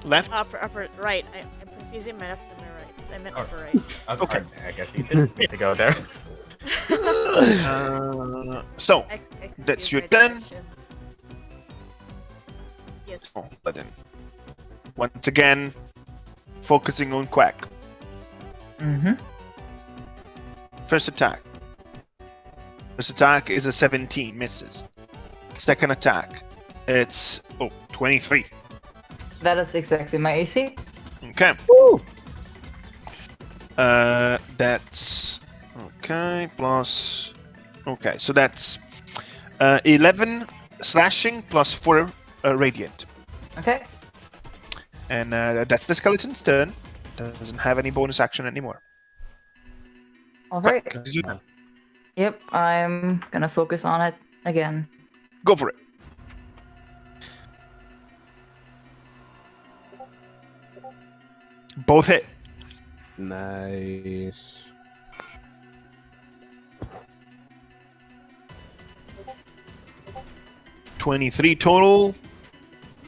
Left. Upper right. I'm confusing my left and my right. So I meant Oh. upper right. Okay. I guess you didn't need to go there. So I That's confused your my turn. directions. Yes. oh, but then once again, focusing on Queck. Mm-hmm. First attack. First attack is a 17, misses. second attack. It's 23. That is exactly my AC. Okay. Woo! That's okay plus. Okay, so that's 11 slashing plus 4 radiant, Okay. and that's the skeleton's turn. Doesn't have any bonus action anymore. Alright. You Yep, I'm gonna focus on it again. go for it. Both hit. Nice. $23 total.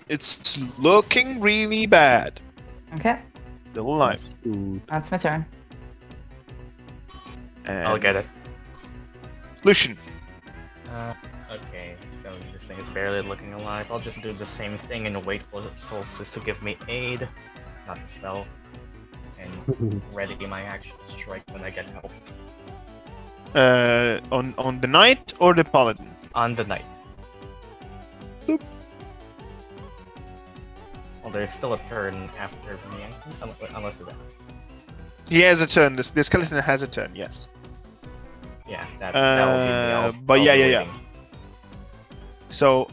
It's looking really bad. Okay, Still alive. Ooh. that's my turn. And I'll get it. Lucian. Okay, so this thing is barely looking alive. I'll just do the same thing and wait for Solstice to give me aid, not the spell, and ready my action strike when I get help. On the knight or the paladin? On the knight. Boop. Well, there's still a turn after me, I think, unless it's that. He has a turn. The skeleton has a turn. Yes. Yeah, that'll be me. But I'll yeah, be yeah, yeah. waiting. So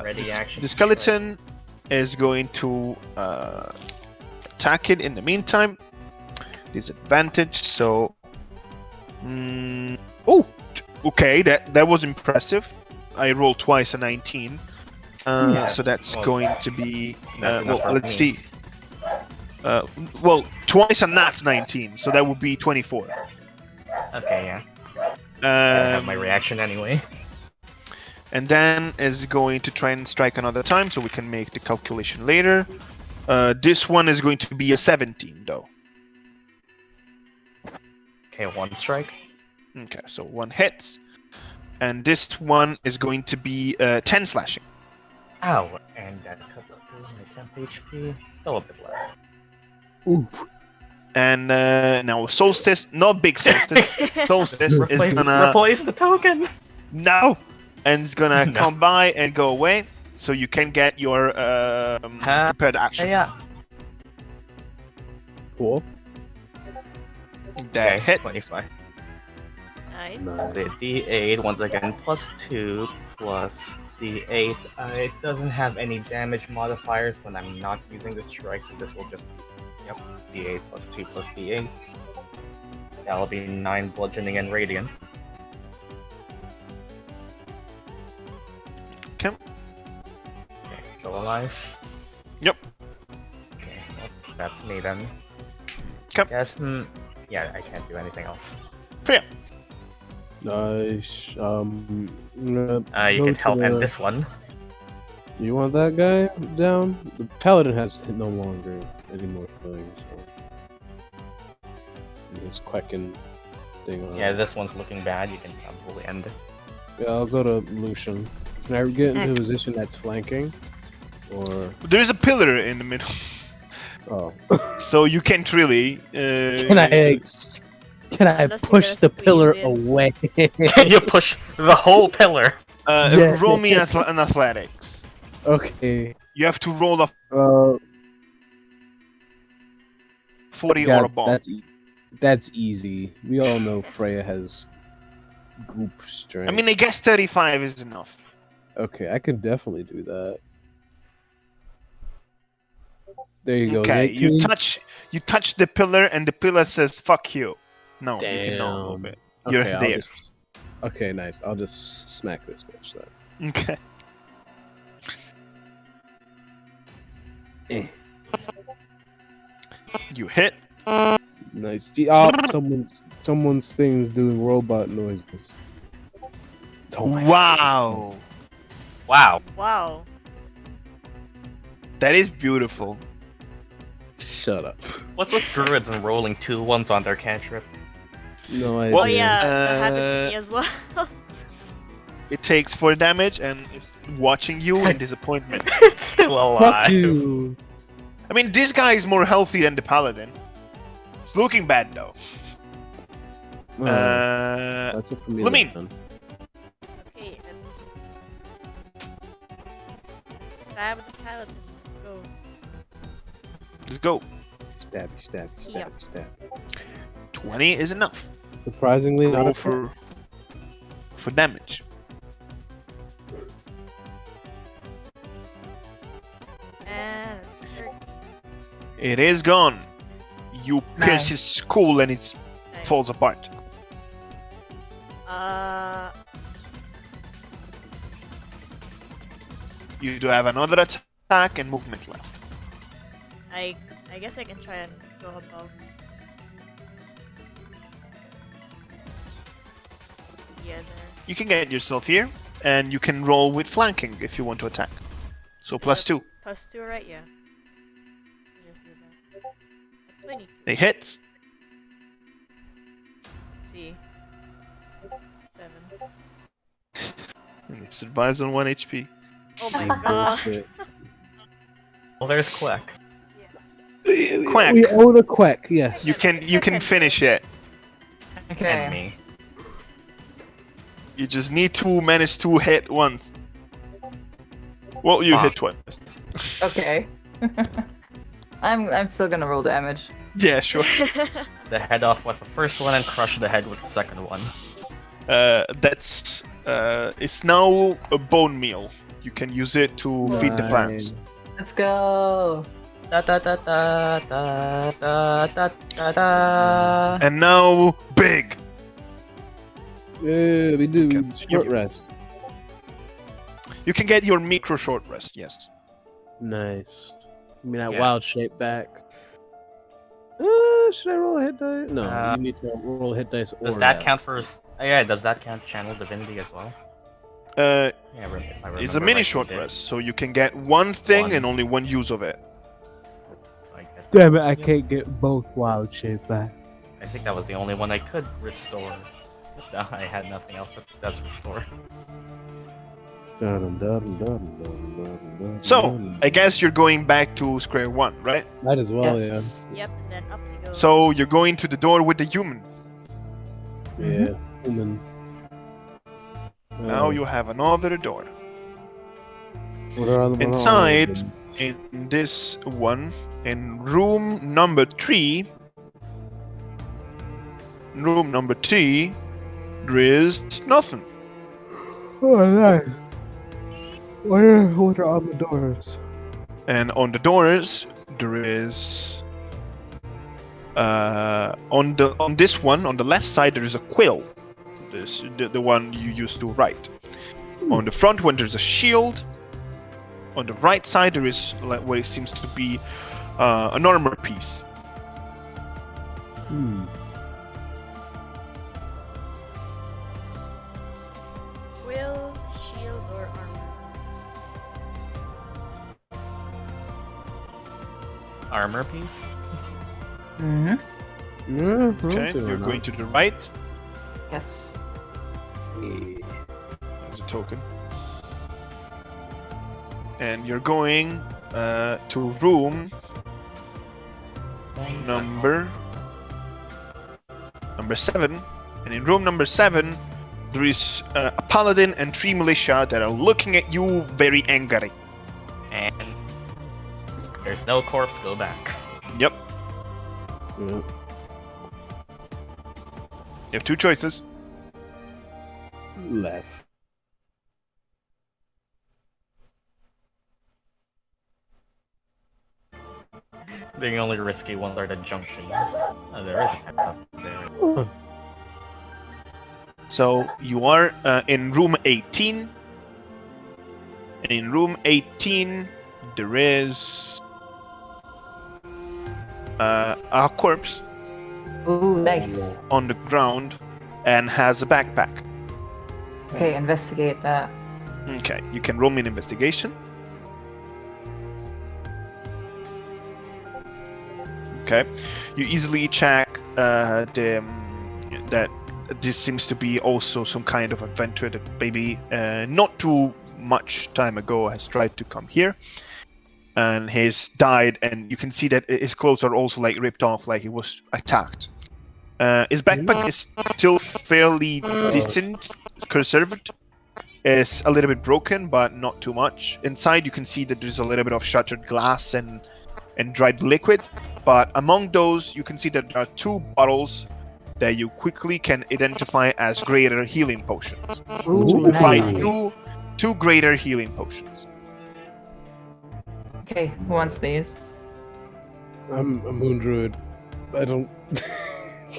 Ready action the skeleton is going to attack it in the meantime. Disadvantage. So. Oh, okay. That was impressive. I rolled twice a 19. Yeah, So that's well, going to be. that's enough for Let's me. see. Well, twice a nat 19, so that would be 24. Okay, yeah. I have my Um, reaction anyway. and then is going to try and strike another time, so we can make the calculation later. This one is going to be a 17, though. Okay, one strike. Okay, so one hits. And this one is going to be 10 slashing. Ow! And that cuts through my temp HP. Still a bit left. Oof. And now Solstice, not big Solstice. Solstice is gonna replace the token! no, and it's gonna No. come by and go away, so you can get your prepared action. Yeah. Cool. That Okay, hit. 25. Nice. The D8, once again, +2 plus D8. It doesn't have any damage modifiers when I'm not using the strike, so this will just. Yep, D8 +2 plus D8. That'll be 9 bludgeoning and radiant. Okay. Okay, still alive. Yep. Okay, well, that's me then. Okay. Guess, yeah, I can't do anything else. Fria. Nice. I'm gonna You go can to help end the- this one. You want that guy down? The paladin has no longer any more things. So. It's quacking thing on. Yeah, this one's looking bad. You can probably end it. Yeah, I'll go to Lucian. Can I get into a position that's flanking? Or There is a pillar in the middle, oh, so you can't really. Can I Unless you push gotta the pillar squeeze in. away? Can you push the whole pillar? Yeah. Roll me an athletics. okay. You have to roll a 40 Yeah, or above. that's easy. We all know Freya has goop strength. I mean, I guess 35 is enough. okay, I can definitely do that. There you go. Okay, 18. you touch the pillar, and the pillar says "fuck you." No, you cannot Damn. move it. You're Okay, I'll there. okay, nice. I'll just smack this bitch then. Okay. Eh. You hit. Nice. Oh, someone's thing's doing robot noises. Oh my Wow, Wow. Wow. that is beautiful. Shut up. What's with druids and rolling 2 1s on their cantrip? No idea. Oh yeah, that happened to me as well. It takes 4 damage and is watching you in disappointment. It's still alive. Fuck you. I mean, this guy is more healthy than the paladin. It's looking bad though. That's it for me. Lumine. then. Okay, it's Stab the paladin. Go. Let's go. Stabby, stabby, stabby, Yep. stabby. 20 is enough. Surprisingly, not Roll a crit. for damage. And 30. It is gone. You pierce Nice. his skull and it Nice. falls apart. You do have another attack and movement left. I guess I can try and go above. Yeah, there. You can get yourself here, and you can roll with flanking if you want to attack. So +2. +2, right? Yeah. I'll just do that. 22. They hit. Let's see. 7. And it survives on 1 HP. Oh my god. Bullshit. Well, there's Queck. Quack. We own a Queck, yes. You can finish it. Okay. And me. You just need to manage to hit once. Well, you hit twice. Okay. I'm still gonna roll damage. Yeah, sure. The head off with the first one and crush the head with the second one. That's it's now a bone meal. You can use it to feed the plants. Let's go. Da da da da da da da da da. And now big. Yeah, we do Okay. short rest. You can get your micro short rest. Yes. Nice. I mean, that Yeah. wild shape back. Should I roll a hit dice? No, you need to roll a hit dice. Does or that count for? Yeah, does that count channel divinity as well? Yeah, if I remember It's a mini right, short it did. rest, so you can get one thing One. and only one use of it. Damn it! I can't get both wild shape back. I think that was the only one I could restore. I had nothing else but does restore. So I guess you're going back to square one, right? Might as well, Yes. Yep, and then up we go. So you're going to the door with the human. yeah. Yeah. Human. Now you have another door. What are the Inside, in this one, in room number 3, there is nothing. Oh, nice. What are on the doors? And on the doors, there is on this one, on the left side, there is a quill. This the one you used to write. On the front one, there's a shield. On the right side, there is what it seems to be an armor piece. Quill, shield, or armor. Armor piece? Mm-hmm. Okay, you're going to the right. Yes. As a token. And you're going to room number 7. And in room number 7, there is a paladin and 3 militia that are looking at you very angry. And there's no corpse, go back. Yep. Yeah. You have 2 choices. Left. The only risky ones are the junctions. Oh, there is a head up there. So you are in room 18. And in room 18, there is a corpse Ooh, nice. on the ground and has a backpack. Okay, investigate that. Okay, you can roll me an investigation. Okay, you easily check that this seems to be also some kind of adventure that maybe not too much time ago has tried to come here, and he's died, and you can see that his clothes are also like ripped off, like he was attacked. His backpack is still fairly decent, conserved, is a little bit broken, but not too much. Inside, you can see that there's a little bit of shattered glass and dried liquid. But among those, you can see that there are 2 bottles that you quickly can identify as greater healing potions. Ooh, You nice. find two greater healing potions. Okay, who wants these? I'm a Moon Druid. I don't.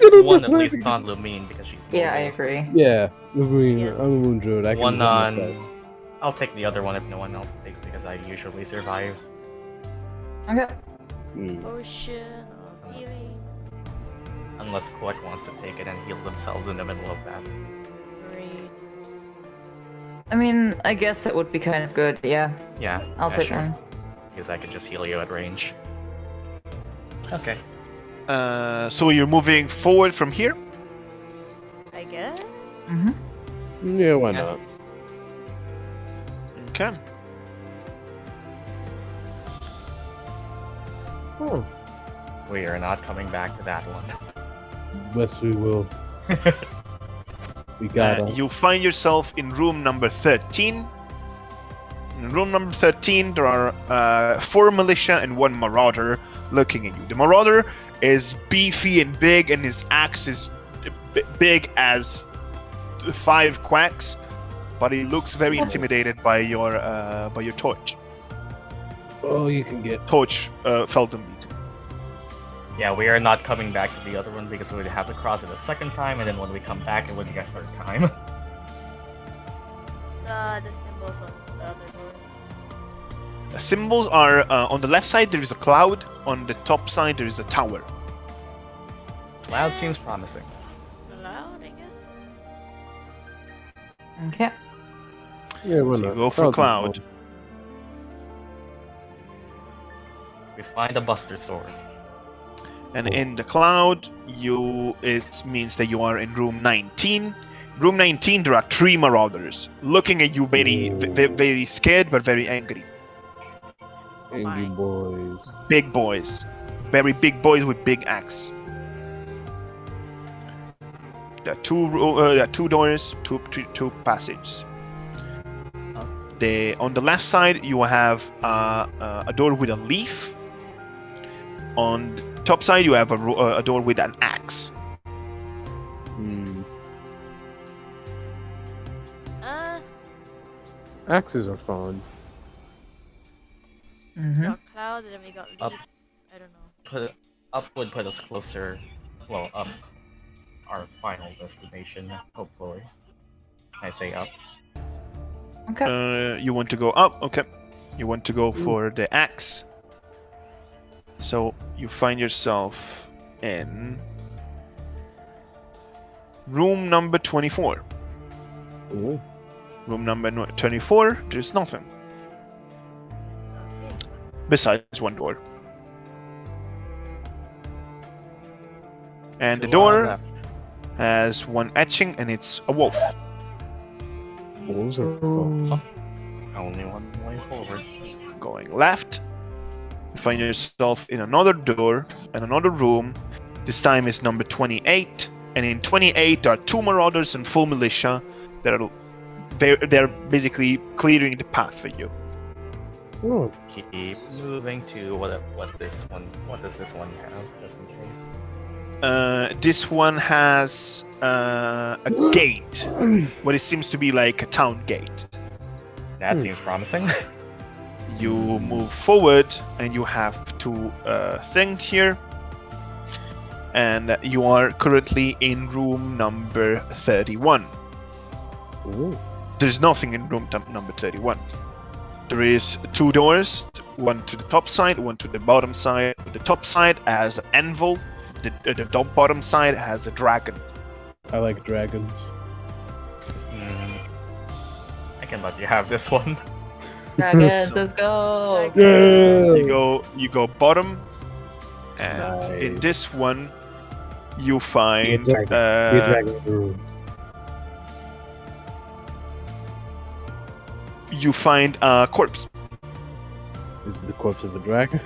One at least is on Lumine because she's Yeah, I mobile. agree. Yeah, I'm Yes. a Moon Druid. I can One heal myself. on. I'll take the other one if no one else takes because I usually survive. Okay. Potion of healing. Unless Queck wants to take it and heal themselves in the middle of that. Great. I mean, I guess it would be kind of good. Yeah, Yeah, I'll yeah, take sure. one. Because I could just heal you at range. Okay. So you're moving forward from here? I guess. Mm-hmm. Yeah, why Yeah. not? Okay. Oh, We are not coming back to that one. yes, we will. We gotta. You find yourself in room number 13. In room number 13, there are 4 militia and 1 marauder looking at you. The marauder is beefy and big, and his axe is big as 5 quacks, but he looks very intimidated by your torch. Oh, you can get. Torch Felton beat. Yeah, we are not coming back to the other one because we would have to cross it a second time, and then when we come back, it would be a third time. It's the symbols on the other doors. The symbols are on the left side. There is a cloud. On the top side, there is a tower. Cloud seems promising. Allowed, I guess. Okay. Yeah, why So you not? go for Cloud's cloud. We find a Buster Sword. And in the cloud, it means that you are in room 19. Room 19, there are 3 marauders looking at you very scared but very angry. Angry boys. Big boys. Very big boys with big axe. There are 2 doors, two passages. On the left side, you have a door with a leaf. On the top side, you have a door with an axe. Hmm. Uh, Axes are fun. Mm-hmm. got cloud and then we got leaves. Up. I don't know. Up would put us closer. Well, up. Our final destination, hopefully. I say up. Okay. You want to go up? Okay. You want to go for the axe. So you find yourself in room number 24. Ooh. Room number 24, there's nothing. Okay. Besides 1 door. And the To our door left. has 1 etching, and it's a wolf. Wolves are fun. Only one way forward. Going left, you find yourself in another door and another room. This time is number 28, and in 28 there are 2 marauders and full militia that are they're basically clearing the path for you. Oh, Keep moving to what does this one have, just in case? This one has a gate, what it seems to be like a town gate. That seems promising. You move forward, and you have 2 things here. And you are currently in room number 31. ooh. There's nothing in room number 31. There is 2 doors, one to the top side, one to the bottom side. The top side has an anvil. The bottom side has a dragon. I like dragons. I can let you have this one. Dragons, So- let's go! Yeah. You go bottom, and in Nice. this one, you find Be a dragon room. you find a corpse. Is it the corpse of a dragon?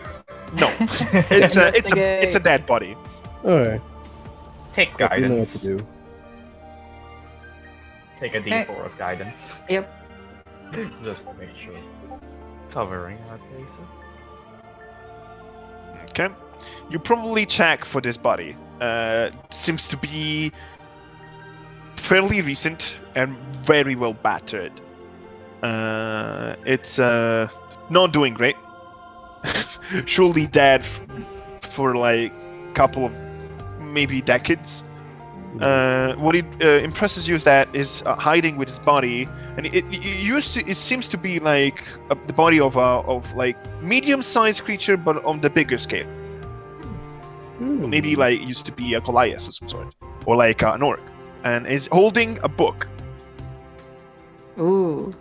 No, it's a dead body. Alright. Take You know what guidance. to do. Take a D4 of guidance. Yep. Just to make sure. Covering our bases. Okay. You probably check for this body. Seems to be fairly recent and very well battered. It's not doing great. Surely dead for like a couple of maybe decades. What impresses you is that is hiding with his body, and it seems to be like the body of like medium-sized creature, but on the bigger scale. Maybe like used to be a Goliath of some sort, or like an orc, and is holding a book. Ooh.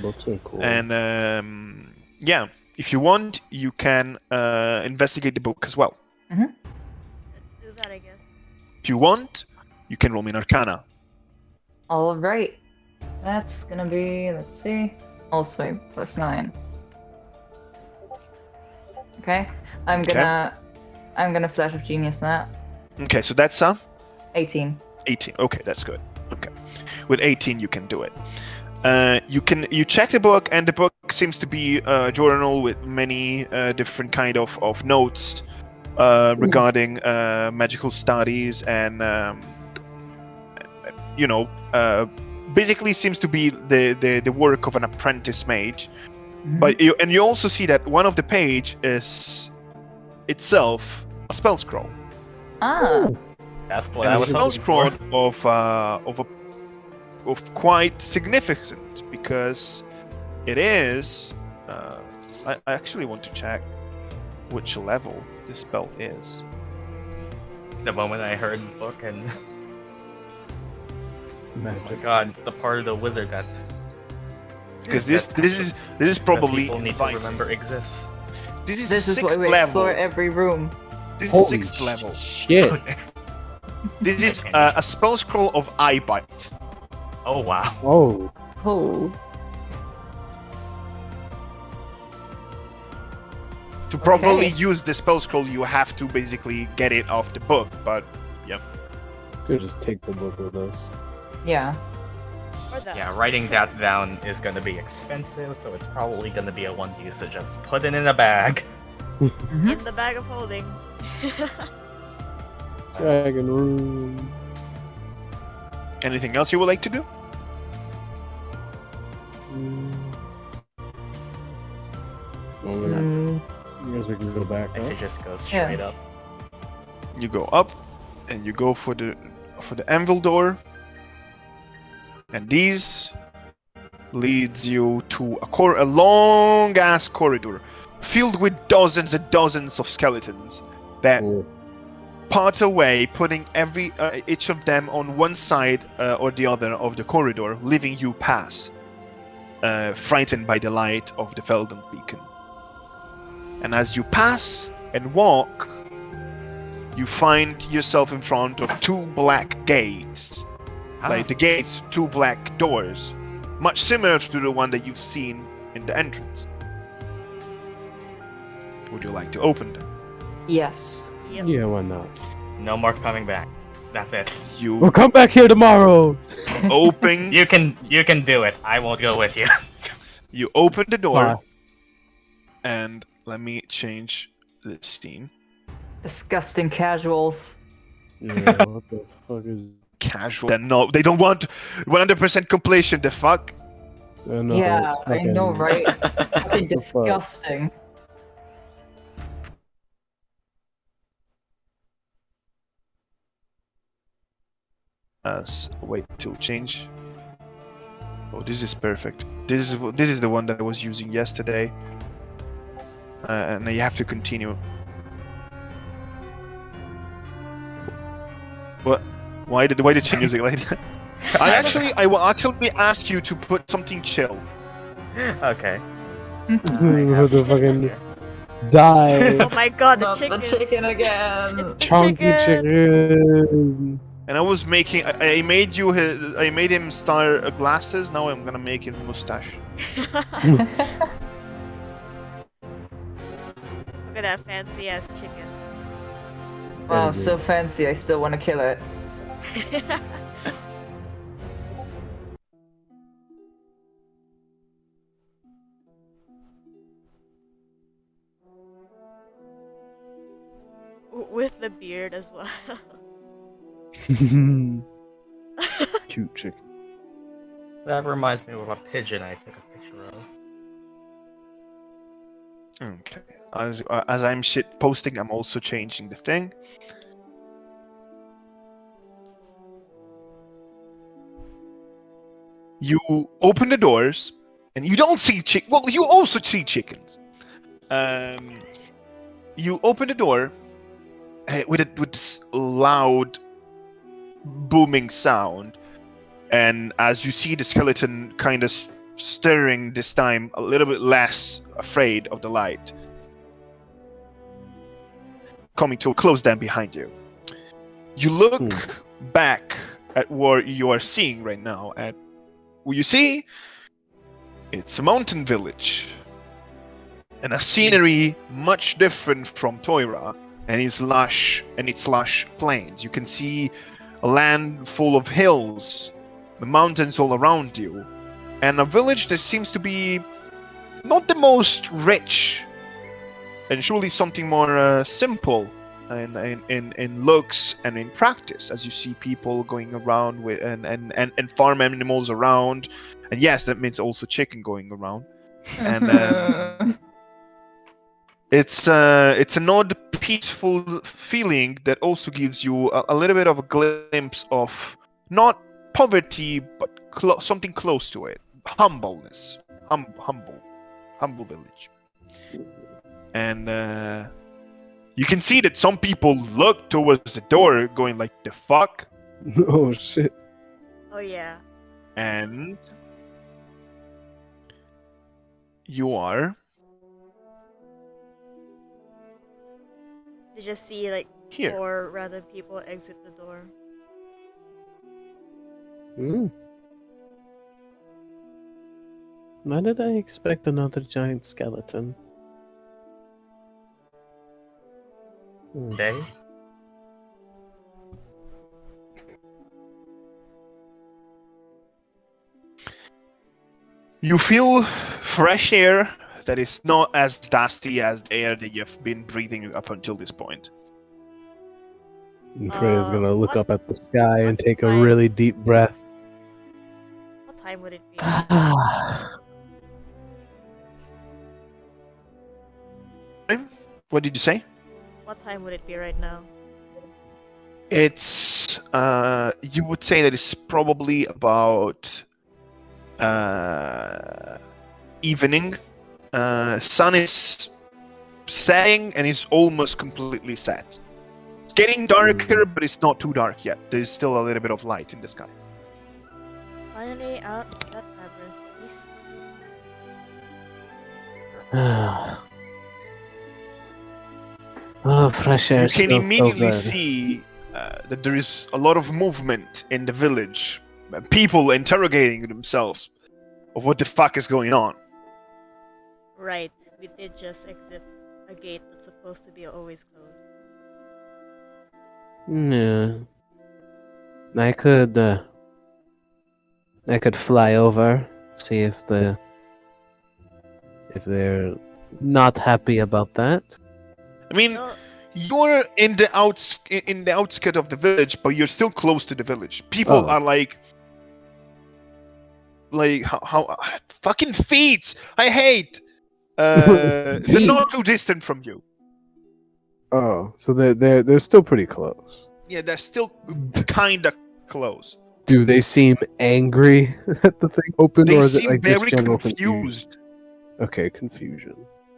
Books are cool. And yeah, if you want, you can investigate the book as well. Let's do that, I guess. If you want, you can roll me an Arcana. All right. That's gonna be, let's see, also +9. Okay. I'm gonna Flash of Genius that. Okay, so that's 18. 18. Okay, that's good. Okay, with 18 you can do it. You check the book, and the book seems to be a journal with many different kind of notes regarding magical studies, and basically seems to be the work of an apprentice mage. Mhm. But you also see that one of the page is itself a spell scroll. Ah. That's what And I a was spell hoping scroll for. of quite significant, because it is. I actually want to check which level this spell is. The moment I heard the book and oh my Magic. god, it's the part of the wizard that Because this is that probably people need to vital. remember exists. This is This is why sixth we level. explore every room. This is Holy sixth level. Shit. This is a spell scroll of eye bite. Oh wow. Oh. Oh. To properly Okay. use the spell scroll, you have to basically get it off the book. But Could just take the book with us. Yeah. Or that. Yeah, writing that down is gonna be expensive, so it's probably gonna be a one use to just put it in a bag. Mhm. In the bag of holding. Dragon room. anything else you would like to do? Well, Mm, I guess we can go back. I Huh? say just go Yeah. straight up. You go up, and you go for the anvil door, and these leads you to a long ass corridor filled with dozens and dozens of skeletons that Cool. part away, putting each of them on one side or the other of the corridor, leaving you pass, frightened by the light of the Feldon beacon. And as you pass and walk, you find yourself in front of two black gates. Like the gates, two black doors, much similar to the one that you've seen in the entrance. Would you like to open them? yes. Yep. Yeah, why not? No more coming back. That's it. We'll You come back here tomorrow. open. You can do it. I won't go with you. You open the door, Ah. and let me change the scene. Disgusting casuals. Yeah, what the fuck is? Casual. Then no, they don't want 100% completion. The fuck. I know, Yeah, it's I know, fucking- right? Fucking the fuck? disgusting. Wait to change. Oh, this is perfect. This is the one that I was using yesterday, and you have to continue. What? Why did you music like that? I will actually ask you to put something chill. Okay. Who the fucking die? Oh my god, the Not chicken. the chicken again. It's the Chunky chicken. And I was making. I made him style glasses. Now I'm gonna make him mustache. Look at that fancy ass chicken. Wow, so fancy. I still want to kill it. the beard as well. Cute chicken. That reminds me of a pigeon I took a picture of. Okay. As I'm shit posting, I'm also changing the thing. You open the doors, and you don't see well, you also see chickens. You open the door with this loud, booming sound, and as you see the skeleton kind of stirring, this time a little bit less afraid of the light, coming to a close down behind you. You look back at what you are seeing right now, and what you see, it's a mountain village, and a scenery much different from Toira, and its lush plains. You can see a land full of hills, the mountains all around you, and a village that seems to be not the most rich, and surely something more simple in looks and in practice, as you see people going around with and farm animals around, and yes, that means also chicken going around, and it's an odd, peaceful feeling that also gives you a little bit of a glimpse of not poverty, but something close to it, humbleness, humble village, and. You can see that some people look towards the door going like, the fuck? Oh shit. Oh yeah. And you are... You just see like here. 4 random people exit the door. Why did I expect another giant skeleton? Day? You feel fresh air that is not as dusty as the air that you've been breathing up until this point. And Freya's gonna look what- up at the sky and take a time? really deep breath. What time would it be? What did you say? What time would it be right now? It's you would say that it's probably about evening. Sun is setting and is almost completely set. It's getting darker, but it's not too dark yet. There's still a little bit of light in the sky. Finally out of that labyrinth beast. Oh, fresh air. You can smells so immediately good. see that there is a lot of movement in the village. People interrogating themselves of what the fuck is going on. Right, we did just exit a gate that's supposed to be always closed. Yeah. I could fly over, see if they're not happy about that. I mean, No, you're in the outskirt of the village, but you're still close to the village. People Oh. are like how fucking feet. I hate. They're not too distant from you. Oh, so they're still pretty close. Yeah, they're still kinda close. Do they seem angry at the thing open, They or is it seem like just very general confusion? confused. Okay, confusion.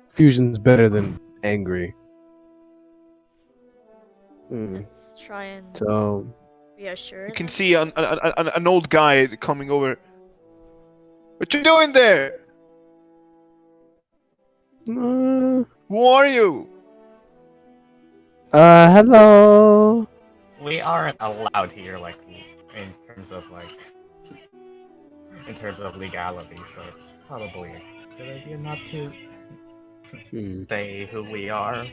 Confusion's better than angry. let's try and So reassure You can them. see an old guy coming over. What you doing there? Who are you? hello. We aren't allowed here, like, in terms of legality, so it's probably a good idea not to say who we are.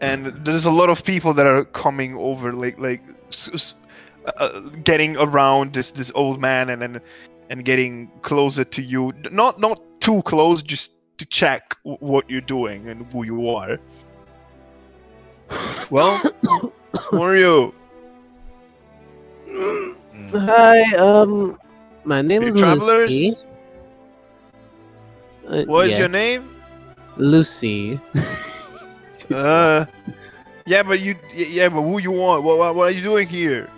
And there's a lot of people that are coming over, getting around this old man and getting closer to you. Not too close, just to check what you're doing and who you are. Well, who are you? Hi, my name You is travelers? Lucy. What is yeah, your name? Lucy. Yeah, but who you want? What are you doing here?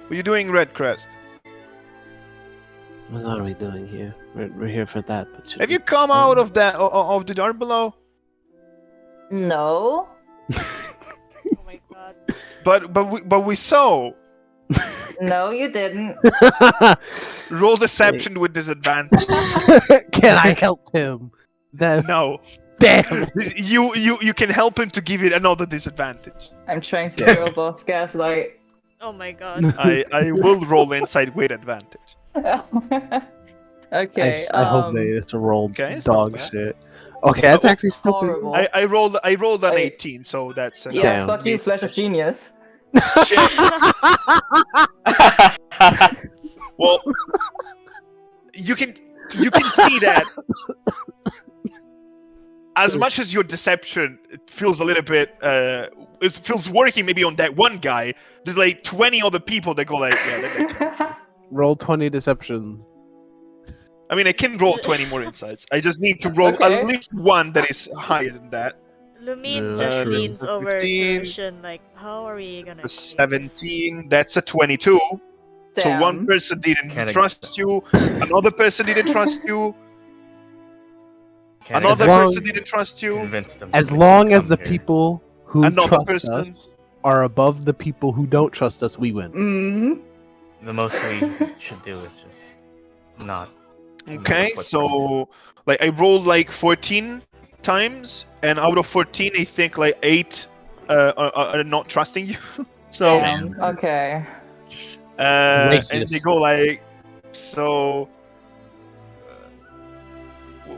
What are you doing, Red Crest? What are we doing here? We're here for that. But Have you come out of of the dark below? No. Oh my god. But we saw. No, you didn't. Roll deception with disadvantage. Can I help him? That No. damn. You can help him to give it another disadvantage. I'm trying to kill boss gaslight. Oh my god. I will roll insight with advantage. Okay. I hope they just roll Okay, it's not dog bad. shit. Okay, that's actually still pretty horrible. I rolled an I- 18, so that's Yeah, Damn. fuck you, Flesh of Genius. Shit. Well, you can see that as much as your deception feels a little bit it feels working maybe on that one guy, there's like 20 other people that go like, yeah, that Roll 20 deception. I mean, I can roll 20 more insights. I just need to roll Okay. at least one that is higher than that. Lumine Yeah, just true. leans So over to 15, Lucian like, how are we gonna A take this? 17, that's a 22. So one Damn. person didn't Can't trust you, another person didn't trust you, Can't another As long- person didn't trust you. convince them. As to long as come the here. people who Another trust person. us are above the people who don't trust us, we win. Mm. The most we should do is just not. Okay, Footprint. so like I rolled like 14 times, and out of 14, I think like 8 are not trusting you. So Damn. Okay. and they Racist. go like, so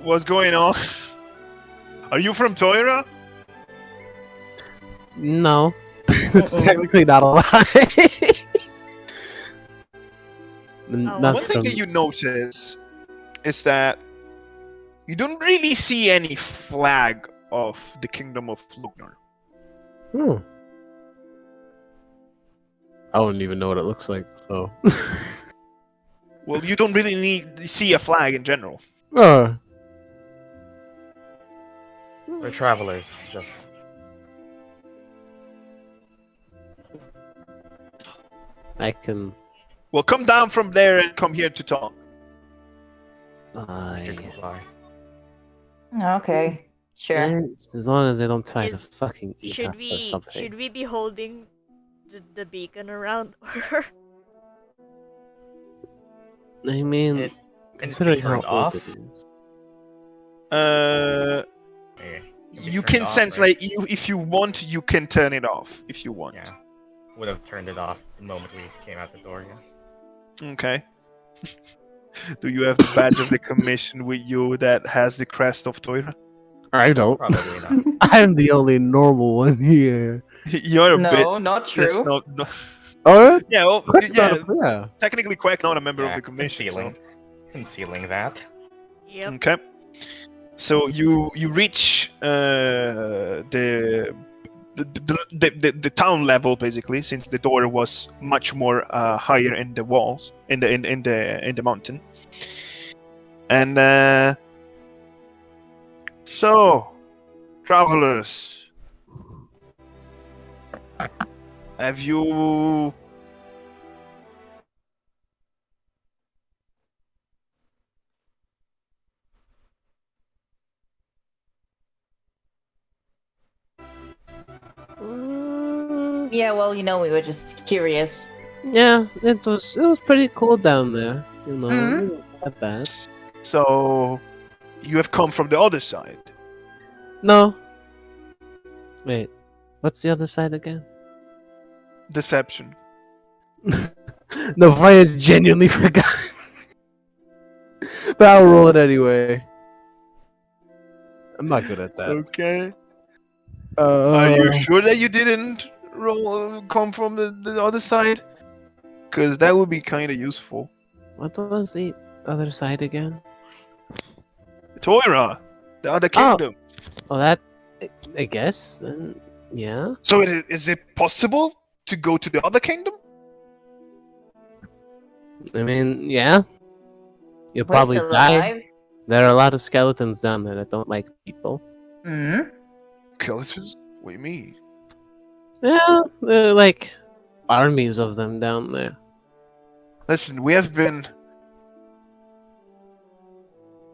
what's going on? Are you from Toira? No. It's Mm-mm. technically not a lie. Not One thing from- that you notice is that you don't really see any flag of the Kingdom of Lugnar. Hmm. I don't even know what it looks like, so. Well, you don't really see a flag in general. Oh. We're travelers, just. I can. Well, come down from there and come here to talk. Should comply. Okay. Sure. As long as they don't try Is- to fucking eat Should us or something. should we be holding the beacon around or I mean, It can be considering how turned old off. it is. Okay. You turned can off, sense right? like if you want, you can turn it off if you want. Yeah. Would have turned it off the moment we came out the door, yeah. Okay. Do you have the badge of the commission with you that has the crest of Toira? I don't. Probably not. I'm the only normal one here. You're a bit. No, not That's true. not. Oh, Yeah, well, Queck's yeah. not yeah. Technically, Queck not a member of Yeah, the commission. So. concealing that. Yep. Okay. So you reach the town level basically, since the door was much more higher in the walls in the mountain. And so, travelers, have you? Yeah, well, you know, we were just curious. Yeah, it was pretty cool down there. You know, Mhm. it wasn't that bad. So, you have come from the other side. No. Wait, what's the other side again? Deception. No, Fria's genuinely forgot. But I'll roll it anyway. I'm not good at that. Okay. Are you Uh, sure that you didn't come from the other side? Because that would be kind of useful. what was the other side again? Toira, the other Oh. kingdom. Oh, that. I guess then. Yeah? So is it possible to go to the other kingdom? I mean, yeah. You'll We're probably still die. alive. There are a lot of skeletons down there that don't like people. Hmm? Skeletons? What do you mean? Yeah, there are like armies of them down there. Listen, we have been.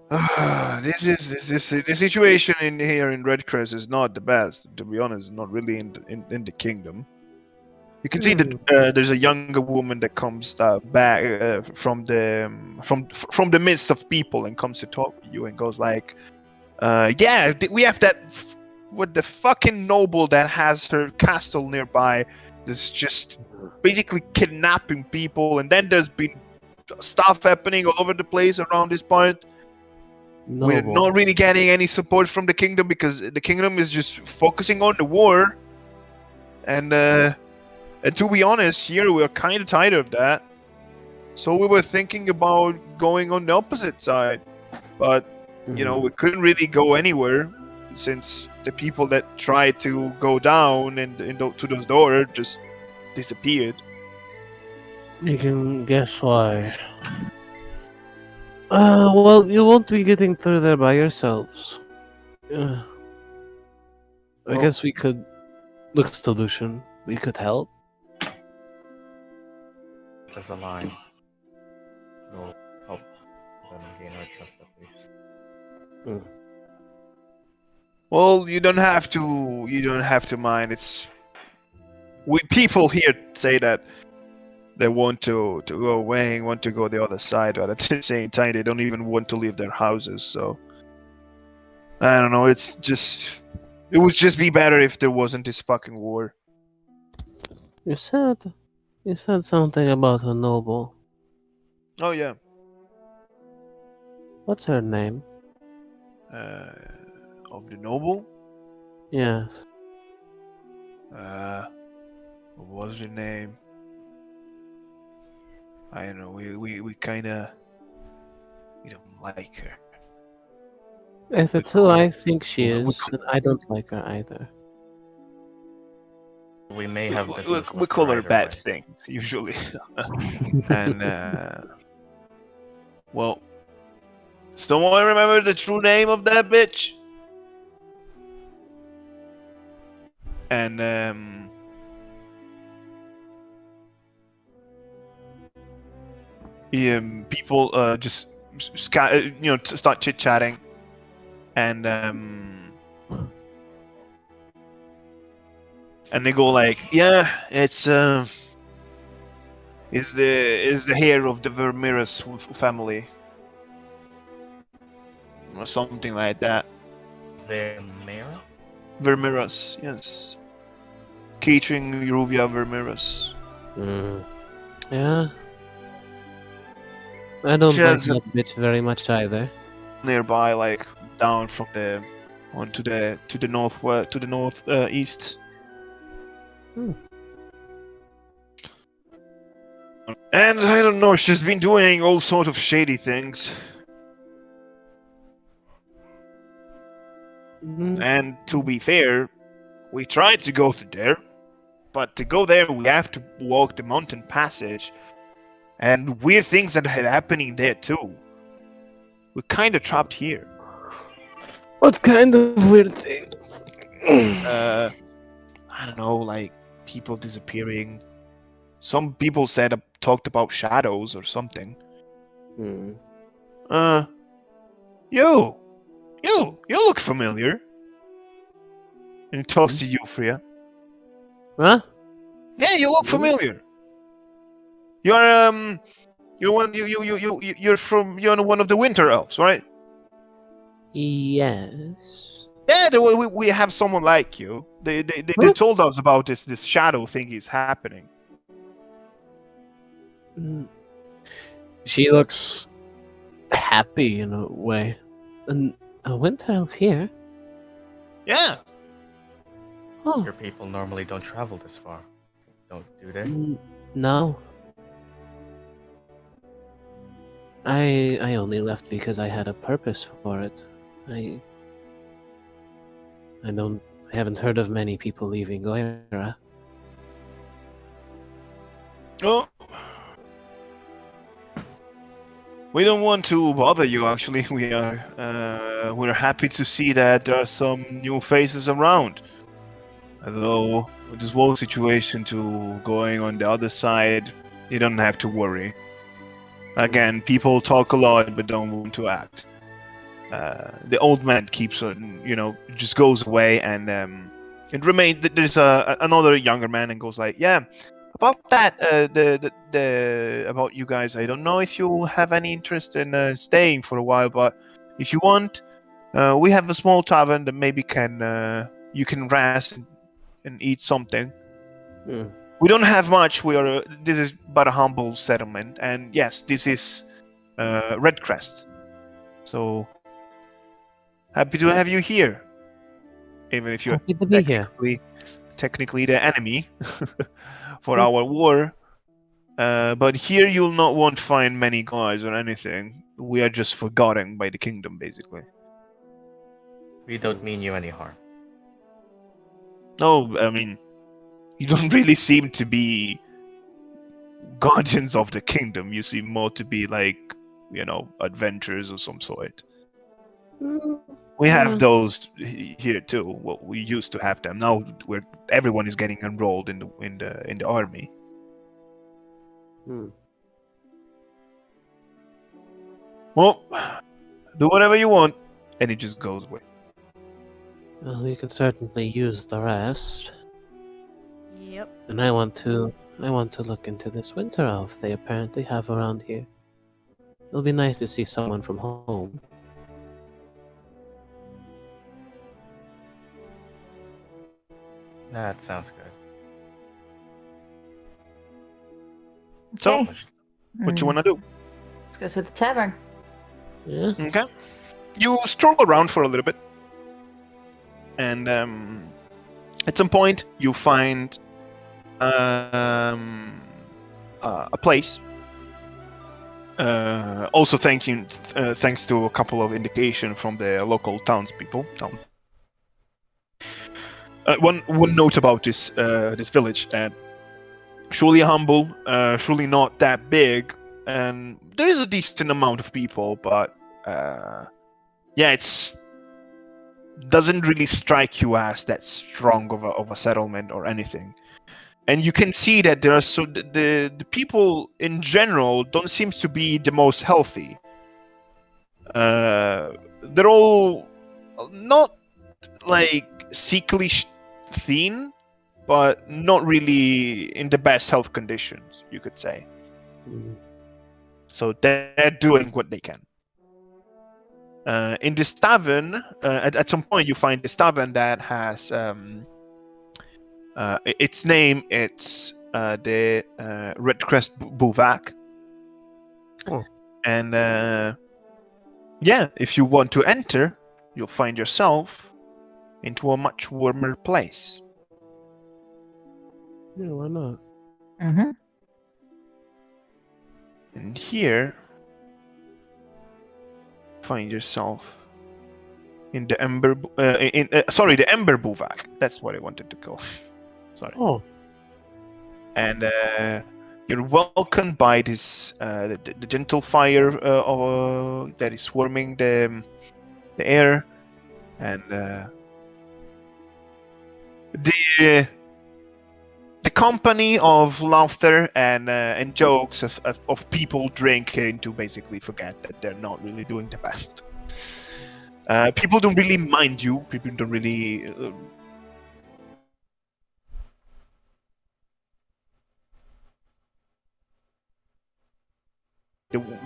The situation in here in Red Crest is not the best, to be honest. Not really in the kingdom. You can see that there's a younger woman that comes back from the midst of people and comes to talk to you and goes like, "Yeah, we have that with the fucking noble that has her castle nearby. That's just basically kidnapping people, and then there's been stuff happening all over the place around this part." We're Noble. not really getting any support from the kingdom because the kingdom is just focusing on the war. And to be honest, here we're kind of tired of that. So we were thinking about going on the opposite side. But, we couldn't really go anywhere since the people that tried to go down and to those doors just disappeared. You can guess why. Well, you won't be getting through there by yourselves. I Well- guess we could look to Lucian. We could help. There's a line. We'll help them gain our trust at least. Well, you don't have to. You don't have to mind. People here say that they want to go away, want to go the other side, but at the same time, they don't even want to leave their houses. So I don't know. It would just be better if there wasn't this fucking war. You said something about a noble. Oh yeah. What's her name? Of the noble. Yes. What was her name? I don't know. We kind of we don't like her. If it's who I think she is, then I don't like her either. We may have business We with call her her either bad way. things usually, and well, someone remember the true name of that bitch? And people just start chit chatting, and they go like, yeah, it's the heir of the Vermeer's family, or something like that. The mayor? Vermeer's, yes. Catering Ruvia Vermeer's. Yeah. I don't She like has that bitch very much either. nearby, like down from the onto the to the northwest to the northeast. And I don't know, she's been doing all sort of shady things. And to be fair, we tried to go through there, but to go there we have to walk the mountain passage, and weird things that are happening there too. We're kind of trapped here. What kind of weird thing? I don't know, like people disappearing. Some people talked about shadows or something. You look familiar. And he talks to you, Fria. Huh? Yeah, you look familiar. You're you're one of the Winter Elves, right? Yes. Yeah, we have someone like you. They told us about this shadow thing is happening. She looks happy in a way. And a winter elf here? Yeah. Oh. Your people normally don't travel this far. Don't, do they? No. I only left because I had a purpose for it. I I haven't heard of many people leaving Goira. Oh, we don't want to bother you. Actually, we're happy to see that there are some new faces around. Although with this whole situation to going on the other side, you don't have to worry. Again, people talk a lot but don't want to act. The old man keeps on, just goes away, and it remains. There's another younger man and goes like, yeah, about that, the about you guys. I don't know if you have any interest in staying for a while, but if you want, we have a small tavern that maybe you can rest and eat something. Hmm. We don't have much. This is but a humble settlement, and yes, this is Redcrest. So happy to have you here, even if you're Happy to be here. technically the enemy for our war. But here you'll not won't find many guys or anything. We are just forgotten by the kingdom, basically. We don't mean you any harm. No, I mean, you don't really seem to be guardians of the kingdom. You seem more to be like, adventurers of some sort. We have those here too. Well, we used to have them. Now everyone is getting enrolled in the army. Hmm. Well, do whatever you want, and it just goes away. Well, we can certainly use the rest. Yep. And I want to look into this winter elf they apparently have around here. It'll be nice to see someone from home. That sounds good. So, Okay. what you want to do? Let's go to the tavern. Yeah. Okay. You stroll around for a little bit, and at some point you find a place. Also, thanks to a couple of indication from the local townspeople. One note about this village, and surely humble, surely not that big, and there is a decent amount of people, but it's doesn't really strike you as that strong of a settlement or anything. And you can see that there are the people in general don't seem to be the most healthy. They're all not like sickly thin, but not really in the best health conditions, you could say. So they're doing what they can. In this tavern, at some point you find this tavern that has its name. It's the Redcrest Bouvac. Oh. And if you want to enter, you'll find yourself into a much warmer place. Yeah, why not? Mm-hmm. And here, find yourself in the Ember. The Ember Bouvac. That's what I wanted to call. Sorry. Oh. And you're welcomed by this the gentle fire that is warming the air, and the company of laughter and jokes of people drinking to basically forget that they're not really doing the best. People don't really mind you. People don't really.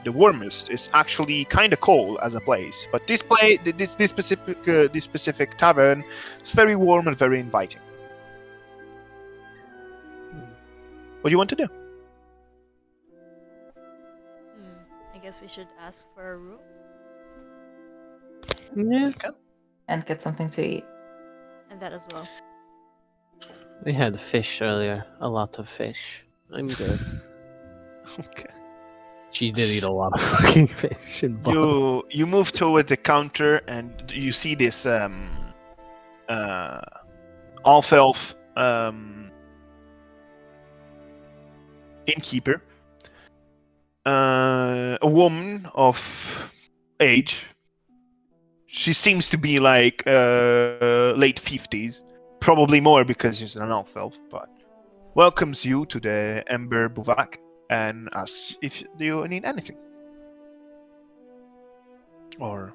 The warmest is actually kind of cold as a place, but this specific tavern is very warm and very inviting. What do you want to do? I guess we should ask for a room. Yeah. Okay. And get something to eat. And that as well. We had fish earlier. A lot of fish. I'm good. Okay. She did eat a lot of fucking fish and You move toward the counter and you see this half-elf innkeeper, a woman of age. She seems to be like late 50s, probably more because she's an half-elf, but welcomes you to the Ember Buvak and asks if you need anything. Or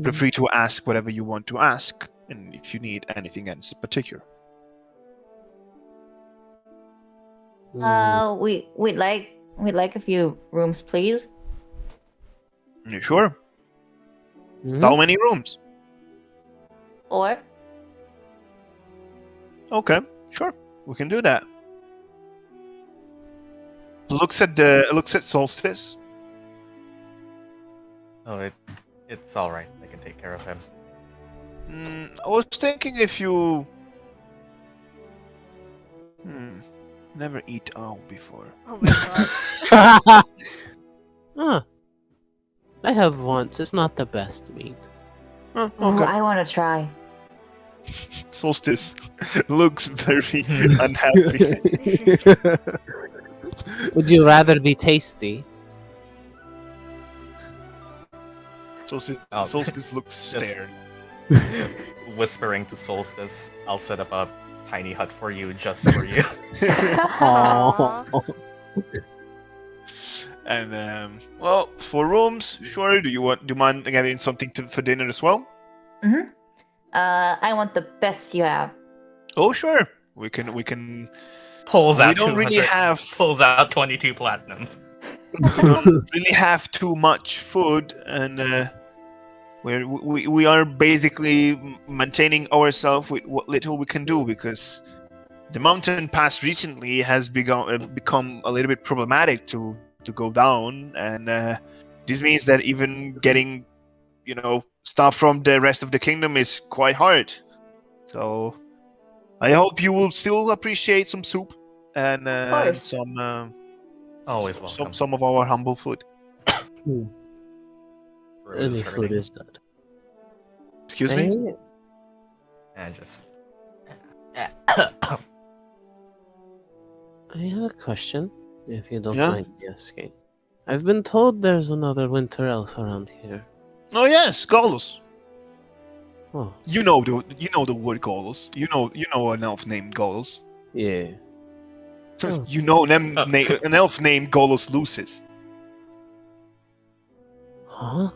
feel free to ask whatever you want to ask, and if you need anything else in particular. We'd like a few rooms, please. You sure? Mhm. How many rooms? Or Okay, sure. We can do that. Looks at Solstice. Oh, it's all right. I can take care of him. I was thinking if you never eat owl before. Oh my god. Huh. I have once. It's not the best meat. Oh, oh, okay. I want to try. Solstice looks very unhappy. Would you rather be tasty? Solstice looks Just- stared. Whispering to Solstice, I'll set up a tiny hut for you, just for you. Aw. And well, for rooms, sure. Do you mind getting something for dinner as well? I want the best you have. Oh, sure. We can. Pulls We out don't really 200 have pulls out 22 platinum. really have too much food, and we are basically maintaining ourselves with what little we can do, because the mountain pass recently has become a little bit problematic to go down, and this means that even getting stuff from the rest of the kingdom is quite hard. So I hope you will still appreciate some soup and course. some Always welcome. some of our humble food. Throat is Any hurting. food is good. Excuse me? Hey, And just. I have a question, if you don't Yeah? mind me asking. I've been told there's another winter elf around here. Oh yes, Gollus. Oh, You know the word Gollus. You know an elf named Gollus. yeah. Oh. You know an elf named Gollus Lucis. Huh?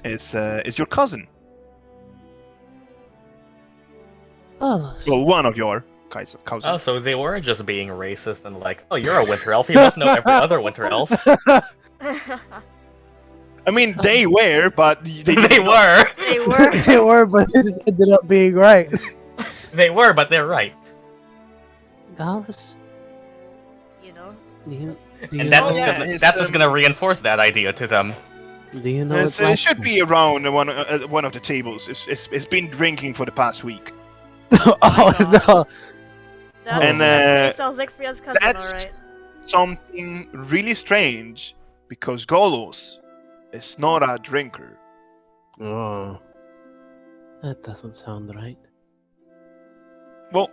Is your cousin. Oh, Well, one of your cousins. Oh, so they weren't just being racist and like, oh, you're a winter elf. You must know every other winter elf. I mean, they were, but They didn't know. were. They were. they were, but it just ended up being right. They were, but they're right. Gallus, You know. do you And know, that's just gonna reinforce that idea to them. do you know It should be around one of the tables. It's been drinking for the past week. Oh no! That, And, that sounds like Fria's cousin, that's alright. something really strange, because Golos is not a drinker. Oh, that doesn't sound right. Well,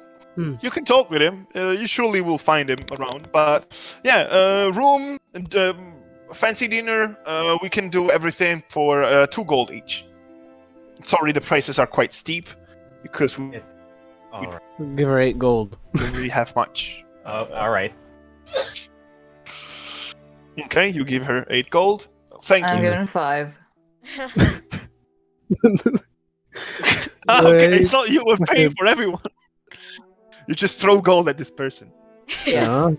you can talk with him. You surely will find him around. But yeah, room, fancy dinner. We can do everything for 2 gold each. Sorry, the prices are quite steep because we Alright. Give her 8 gold. don't really have much. Alright. Okay, you give her 8 gold. Thank I'm you. giving 5. Okay, I Wait. thought you were paying for everyone. You just throw gold at this person. Yeah, Yes.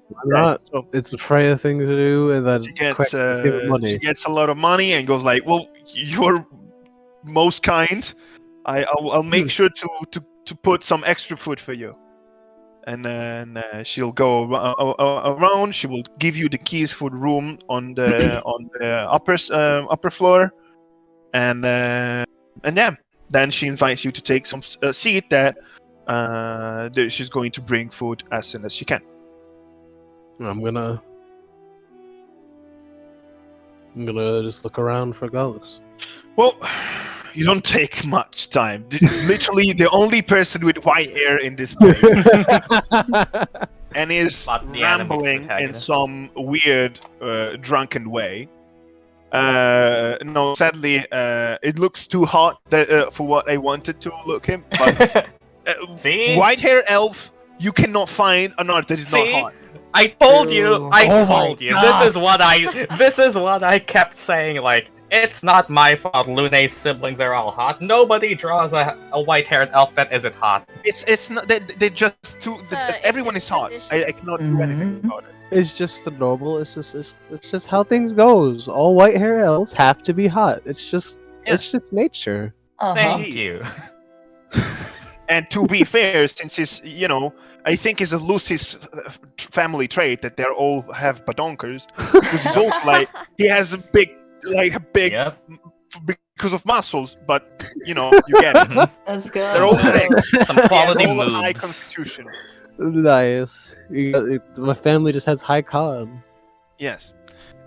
why not? So It's a Freya thing to do, and then she gets Queck just give her money. she gets a lot of money and goes like, "Well, you're most kind. I'll make sure to put some extra food for you." And then she'll go around. She will give you the keys for the room on the upper floor, and yeah, then she invites you to take some seat that she's going to bring food as soon as she can. I'm gonna just look around for Gallus. Well, You don't take much time. Literally the only person with white hair in this place, and is Not the anime rambling in protagonist. some weird, drunken way. No, sadly, it looks too hot for what I wanted to look him. But See? white hair elf, you cannot find an art that is not See? hot. I told you. I Oh my told you. God. This is what I kept saying. Like, it's not my fault. Lune's siblings are all hot. Nobody draws a white-haired elf that isn't hot. It's not that they just too. Everyone it's is hot. tradition. I cannot do anything about it. It's just the normal. It's just how things goes. All white hair elves have to be hot. It's just nature. Thank you. And to be fair, since it's I think it's a Lucis family trait that they all have badonkers. Because he's also like he has a big Yep. because of muscles, but you get it. Let's go. They're all big. Some quality They're all high moves. constitution. Nice. My family just has high con. Yes,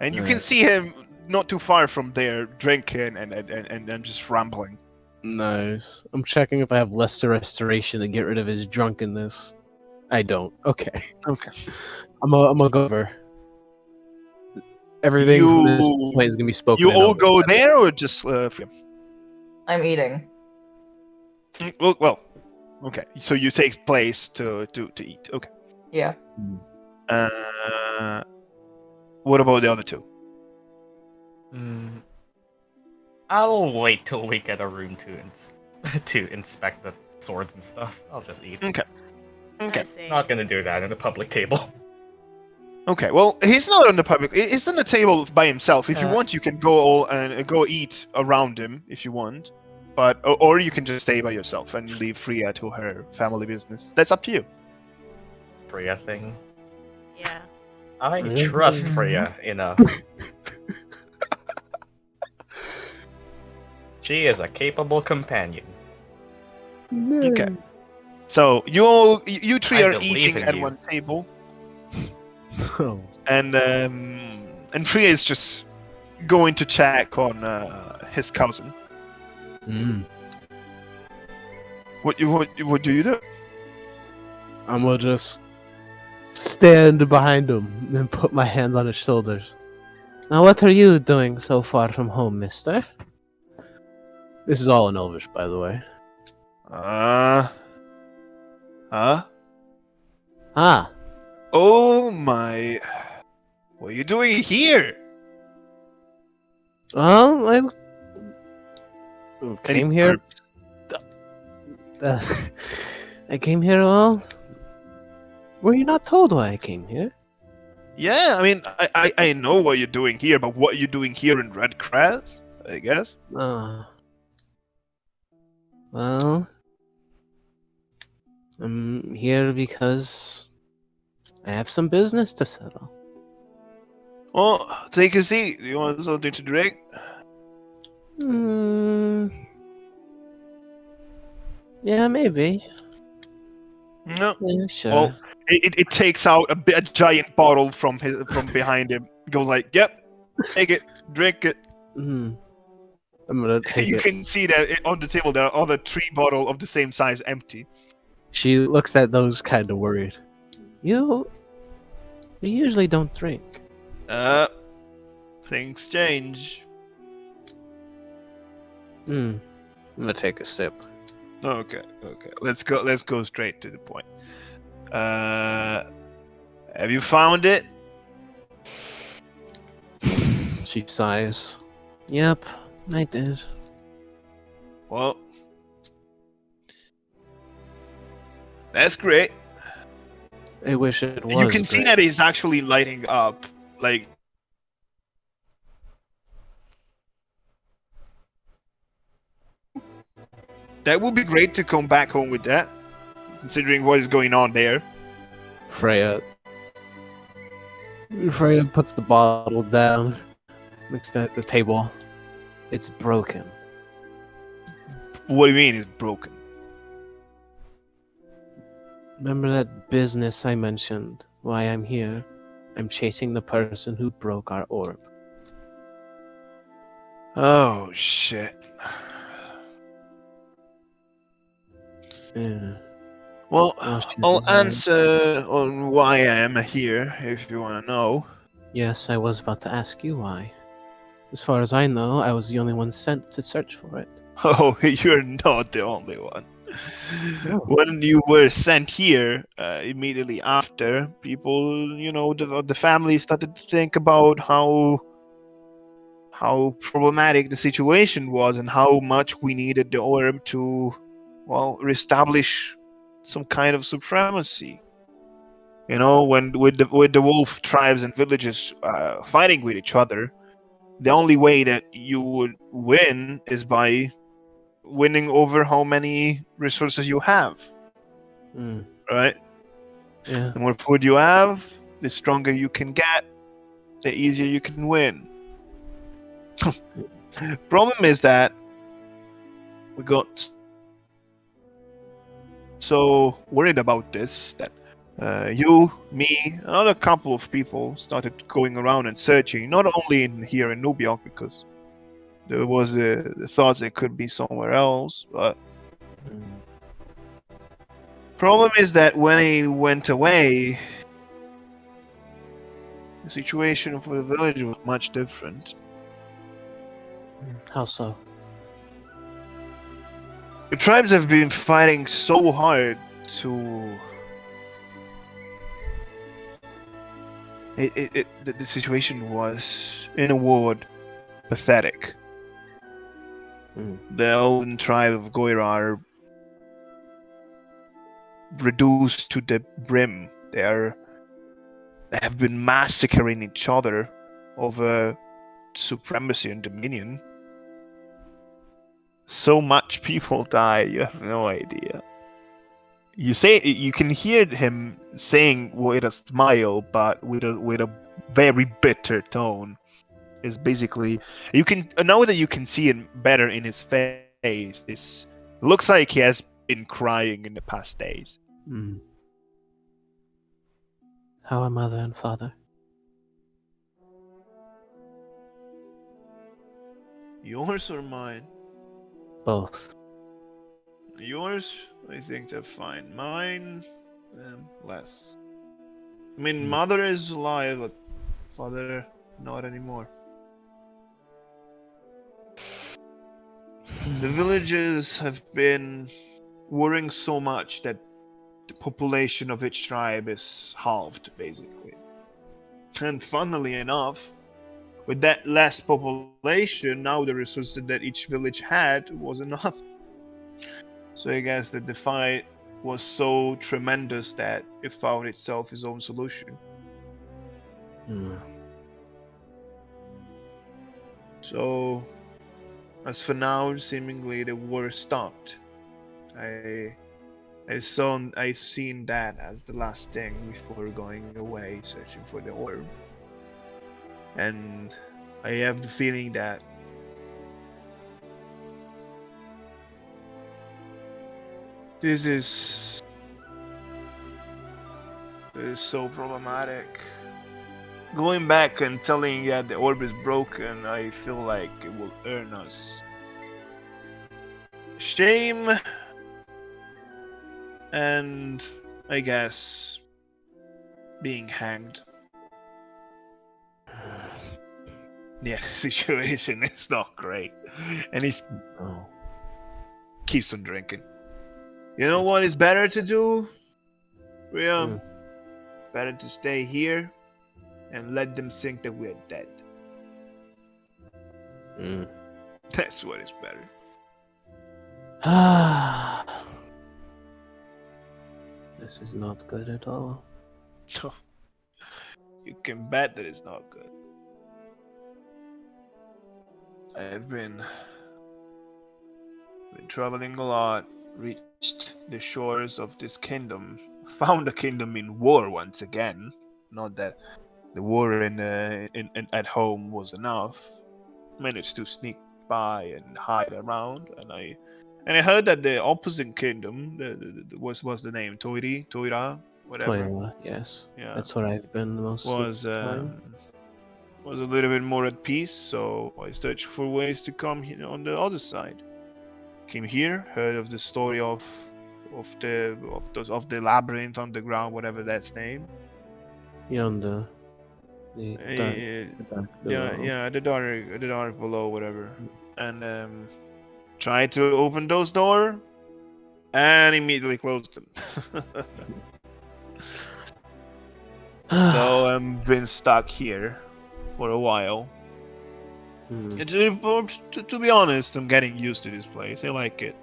and you can see him not too far from there, drinking and just rambling. Nice. I'm checking if I have lesser restoration to get rid of his drunkenness. I don't. Okay. Okay. I'm gonna go over. Everything from this point is gonna be spoken. You in all over. go there, or just Fria? I'm eating. Well, okay. So you take place to eat. Okay. Yeah. What about the other two? I'll wait till we get a room to inspect the swords and stuff. I'll just eat. Okay. I see. Not gonna do that in a public table. Okay. Well, he's not on the public. He's on the table by himself. If you want, you can go go eat around him if you want, but or you can just stay by yourself and leave Fria to her family business. That's up to you. Fria thing. Yeah. I trust Fria enough. She is a capable companion. Okay. So you three I are believe eating in at you. one table, Oh. and Fria is just going to check on his cousin. Mm. What do you do? I'm gonna just stand behind him and put my hands on his shoulders. Now, what are you doing so far from home, mister? This is all in Elvish, by the way. Ah, Oh my! What are you doing here? well, I came here. I came here, well. Were you not told why I came here? Yeah, I mean, I know what you're doing here, but what are you doing here in Red Crest? I guess. Well, I'm here because I have some business to settle. Well, take a seat. Do you want something to drink? Yeah, maybe. No. Yeah, sure. Well, it takes out a giant bottle from behind him. Goes like, "Yep, take it, drink it." I'm gonna take You it. can see that on the table there are other 3 bottles of the same size empty. She looks at those kind of worried. You usually don't drink. Things change. I'm gonna take a sip. Okay. Let's go straight to the point. Have you found it? She sighs. Yep, I did. Well, that's great. I wish it was. You can see great. that he's actually lighting up, like. That would be great to come back home with that, considering what is going on there. Freya puts the bottle down, looks at the table. It's broken. What do you mean it's broken? Remember that business I mentioned? Why I'm here? I'm chasing the person who broke our orb. Oh shit. Yeah. Well, Oh, she's I'll resigned. answer on why I am here, if you want to know. Yes, I was about to ask you why. As far as I know, I was the only one sent to search for it. Oh, you're not the only one. Oh. When you were sent here, immediately after, people, the family started to think about how problematic the situation was and how much we needed the orb to, well, reestablish some kind of supremacy. When with the wolf tribes and villages fighting with each other, the only way that you would win is by winning over how many resources you have, Mm. right? Yeah. The more food you have, the stronger you can get, the easier you can win. Problem is that we got so worried about this that you, me, another couple of people started going around and searching, not only here in Nubioc, because there was the thought it could be somewhere else, but Mm. problem is that when he went away, the situation for the village was much different. How so? The tribes have been fighting so hard to. The situation was, in a word, pathetic. Mm. The elven tribe of Goira are reduced to the brim. They have been massacring each other over supremacy and dominion. So much people die, you have no idea. You can hear him saying with a smile, but with a very bitter tone. Is basically you can now that you can see it better in his face. It looks like he has been crying in the past days. Mm. How are mother and father? Yours or mine? Both. Yours, I think they're fine. Mine, less. I mean, Mm. mother is alive, but father, not anymore. The villages have been worrying so much that the population of each tribe is halved, basically. And funnily enough, with that less population, now the resources that each village had was enough. So I guess that the fight was so tremendous that it found itself its own solution. Mm. So, as for now, seemingly the war stopped. I've seen that as the last thing before going away searching for the orb. And I have the feeling that this is so problematic. Going back and telling that the orb is broken, I feel like it will earn us shame and, I guess, being hanged. Yeah, the situation is not great. And he Oh. keeps on drinking. You know what is better to do? Fria? Better to stay here and let them think that we're dead. Mm. That's what is better. Ah. This is not good at all. You can bet that it's not good. I've been traveling a lot, reached the shores of this kingdom, found the kingdom in war once again. Not that the war in at home was enough. Managed to sneak by and hide around, and I heard that the opposite kingdom, was the name Toira, whatever. Toilet, yes. Yeah, That's where I've been most was of the time. was a little bit more at peace. So I searched for ways to come here on the other side. Came here, heard of the story of of the labyrinth underground, whatever that's named. Yonder. The dark, The dark below, whatever. And try to open those door, and immediately closed them. So I've been stuck here for a while. And to be honest, I'm getting used to this place. I like it.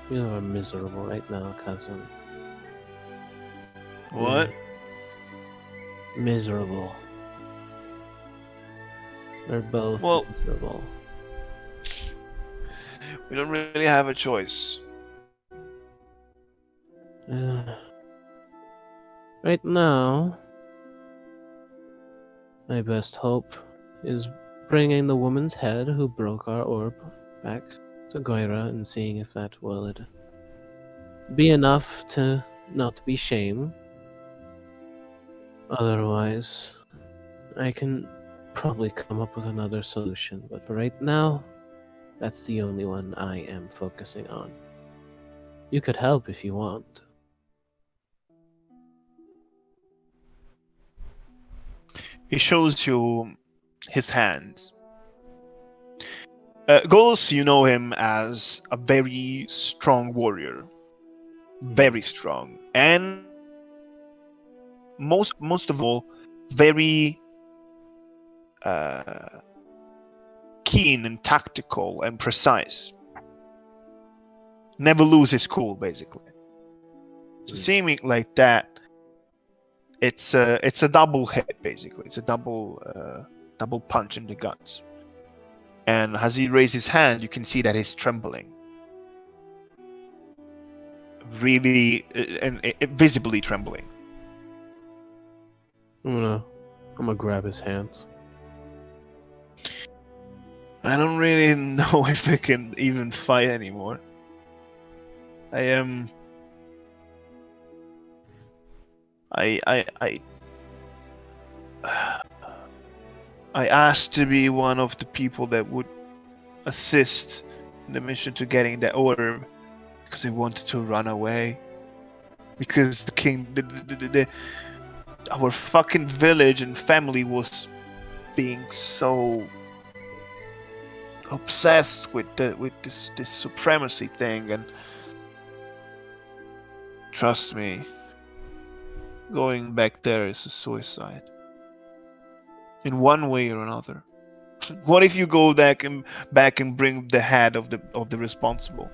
You are miserable right now, cousin. What? Miserable. We're both miserable. We don't really have a choice. Right now, my best hope is bringing the woman's head who broke our orb back to Goira and seeing if that would be enough to not be shame. Otherwise, I can probably come up with another solution, but for right now, that's the only one I am focusing on. You could help if you want. He shows you his hands. Goals, you know him as a very strong warrior. Very strong. And most of all, very keen and tactical and precise. Never lose his cool, basically. So seeing it like that, it's a double hit, basically. It's a double punch in the guts. And as he raises his hand, you can see that he's trembling. Really, and visibly trembling. I'm gonna grab his hands. I don't really know if I can even fight anymore. I asked to be one of the people that would assist in the mission to getting the orb because I wanted to run away. Because the king, our fucking village and family was being so obsessed with this supremacy thing, and trust me, going back there is a suicide. In one way or another. What if you go back and bring the head of the responsible?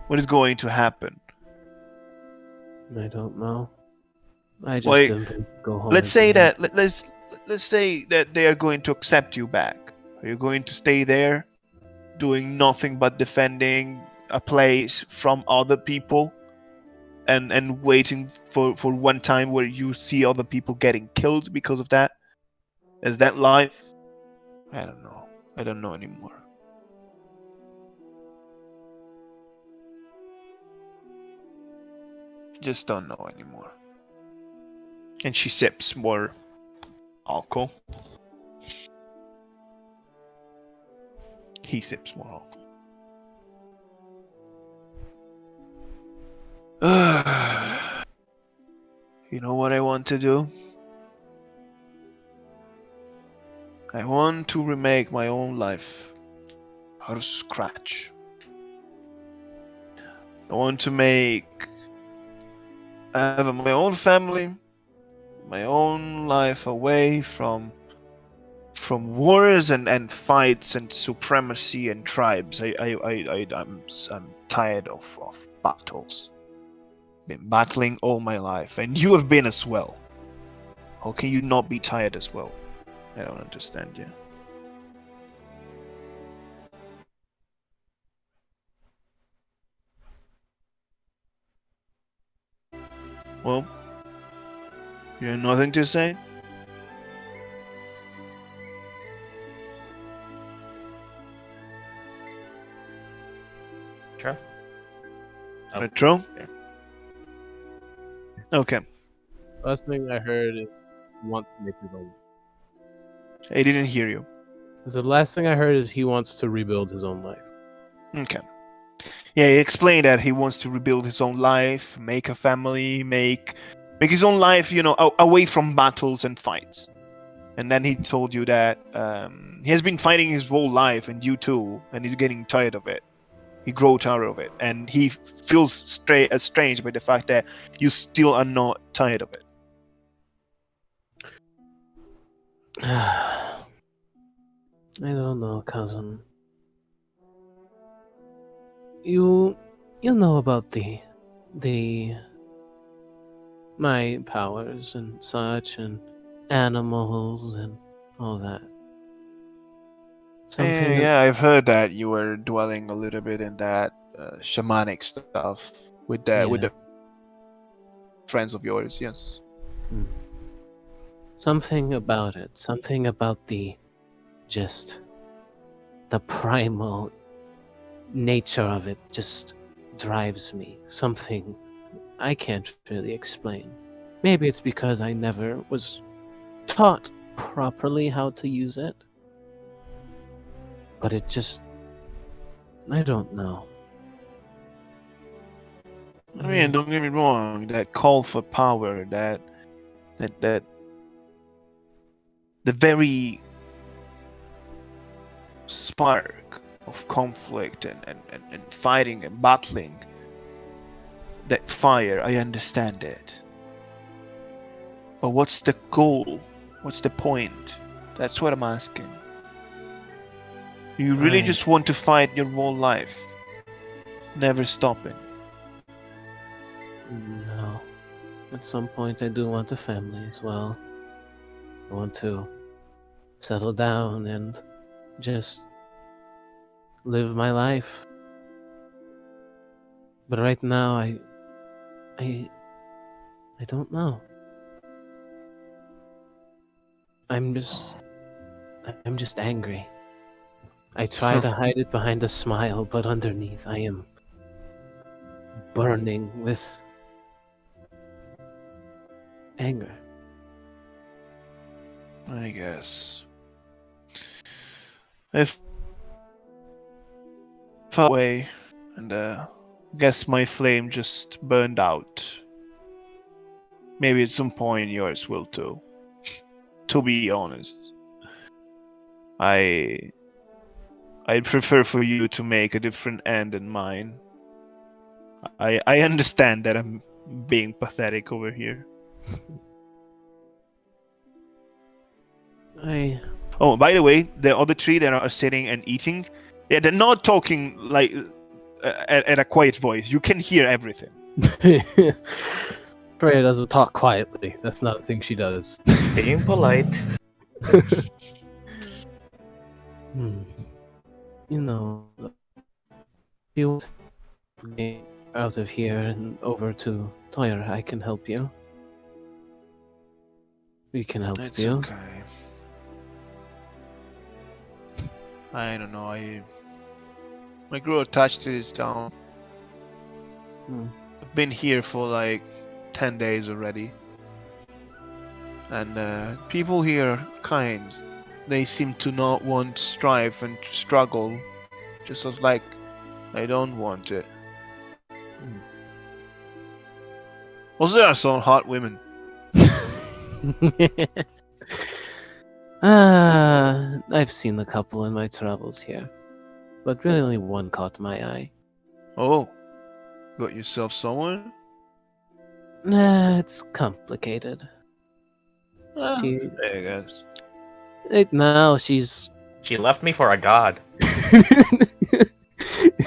What is going to happen? I don't know. I just Like, didn't go home. let's say that let's say that they are going to accept you back. Are you going to stay there, doing nothing but defending a place from other people, and waiting for one time where you see other people getting killed because of that? Is that life? I don't know. I don't know anymore. Just don't know anymore. And she sips more alcohol. He sips more alcohol. You know what I want to do? I want to remake my own life out of scratch. I want to have my own family, my own life away from wars and fights and supremacy and tribes. I'm tired of battles. Been battling all my life, and you have been as well. How can you not be tired as well? I don't understand you. Well, you have nothing to say? Sure. Oh. Retro? Yeah. Okay. Last thing I heard is he wants to make his own. I didn't hear you. The last thing I heard is he wants to rebuild his own life. Okay. Yeah, he explained that he wants to rebuild his own life, make a family, make his own life, away from battles and fights. And then he told you that he has been fighting his whole life, and you too, and he's getting tired of it. He grew tired of it, and he feels strange by the fact that you still are not tired of it. I don't know, cousin. You know about my powers and such, and animals and all that. Yeah, I've heard that you were dwelling a little bit in that shamanic stuff with the friends of yours. Yes. Something about it. Something about the primal nature of it just drives me. Something I can't really explain. Maybe it's because I never was taught properly how to use it. But it just... I don't know. I mean, don't get me wrong. That call for power, that the very spark of conflict and fighting and battling, that fire, I understand it. But what's the goal? What's the point? That's what I'm asking. You really just want to fight your whole life, never stopping? No. At some point I do want a family as well. I want to settle down and just live my life. But right now I don't know. I'm just angry. I try to hide it behind a smile, but underneath I am burning with anger. I guess. If far away, and guess my flame just burned out. Maybe at some point yours will too. To be honest, I'd prefer for you to make a different end than mine. I understand that I'm being pathetic over here. Oh, by the way, the other three that are sitting and eating, yeah, they're not talking like at a quiet voice. You can hear everything. Fria doesn't talk quietly. That's not a thing she does. Being polite. You know, if you want to get out of here and over to Toyer, I can help you. We can help It's you. okay. I don't know. I grew attached to this town. I've been here for like 10 days already. And people here are kind. They seem to not want strife and struggle. Just as like, I don't want it. Also, there are some hot women. I've seen a couple in my travels here, but really only one caught my eye. Oh, got yourself someone? It's complicated. I guess. Now she's... She left me for a god.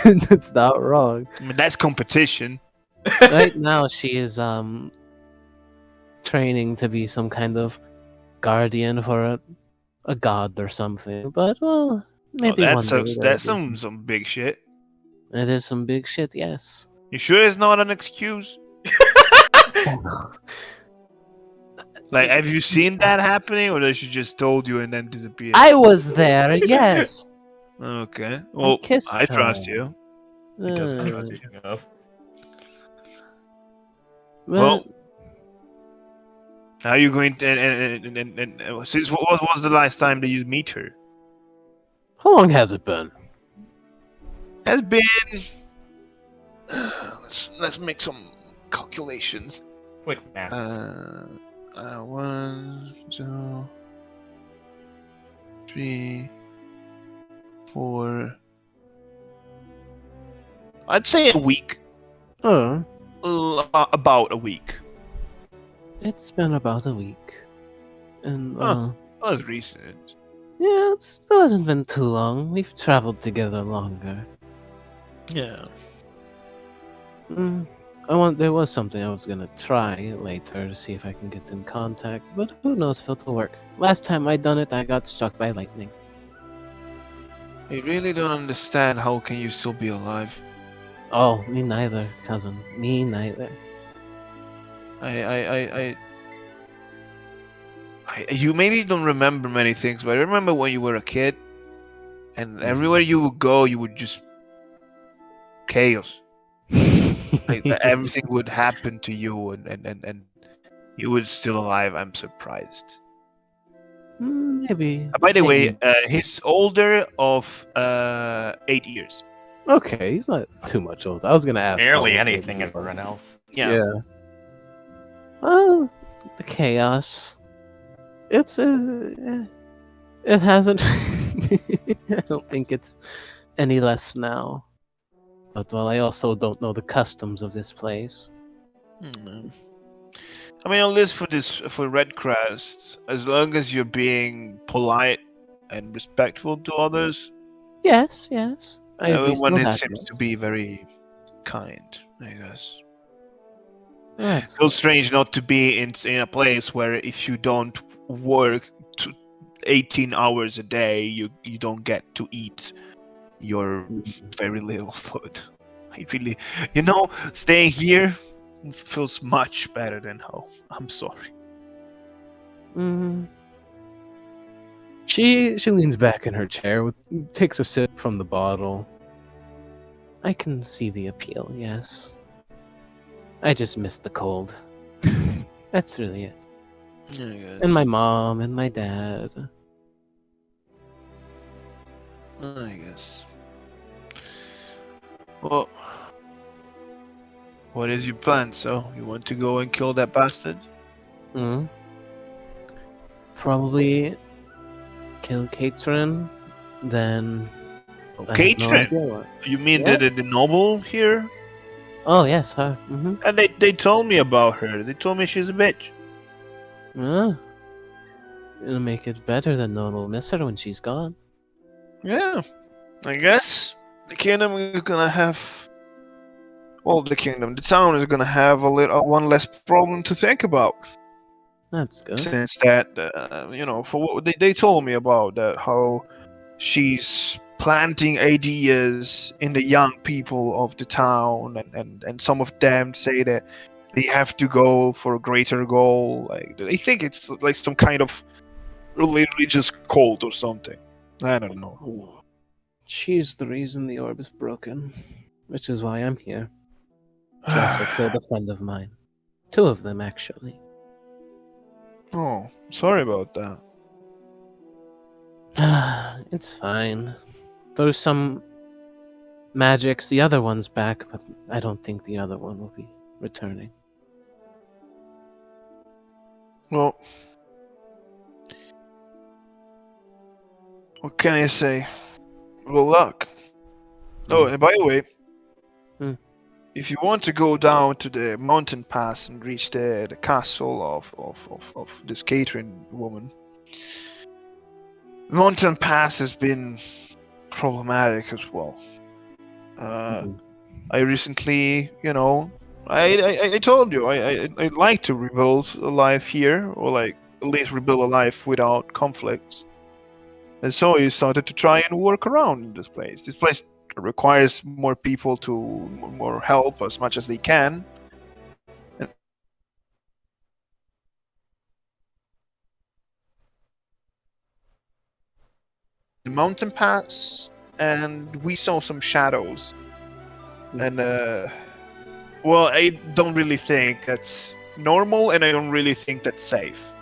That's not wrong. I mean, that's competition. Right now she is training to be some kind of guardian for a god or something. But well, maybe one day that's some big shit. It is some big shit, yes. You sure it's not an excuse? Like, have you seen that happening, or does she just told you and then disappeared? I was there, yes. Okay. Well, kissed I her. trust you. He doesn't trust you. Speaking of. Well, how are you going to... And since what was the last time that you meet her? how long has it been? Has been Let's make some calculations. Quick maths. 1, 2, 3, 4. I'd say a week. Oh, About a week. it's been about a week. And, That's recent. yeah, it hasn't been too long. We've traveled together longer. Yeah. There was something I was gonna try later to see if I can get in contact, but who knows if it'll work. Last time I done it, I got struck by lightning. I really don't understand how can you still be alive. Oh, me neither, cousin. Me neither. You maybe don't remember many things, but I remember when you were a kid, and everywhere you would go, you would just chaos. Like everything would happen to you, and you were still alive. I'm surprised. Maybe. By the way, maybe. he's older of 8 years. Okay, he's not too much old. I was gonna ask. how Barely old anything he in for was. an elf. Yeah. Well, the chaos. It hasn't. I don't think it's any less now. But well, I also don't know the customs of this place. I mean, at least for Red Crest, as long as you're being polite and respectful to others, Yes, yes. I at least everyone know it that seems much. to be very kind. I guess. That's So strange not to be in a place where if you don't work 18 hours a day, you don't get to eat your very little food. I really, staying here feels much better than home. I'm sorry. She leans back in her chair, takes a sip from the bottle. I can see the appeal, yes. I just miss the cold. That's really it. And my mom and my dad. I guess. Well, what is your plan? So you want to go and kill that bastard? Probably kill Katrin, then I have no Katrin? idea what. You mean Yeah. the noble here? Oh yes, her. And they told me about her. They told me she's a bitch. Yeah. It'll make it better that no one will miss her when she's gone. Yeah, I guess the kingdom is gonna have. Well, the town is gonna have one less problem to think about. That's good. Since that, for what they told me about that, how she's planting ideas in the young people of the town, and some of them say that they have to go for a greater goal. Like they think it's like some kind of religious cult or something. I don't know. She's the reason the orb is broken, which is why I'm here. She also killed a friend of mine. 2 of them, actually. Oh, sorry about that. It's fine. There's some magics. The other one's back, but I don't think the other one will be returning. Well, what can I say? Good luck. Oh, and by the way, if you want to go down to the mountain pass and reach the castle of this catering woman, the mountain pass has been problematic as well. I recently, I told you I'd like to rebuild a life here, or like at least rebuild a life without conflicts. And so you started to try and work around this place. This place requires more people more help as much as they can. The mountain pass, and we saw some shadows. And well, I don't really think that's normal, and I don't really think that's safe.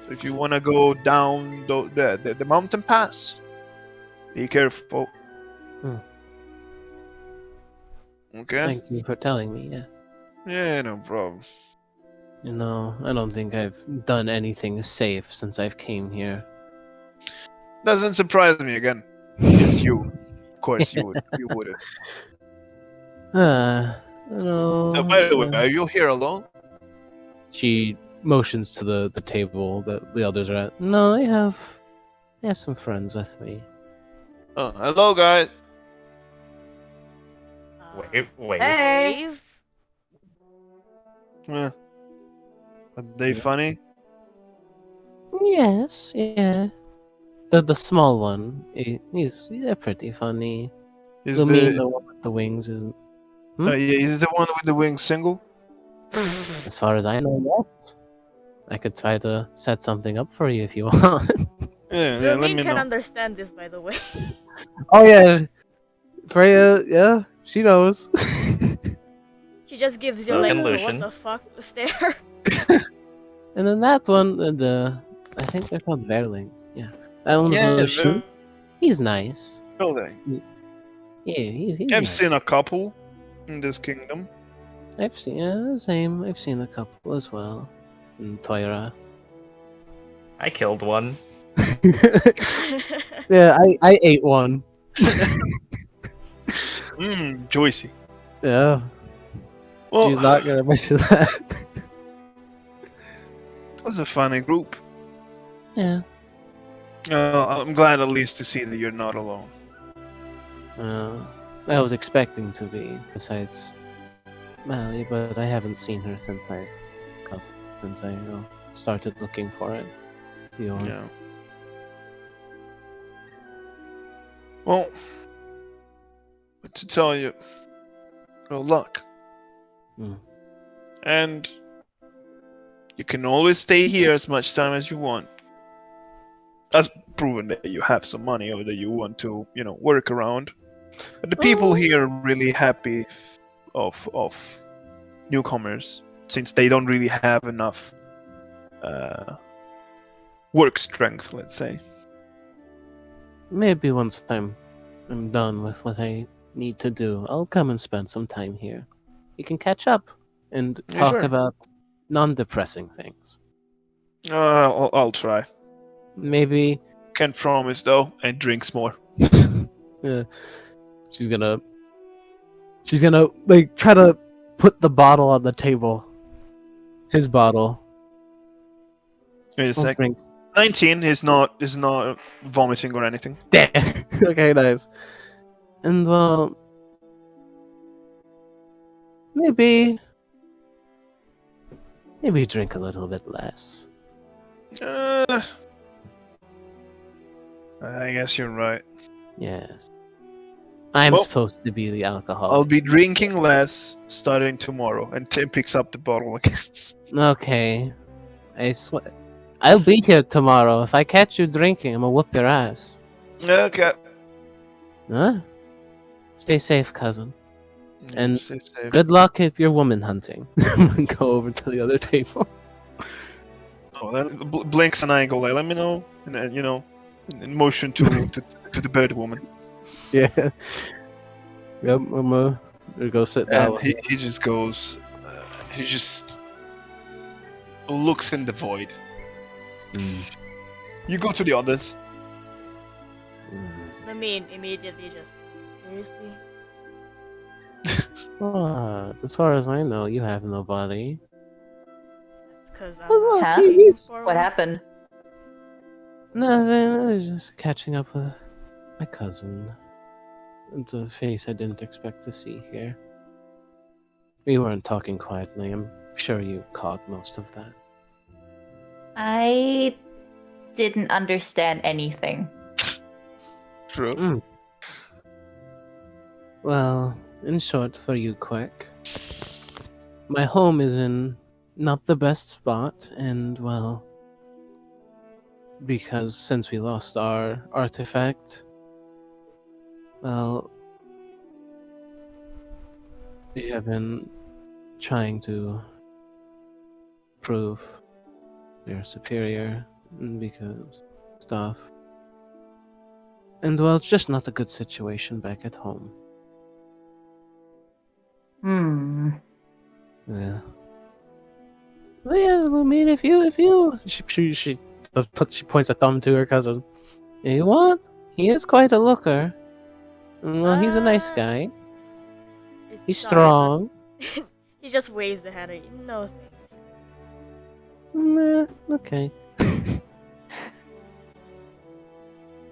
So if you want to go down the mountain pass, be careful. Okay. Thank you for telling me, yeah. Yeah, no problem. You know, I don't think I've done anything safe since I've came here. Doesn't surprise me again. It's you. Of course you would. You wouldn't. You know. By the way, are you here alone? She motions to the table that the others are at. No, I have some friends with me. Oh, hello, guys. Wait. Hey! Wave. Yeah. Are they funny? Yes, yeah. The small one, they're pretty funny. Is Lumine, the the one with the wings, isn't. yeah, is the one with the wings single? As far as I know, yes. I could try to set something up for you if you want. Yeah, let Lumine me can know. understand this, by the way. Oh yeah, Freya, yeah, she knows. She just gives you So like can the what Lucian. the fuck stare. And then that one, I think they're called Veirling. Yeah, that one's Yeah, Lucian. He's nice. Veirling. Yeah, he's I've nice. seen a couple in this kingdom. I've seen, yeah, same. I've seen a couple as well. In Toira. I killed one. Yeah, I ate one. Joycey. Yeah, Well, she's not gonna mention that. that's a funny group. Yeah. I'm glad at least to see that you're not alone. I was expecting to be, besides Mally, but I haven't seen her since I started looking for it. Yeah. Well, to tell you, good luck. Mm. And you can always stay here as much time as you want. That's proven that you have some money or that you want to, work around. But the people here are really happy of newcomers since they don't really have enough work strength, let's say. Maybe once I'm done with what I need to do, I'll come and spend some time here. We can catch up and Yeah, talk sure. about non-depressing things. I'll try. Maybe Can't promise though, and drinks more. she's gonna like try to put the bottle on the table. His bottle. Wait a I'll sec. drink. 19 is not vomiting or anything. Damn. Okay, nice. And well, maybe drink a little bit less. I guess you're right. Yes. I'm Well, supposed to be the alcoholic. I'll be drinking less starting tomorrow. And Tim picks up the bottle again. Okay. I swear. I'll be here tomorrow. If I catch you drinking, I'm gonna whoop your ass. Okay. Huh? Stay safe, cousin. And Stay safe. good luck with your woman hunting. I'm gonna go over to the other table. Oh, then blinks an angle. Like, let me know, and then, in motion to the bird woman. Yeah. Yep, I'm gonna go sit down. And he just goes. He just looks in the void. You go to the others. Lumine immediately just seriously. As far as I know, you have nobody. That's because I'm Oh, not Huh? looking for What one. happened? Nothing. I was just catching up with my cousin. It's a face I didn't expect to see here. We weren't talking quietly. I'm sure you caught most of that. I didn't understand anything. True. Well, in short, for you, Queck, my home is in not the best spot, and well, because since we lost our artifact, well, we have been trying to prove we're superior because stuff. And well, it's just not a good situation back at home. Yeah. Well, yeah, I mean, if you, she points a thumb to her cousin. You want? He is quite a looker. Well, he's a nice guy. He's Sorry, strong. but he just waves the hand at you. No thanks. Nah, okay.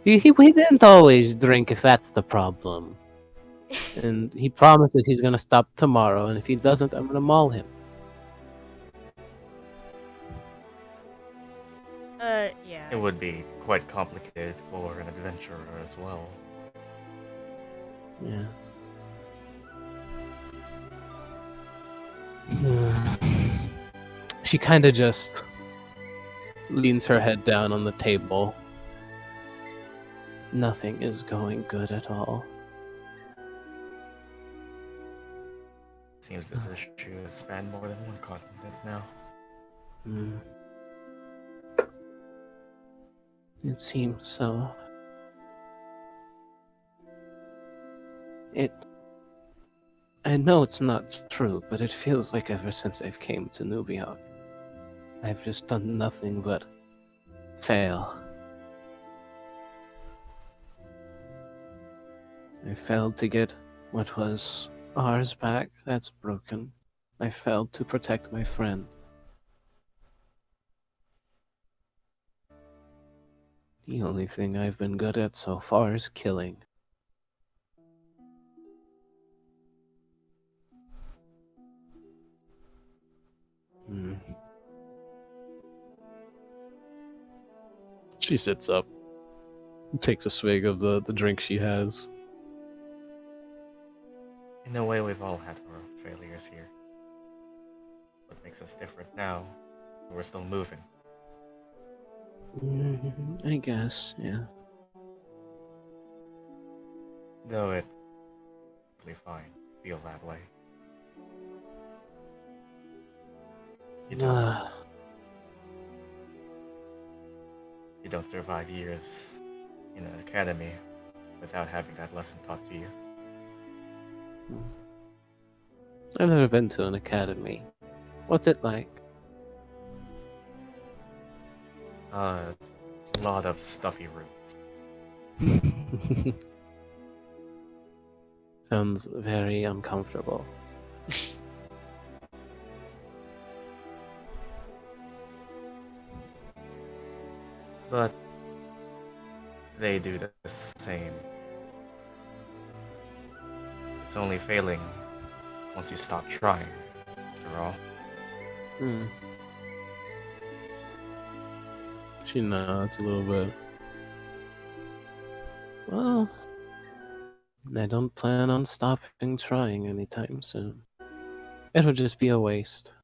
he didn't always drink, if that's the problem. And he promises he's gonna stop tomorrow, and if he doesn't, I'm gonna maul him. Yeah. It would be quite complicated for an adventurer as well. Yeah. She kind of just leans her head down on the table. Nothing is going good at all. Seems this issue has spanned more than one continent now. Hmm. It seems so. I know it's not true, but it feels like ever since I've came to Nubioc, I've just done nothing but fail. I failed to get what was ours back. That's broken. I failed to protect my friend. The only thing I've been good at so far is killing. She sits up, takes a swig of the drink she has. In a way, we've all had our failures here. What makes us different now, we're still moving. I guess, yeah. Though it's perfectly fine to feel that way. You don't survive years in an academy without having that lesson taught to you. I've never been to an academy. What's it like? A lot of stuffy rooms. Sounds very uncomfortable. But they do the same. It's only failing once you stop trying, after all. She nods a little bit. Well, I don't plan on stopping trying anytime soon. It would just be a waste.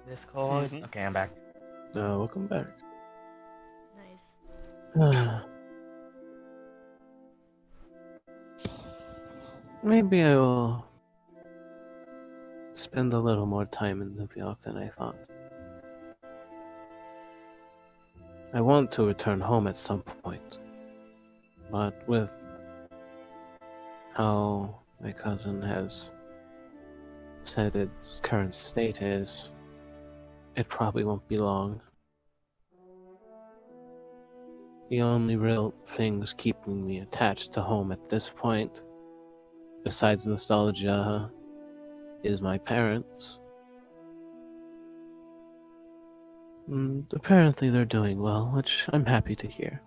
Discord? Mhm. Okay, I'm back. Welcome back. Nice. Maybe I will spend a little more time in Nubioc than I thought. I want to return home at some point, but with how my cousin has said its current state is, it probably won't be long. The only real things keeping me attached to home at this point, besides nostalgia, is my parents. And apparently they're doing well, which I'm happy to hear.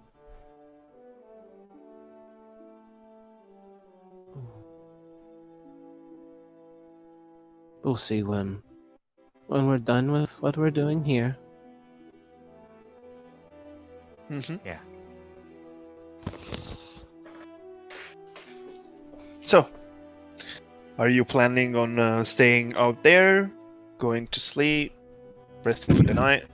We'll see when we're done with what we're doing here. Yeah. So, are you planning on staying out there, going to sleep, resting for the night?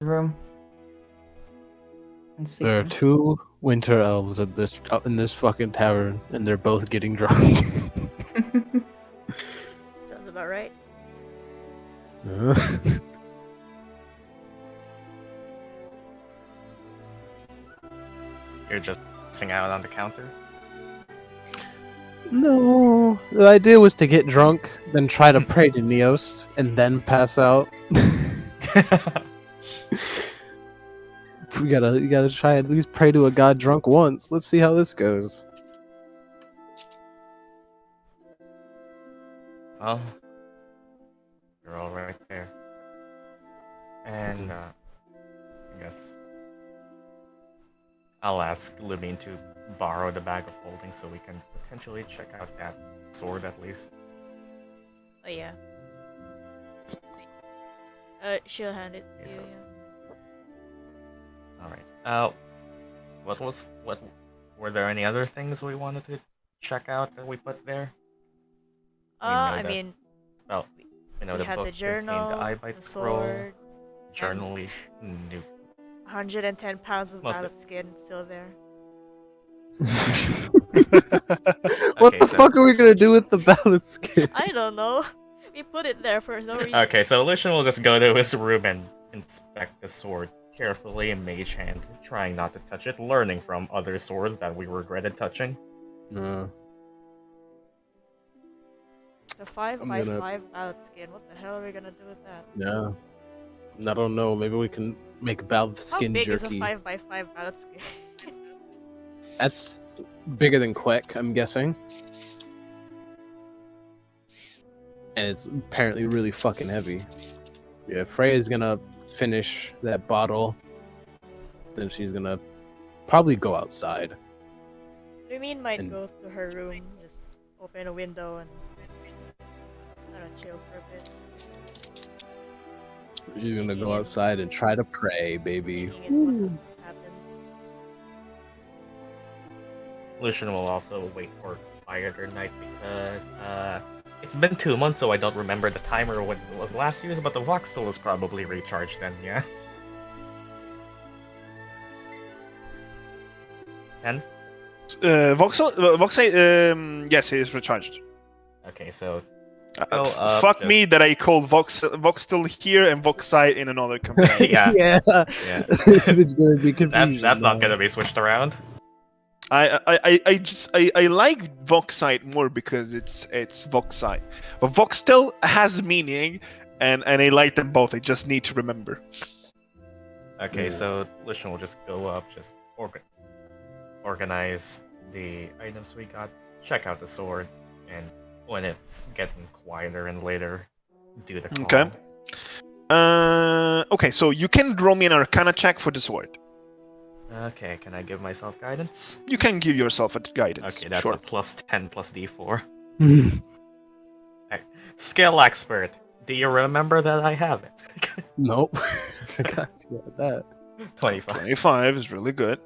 Room. And There are sleeping. 2 winter elves at in this fucking tavern, and they're both getting drunk. Sounds about right. You're just missing out on the counter. No, the idea was to get drunk, then try to pray to Neos, and then pass out. You gotta try at least pray to a god drunk once. Let's see how this goes. Well, you're all right there. And, I guess I'll ask Lumine to borrow the bag of holding so we can potentially check out that sword at least. Oh yeah. She'll hand it to Okay, you. so- Yeah. Alright. What were there any other things we wanted to check out that we put there? We know I that- mean, Well, you know, we the had book the contained journal, the Eyebite the scroll, sword, journal we knew. 110 pounds of Mostly- mallet skin still there. What Okay, the so- fuck are we gonna do with the ballad skin? I don't know. We put it there for no reason. Okay, so Lucian will just go to his room and inspect the sword carefully in mage hand, trying not to touch it, learning from other swords that we regretted touching. No. The 5 I'm by gonna- 5 mallet skin. What the hell are we gonna do with that? No. I don't know. Maybe we can make ballad How skin big is jerky. a 5 by 5 mallet skin? That's bigger than Queck, I'm guessing. And it's apparently really fucking heavy. Yeah, Freya's gonna finish that bottle. Then she's gonna probably go outside. Lumine might And- go to her room, just open a window and I don't know, chill for a bit. She's gonna go outside and try to pray, baby. Thinking in what's happened. Lucian will also wait for quieter night because it's been 2 months, so I don't remember the timer when it was last used, but the Voxel was probably recharged then, yeah? 10? Voxite, yes, it is recharged. Okay, so Fuck just- me that I called Voxel here and Voxite in another campaign. yeah, yeah. yeah. It's gonna be confusion. That's not now. gonna be switched around. I like Voxite more because it's Voxite, but Voxtel has meaning, and I like them both. I just need to remember. Okay, Yeah. so Lucian will just go up, just organize the items we got, check out the sword, and when it's getting quieter and later, do the call. Okay. Okay, so you can roll me an Arcana check for the sword. Okay, can I give myself guidance? You can give yourself a guidance. Okay, that's sure. a plus 10 plus d4. Skill expert. Do you remember that I have it? Nope. I forgot you had that. 25. 25 is really good.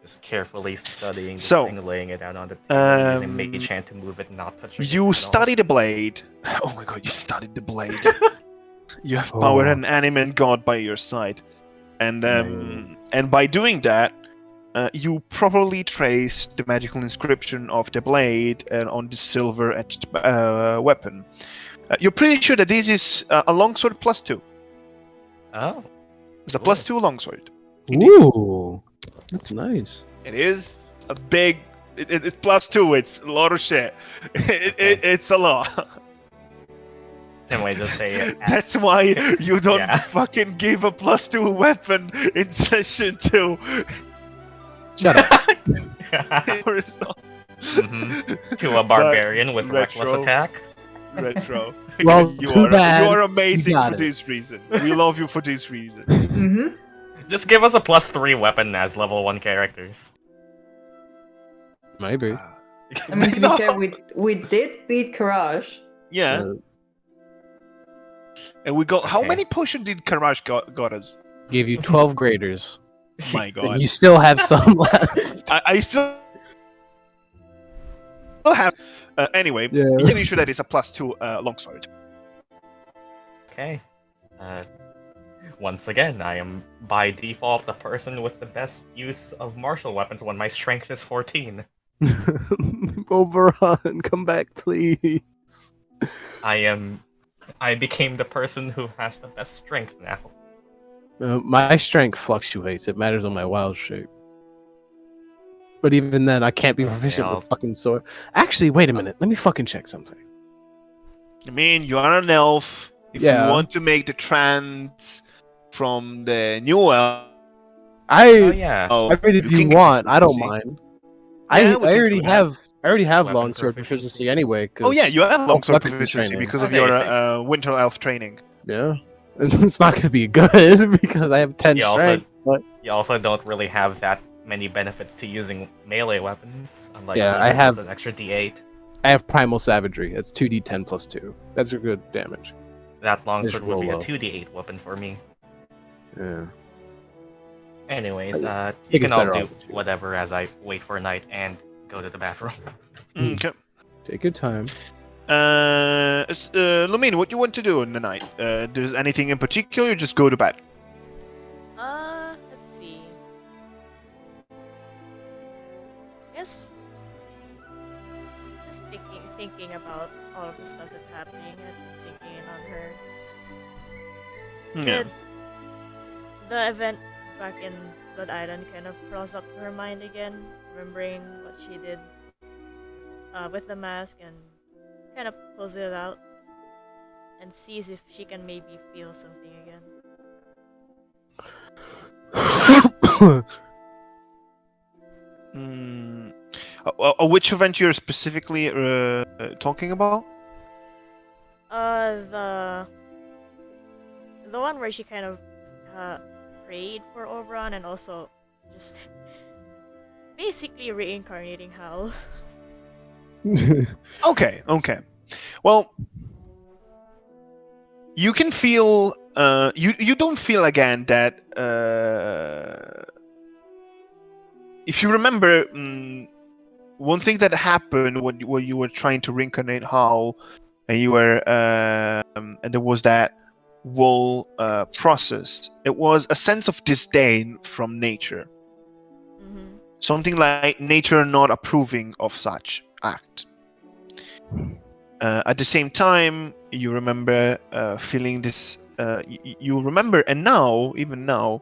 Just carefully studying this So, thing, laying it out on the table, using um, mage hand to move it, not touching it. You at all. study the blade. Oh my god, you studied the blade. You have power Oh. and animate god by your side, and Man. by doing that, you properly trace the magical inscription of the blade on the silver-edged weapon. You're pretty sure that this is a longsword +2. Oh. It's a Cool. +2 longsword. Ooh, that's nice. It is a big. It's +2. It's a lot of shit. It's a lot. Can we just say it? That's why you don't Yeah. fucking give a +2 weapon in session 2. Shut up. Mhm. To a barbarian with reckless retro. attack. Retro. Well, you too are bad. you are amazing got for it. this reason. We love you for this reason. Mm-hmm. Just give us a +3 weapon as level 1 characters. Maybe. I mean, to be fair, we did beat Courage. Yeah, Uh, and we got. How Okay. many potions did Karash got us? Gave you 12 graders. My And god. you still have some left. I still have. Anyway, Yeah. you're pretty sure that it's a +2 longsword. Okay. Once again, I am by default the person with the best use of martial weapons when my strength is 14. Oberon, come back, please. I became the person who has the best strength now. My strength fluctuates. It matters on my wild shape. But even then, I can't be proficient I'll- with fucking sword. Actually, wait a minute. Let me fucking check something. I mean, you are an elf. If you Yeah. want to make the trans from the new elf, Oh yeah. I mean, if you can get want, I don't proficiency. mind. Yeah, I we can do already that. have. I already have Weapon longsword proficiency. proficiency anyway. Oh yeah, you have longsword weapon proficiency training. because of Okay, your so- winter elf training. Yeah, it's not gonna be good because I have 10 You also- strength. But You also don't really have that many benefits to using melee weapons, unlike Yeah, other I weapons, have- an extra D8. I have primal savagery. It's 2d10 plus 2. That's a good damage. That longsword would be a roll low. 2d8 weapon for me. Yeah. Anyways, I you think can it's all better do off with two. whatever as I wait for night and go to the bathroom. Okay. Take your time. Lumine, what you want to do in the night? There's anything in particular? You just go to bed. Let's see. Just thinking about all of the stuff that's happening and it's sinking in on her. Yeah. The event back in Blood Island kind of crawls up to her mind again, remembering what she did with the mask, and kind of pulls it out and sees if she can maybe feel something again. Which event you're specifically talking about? The one where she kind of prayed for Oberon and also just basically reincarnating Hal. Okay. Well, you can feel. You don't feel again that. If you remember, one thing that happened when you were trying to reincarnate Hal, and you were, and there was that whole process. It was a sense of disdain from nature. Mm-hmm. Something like nature not approving of such act. At the same time, you remember feeling this. You remember, and now, even now,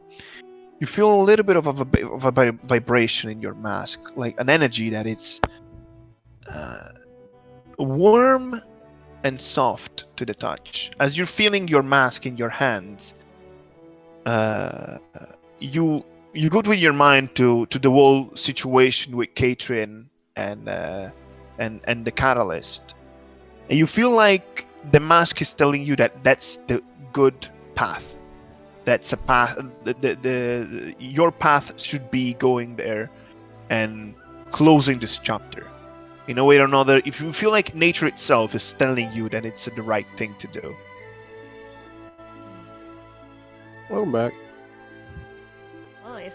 you feel a little bit of a vibration in your mask, like an energy that it's warm and soft to the touch. As you're feeling your mask in your hands, you go with your mind to the whole situation with Katrin and the Catalyst, and you feel like the mask is telling you that that's the good path. That's a path. Your path should be going there and closing this chapter. In a way or another, if you feel like nature itself is telling you that it's the right thing to do. Welcome back. Well, if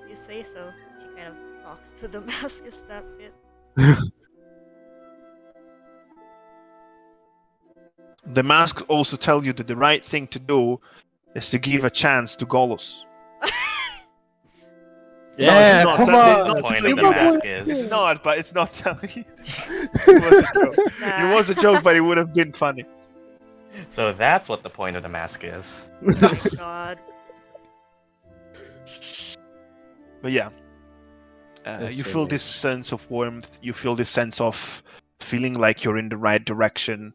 you say so, she kind of talks to the mask a that bit. The mask also tell you that the right thing to do is to give a chance to Golos. Yeah, not come telling- on. not The point telling of the you mask It's is not, but it's not telling you. It was a joke. Nah. It was a joke, but it would have been funny. so that's what the point of the mask is. Oh God. But yeah, That's you so feel weird. this sense of warmth. You feel this sense of feeling like you're in the right direction,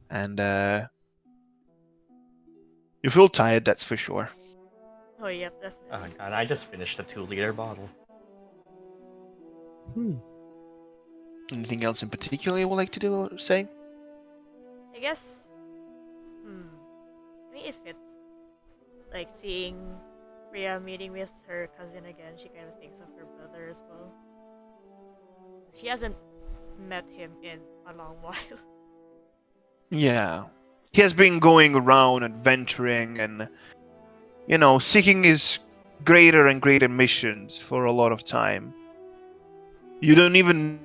and you feel tired. That's for sure. Oh yep, definitely. Oh god, I just finished a 2-liter bottle. Anything else in particular you would like to do or say? I guess. I mean, if it's like seeing Fria meeting with her cousin again, she kind of thinks of her brother as well. She hasn't met him in a long while. Yeah, he has been going around adventuring and seeking his greater and greater missions for a lot of time. You don't even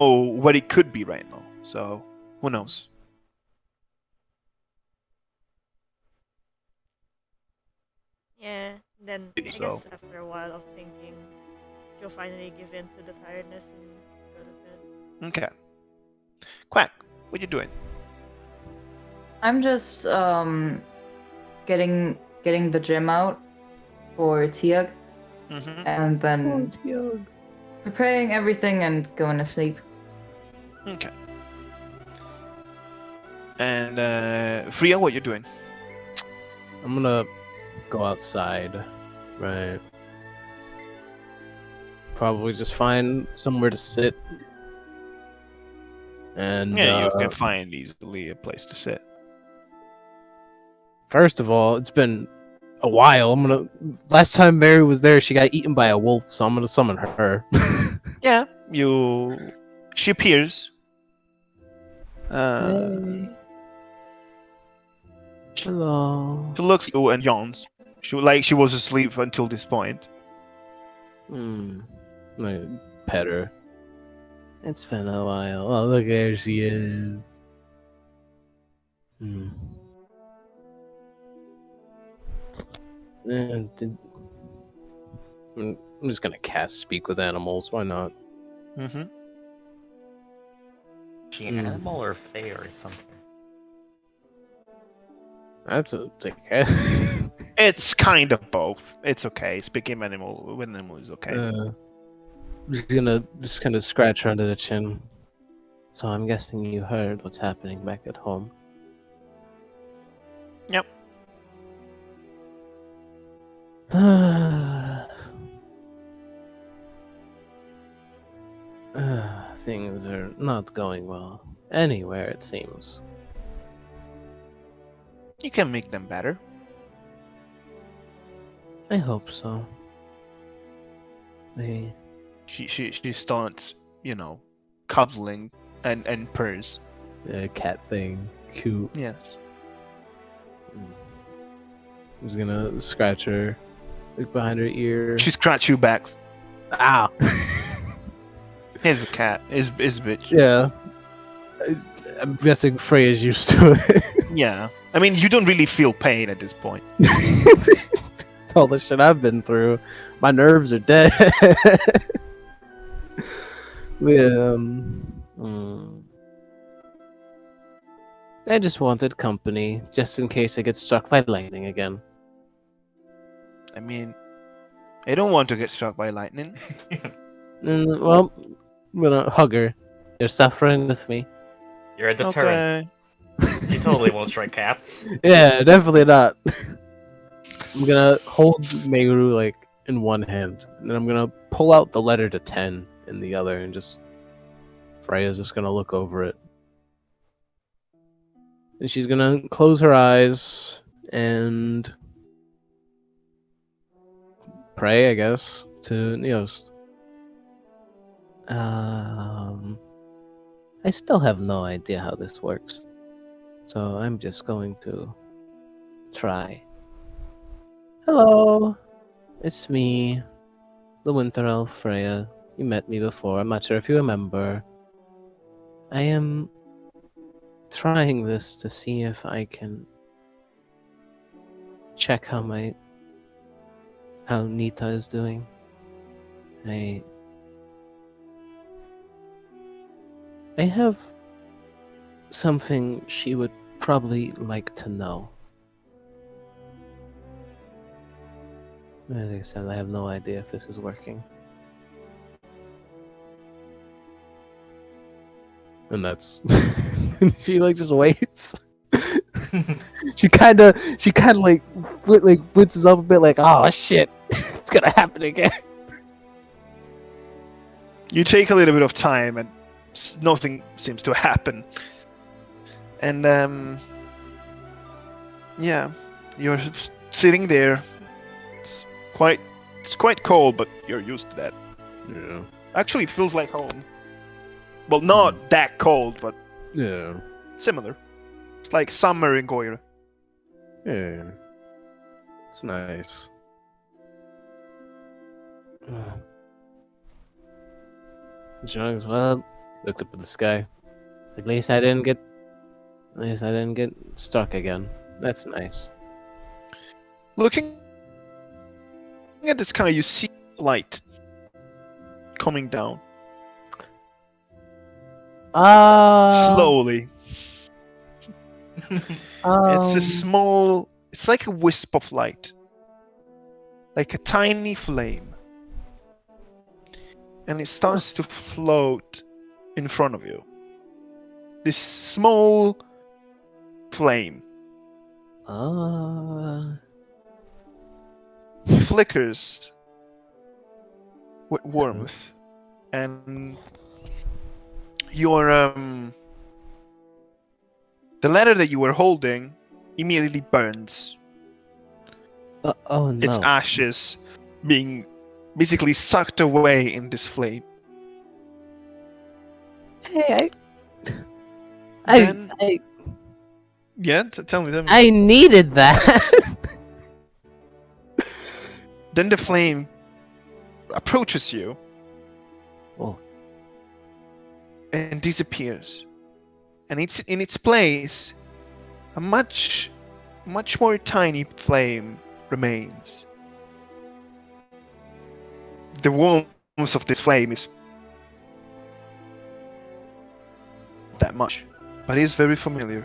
know what it could be right now. So who knows? Yeah, then I So- guess after a while of thinking, she'll finally give in to the tiredness and go to bed. Okay. Quack, what you doing? I'm just getting the gem out for Tiag, Mm-hmm. and then preparing everything and going to sleep. Okay. And Fria, what you doing? I'm gonna go outside, right? Probably just find somewhere to sit. And Yeah, you can find easily a place to sit. first of all, it's been a while. Last time Mary was there, she got eaten by a wolf, so I'm gonna summon her. Yeah, she appears. Hello. She looks at you and yawns. She was asleep until this point. My pet her. It's been a while. Oh, look, there she is. I'm just gonna cast Speak with Animals. Why not? Mm-hmm. Is she an animal or fae or something? That's a It's kind of both. It's okay. Speaking with animal is okay. just gonna scratch her under the chin. So I'm guessing you heard what's happening back at home. Yep. Things are not going well anywhere, it seems. You can make them better. I hope so. She starts, cuddling and purrs. The cat thing, cute. Yes. I'm just gonna scratch her, look behind her ear. She scratch you back. Ow! Here's a cat. Is bitch. Yeah. I'm guessing Freya's used to it. Yeah. I mean, you don't really feel pain at this point. All the shit I've been through, my nerves are dead. I just wanted company, just in case I get struck by lightning again. I mean, I don't want to get struck by lightning. Well, I'm gonna hug her. You're suffering with me. You're a deterrent. Okay. You totally won't strike cats. Yeah, definitely not. I'm gonna hold Meru like in one hand, and then I'm gonna pull out the letter to 10 in the other, and Freya's just gonna look over it. And she's gonna close her eyes and pray, I guess, to Neost. I still have no idea how this works, so I'm just going to try. Hello, it's me, the Winter Elf Freya. You met me before, I'm not sure if you remember. I am trying this to see if I can check how Nita is doing. I have something she would probably like to know. As I said, I have no idea if this is working. And that's she just waits. she kind of winces up a bit, like, oh shit, it's gonna happen again. You take a little bit of time and nothing seems to happen. And yeah, you're sitting there. It's quite cold, but you're used to that. Yeah. Actually, it feels like home. Well, not that cold, but Yeah. similar. It's like summer in Goyra. Yeah. It's nice. Jones, well, looked up at the sky. At least I didn't get struck again. That's nice. Looking at the sky, you see light coming down slowly. It's a small It's like a wisp of light, like a tiny flame, and it starts to float in front of you. This small flame flickers with warmth, and your the letter that you were holding immediately burns. Oh no. Its ashes being basically sucked away in this flame. Hey, Then- I Yeah, tell me. I needed that. Then the flame approaches you Oh. and disappears. And it's in its place, a much more tiny flame remains. The warmth of this flame is that much, but it's very familiar.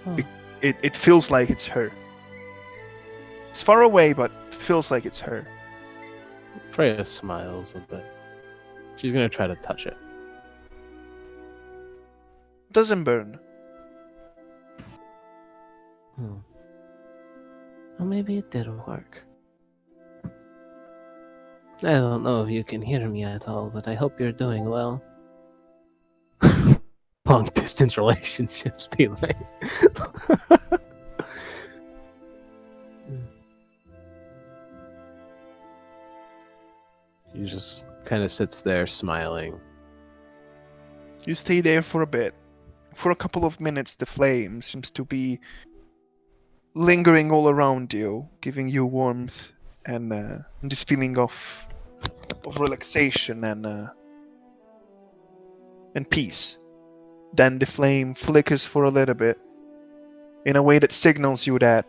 Huh. It feels like it's her. It's far away, but feels like it's her. Freya smiles a bit. She's gonna try to touch it. Doesn't burn. Well, maybe it did work. I don't know if you can hear me at all, but I hope you're doing well. Long distance relationships be like. He just kind of sits there smiling. You stay there for a bit. For a couple of minutes, the flame seems to be lingering all around you, giving you warmth and this feeling of relaxation and peace. Then the flame flickers for a little bit in a way that signals you that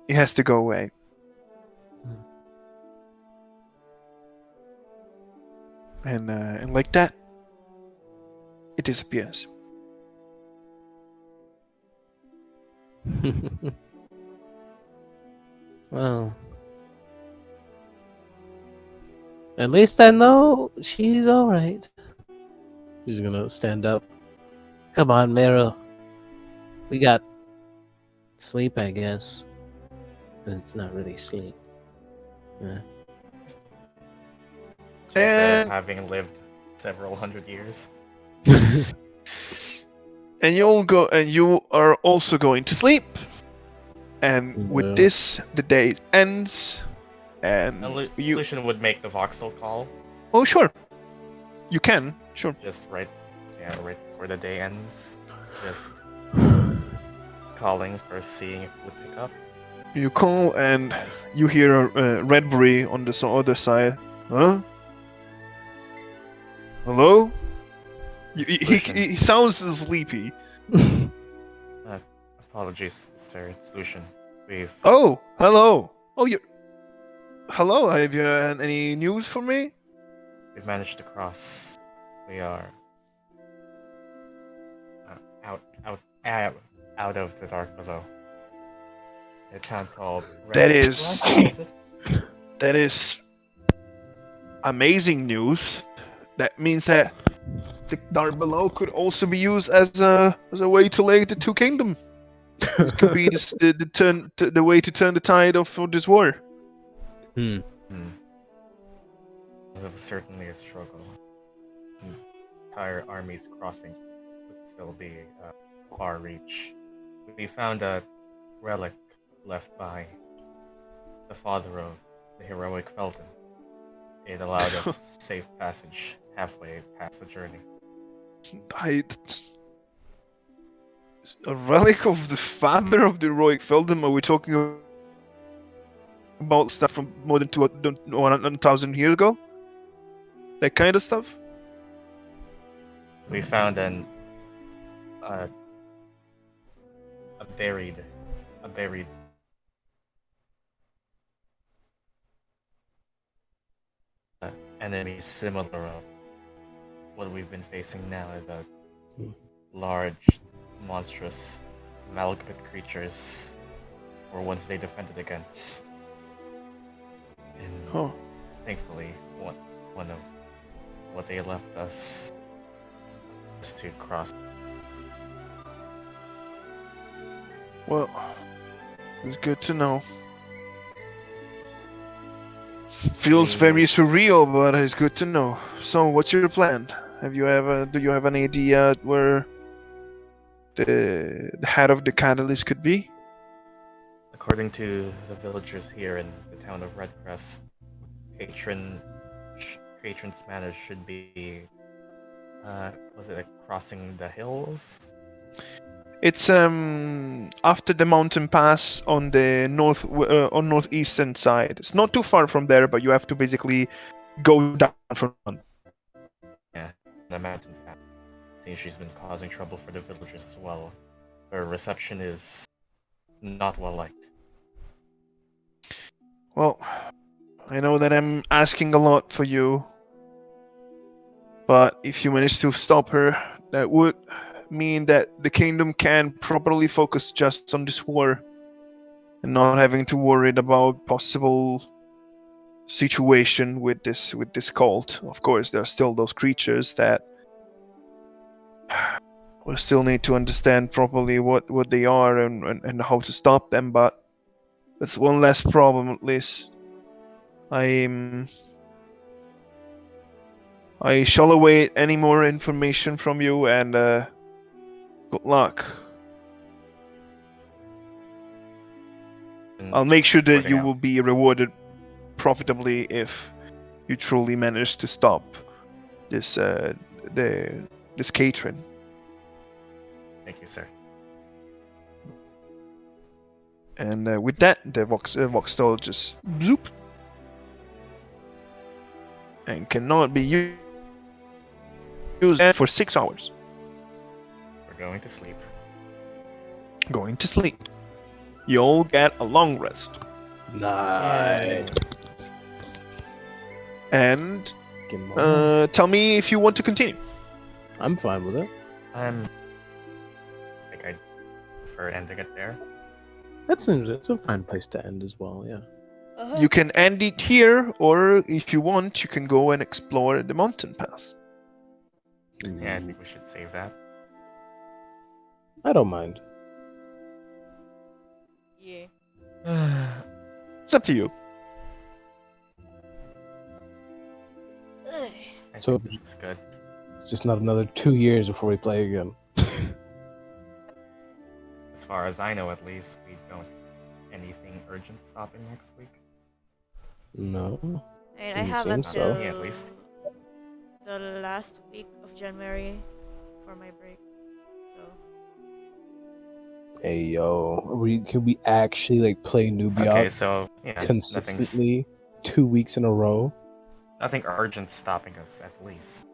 it has to go away. And like that, it disappears. Well, at least I know she's alright. She's gonna stand up. Come on, Mero. We got sleep, I guess. But it's not really sleep. Yeah. And Having lived several hundred years. and you are also going to sleep. And with Yeah. this, the day ends. And you Lucian would make the voxel call oh sure, you can sure. just right before the day ends. Just calling for seeing if it would pick up. You call and you hear Redbury on the other side. Huh? Hello? He sounds sleepy. Apologies, sir. It's Lucian. We've Oh, hello. Oh, you. Hello. Have you any news for me? managed to cross. We are out of the dark below. A town called That Red is- Rock, it? That is amazing news. That means that the dark below could also be used as a way to lay the two kingdoms. This could be the way to turn the tide of this war. It was certainly a struggle. Entire armies crossing would still be far reach. We found a relic left by the father of the heroic Felton. It allowed us safe passage halfway past the journey. A relic of the father of the heroic Feldon? Are we talking about stuff from more than 1,000 years ago? That kind of stuff? We found a buried enemy similar of what we've been facing now, the large monstrous, malgobate creatures were ones they defended against. And Oh, thankfully, one of what they left us was to cross. well, it's good to know. Feels very surreal, but it's good to know. So, what's your plan? Do you have an idea where the head of the catalyst could be? According to the villagers here in the town of Redcrest, Patron's manor should be, was it crossing the hills? It's after the mountain pass on the northeastern side. It's not too far from there, but you have to basically go down from. Yeah, the mountain path. Seems she's been causing trouble for the villagers as well. Her reception is not well liked. Well, I know that I'm asking a lot for you, but if you manage to stop her, that would mean that the kingdom can properly focus just on this war and not having to worry about possible situation with this cult. Of course, there are still those creatures that we still need to understand properly what they are and how to stop them, but that's one less problem at least. I shall await any more information from you, and good luck. I'll make sure that you will be rewarded profitably if you truly manage to stop this this Catherine. Thank you, sir. And with that, the Voxel just zoop and cannot be used for 6 hours. We're going to sleep. Going to sleep. You'll get a long rest. Nice. And Give 'em tell me if you want to continue. I'm fine with it. I think I'd prefer ending it there. It's a fine place to end as well, yeah. You can end it here, or if you want, you can go and explore the mountain pass. Yeah, I think we should save that. I don't mind. Yeah. It's up to you. I So- think this is good. It's just not another 2 years before we play again. As far as I know, at least, we don't have anything urgent stopping next week. No. I mean, I Doesn't have seem until so. Yeah, at least. the last week of January for my break. So Hey yo, can we actually like play Nubioc Okay, so yeah, consistently 2 weeks in a row? nothing urgent stopping us, at least.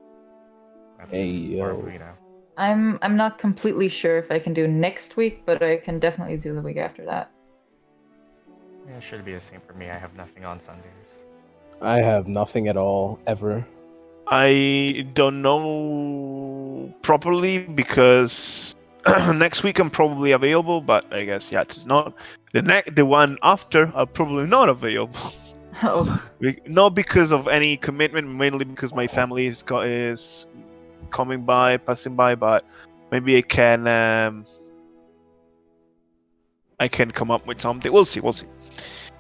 At Hey, least for, yo. you know. I'm not completely sure if I can do next week, but I can definitely do the week after that. Yeah, it should be the same for me. I have nothing on Sundays. I have nothing at all, ever. I don't know properly because next week I'm probably available, but I guess yeah, it's not. The one after I'm probably not available. Oh, Not because of any commitment, mainly because my family is passing by, but maybe I can come up with something. We'll see.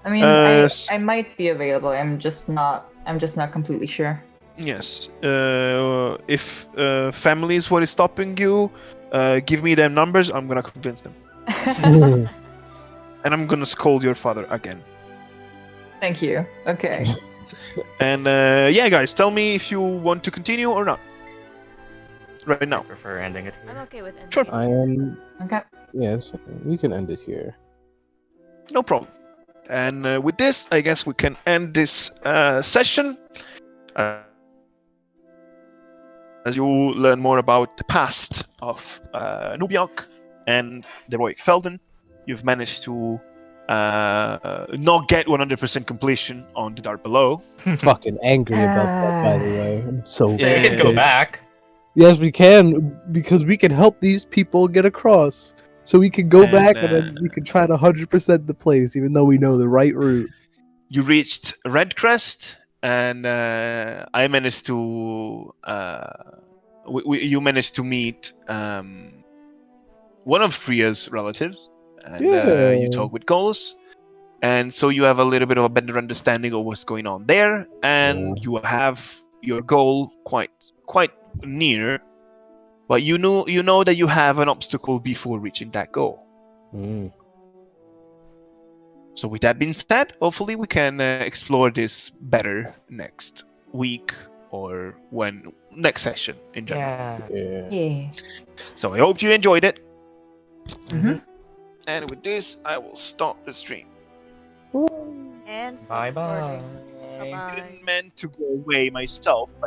I mean, I might be available. I'm just not completely sure. Yes. If family is what is stopping you, give me them numbers. I'm gonna convince them, and I'm gonna scold your father again. Thank you. Okay. And yeah, guys, tell me if you want to continue or not. Right I now. prefer ending it here. I'm okay with ending. Sure. it. I am. Okay. Yes, we can end it here. No problem. And with this, I guess we can end this session. As you learn more about the past of Nubioc and the heroic Felden, you've managed to not get 100% completion on the Dark Below. Fucking angry about that, by the way. I'm so Same. We can go pissed. back. Yes, we can, because we can help these people get across. So we can go And, back and then we can try to 100% the place, even though we know the right route. You reached Red Crest, and I managed to. You managed to meet one of Fria's relatives, and you Yeah. talk with Coles, and so you have a little bit of a better understanding of what's going on there, and you have your goal quite near, but you know that you have an obstacle before reaching that goal. Mm. So with that being said, hopefully we can explore this better next week or when next session in general. Yeah. Yeah. So I hope you enjoyed it. Mhm. And with this, I will stop the stream. And stop Bye bye. recording. Bye bye. I didn't meant to go away myself, but